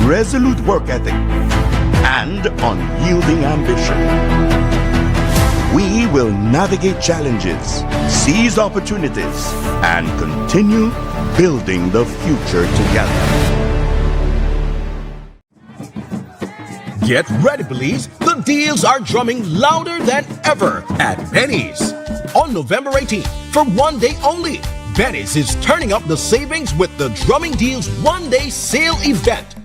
resolute work ethic, and unyielding ambition. We will navigate challenges, seize opportunities, and continue building the future together. Get ready, Belize. The deals are drumming louder than ever at Benny's. On November 18th, for 1 day only, Benny's is turning up the savings with the Drumming Deals 1-day sale event.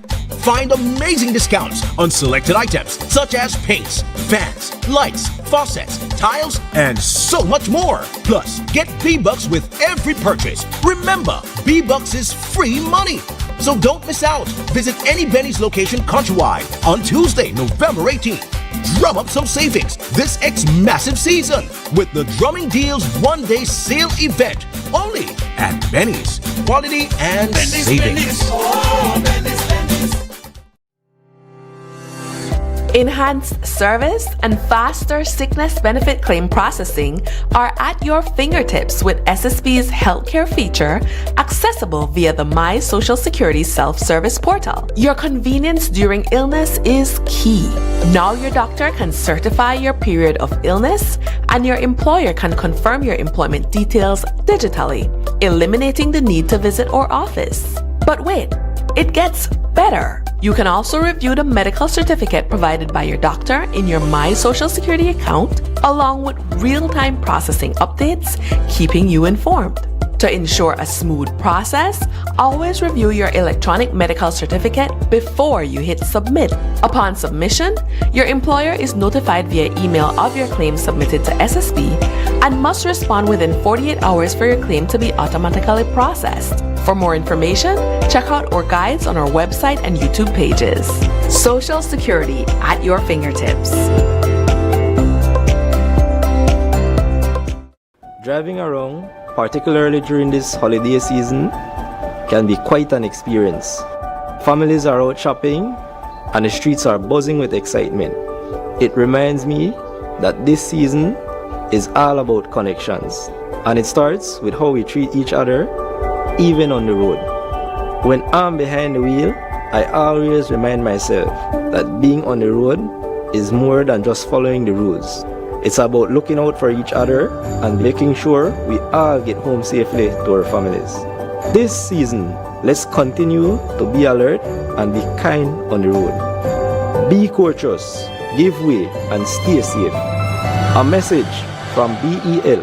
Find amazing discounts on selected items such as paints, fans, lights, faucets, tiles, and so much more. Plus, get B-Bucks with every purchase. Remember, B-Bucks is free money. So don't miss out. Visit any Benny's location countrywide on Tuesday, November 18th. Drum up some savings this massive season with the Drumming Deals 1-day sale event only at Benny's. Quality and savings. Enhanced service and faster sickness benefit claim processing are at your fingertips with SSB's healthcare feature, accessible via the My Social Security self-service portal. Your convenience during illness is key. Now your doctor can certify your period of illness, and your employer can confirm your employment details digitally, eliminating the need to visit our office. But wait, it gets better. You can also review the medical certificate provided by your doctor in your My Social Security account, along with real-time processing updates, keeping you informed. To ensure a smooth process, always review your electronic medical certificate before you hit submit. Upon submission, your employer is notified via email of your claim submitted to SSB and must respond within 48 hours for your claim to be automatically processed. For more information, check out our guides on our website and YouTube pages. Social Security at your fingertips. Driving around, particularly during this holiday season, can be quite an experience. Families are out shopping and the streets are buzzing with excitement. It reminds me that this season is all about connections, and it starts with how we treat each other, even on the road. When I'm behind the wheel, I always remind myself that being on the road is more than just following the rules. It's about looking out for each other and making sure we all get home safely to our families. This season, let's continue to be alert and be kind on the road. Be courteous, give way, and stay safe. A message from BEL.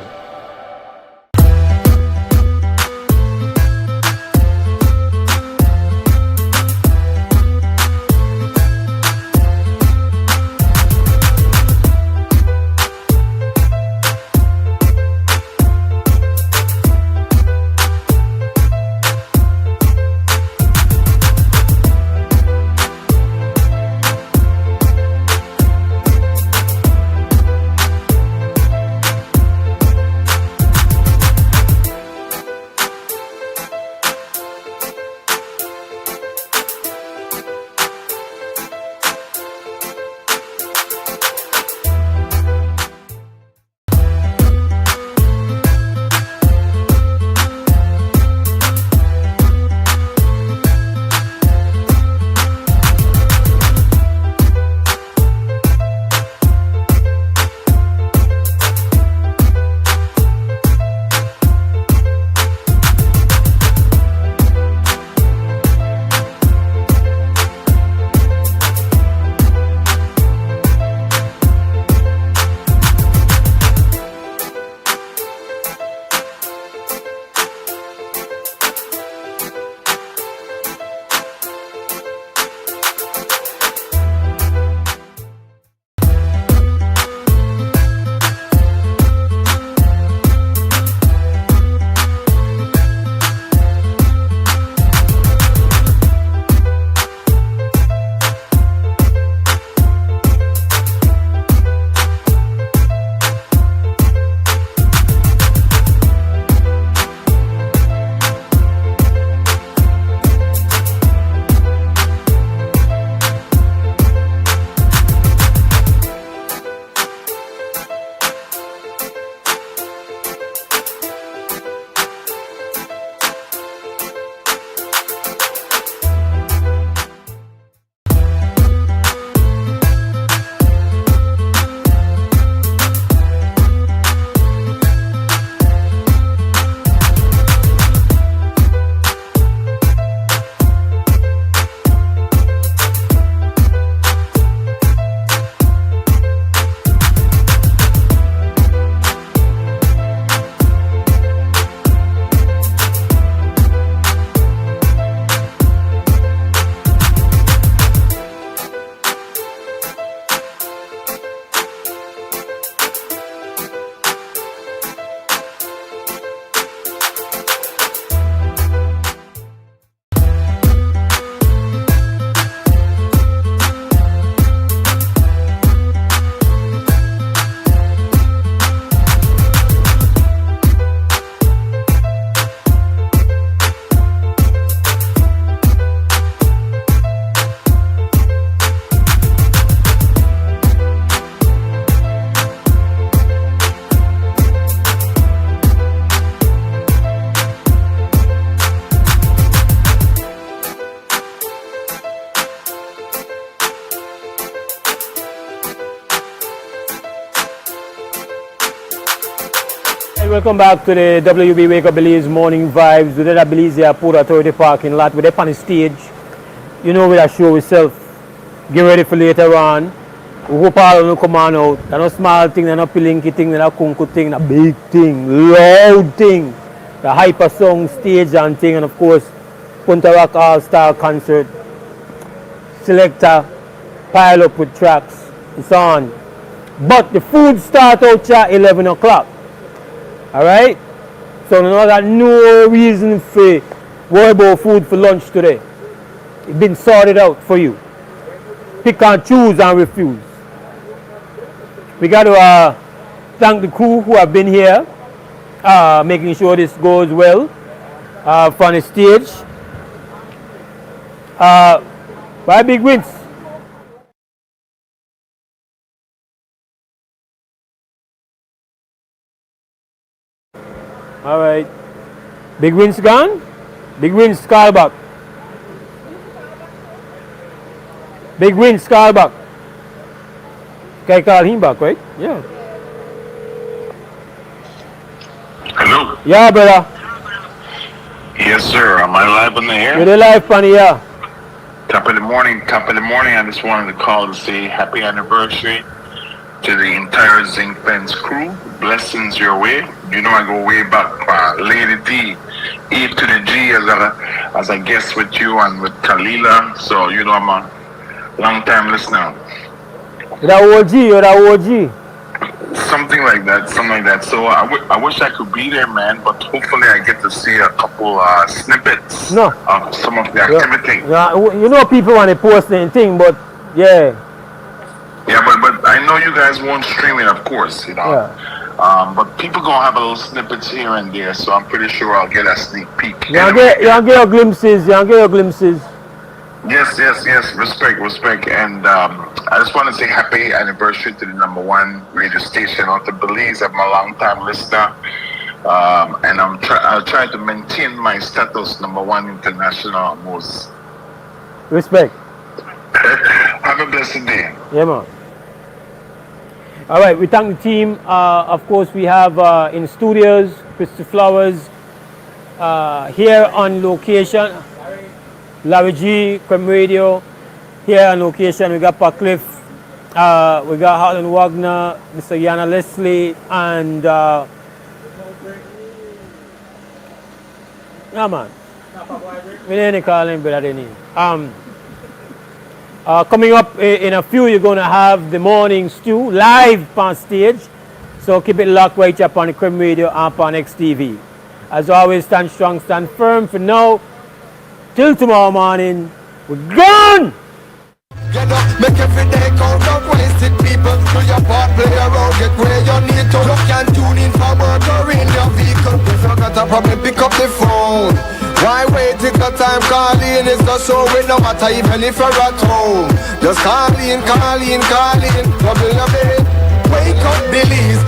Welcome back to the WB Wake Up Belize Morning Vibes. We did a Belize Port Authority parking lot. We're up on the stage. You know, we are show ourselves. Get ready for later on. We hope all of them come on out. They're not small thing, they're not pilinky thing, they're not kunku thing, they're big thing, loud thing. The hyper song stage and thing, and of course, Punta Rock All-Star Concert. Selector, pile up with tracks. It's on. But the food start out at 11 o'clock. Alright? So no got no reason for worry about food for lunch today. It's been sorted out for you. Pick and choose and refuse. We got to thank the crew who have been here, making sure this goes well from the stage. Bye, Big Wins. All right. Big Wins gone? Big Wins, call back. Big Wins, call back. Can I call him back, right? Yeah. Hello? Yeah, brother. Yes, sir. Am I live on the air? You're live on the air. Top of the morning. I just wanted to call to say happy anniversary to the entire Zinc Fence crew. Blessings your way. You know I go way back. Lady D, E to the G as a guest with you and with Kalila. So, you know, I'm a long time listener. You're the OG. Something like that. So I wish I could be there, man, but hopefully I get to see a couple snippets of some of the activity. Yeah, you know people want to post anything, but yeah. Yeah, but I know you guys won't stream it, of course, you know. Yeah. But people gonna have a little snippets here and there, so I'm pretty sure I'll get a sneak peek. You get your glimpses. Yes. Respect. And I just want to say happy anniversary to the #1 radio station out of Belize. I'm a long time listener. And I'll try to maintain my status #1 international Mose. Respect. Have a blessed day. Yeah, man. All right, we thank the team. Of course, we have in studios, Christy Flowers, here on location, Larry G, Creme Radio, here on location, we got Pat Cliff, we got Harlan Wagner, Mr. Yana Leslie, and yeah, man. We didn't call him, but I didn't. Coming up in a few, you're going to have the morning stew live on stage. So keep it locked right up on the Creme Radio and on XTV. As always, stand strong, stand firm. For now, till tomorrow morning, we're gone! Get up, make every day count out wasted people. Do your part, play around, get where you need to. You can tune in for work or in your vehicle. If you got a problem, pick up the phone. Why wait till the time calling? It's not so we no matter even if you're at home. Just call in, trouble your bed. Wake up, Belize.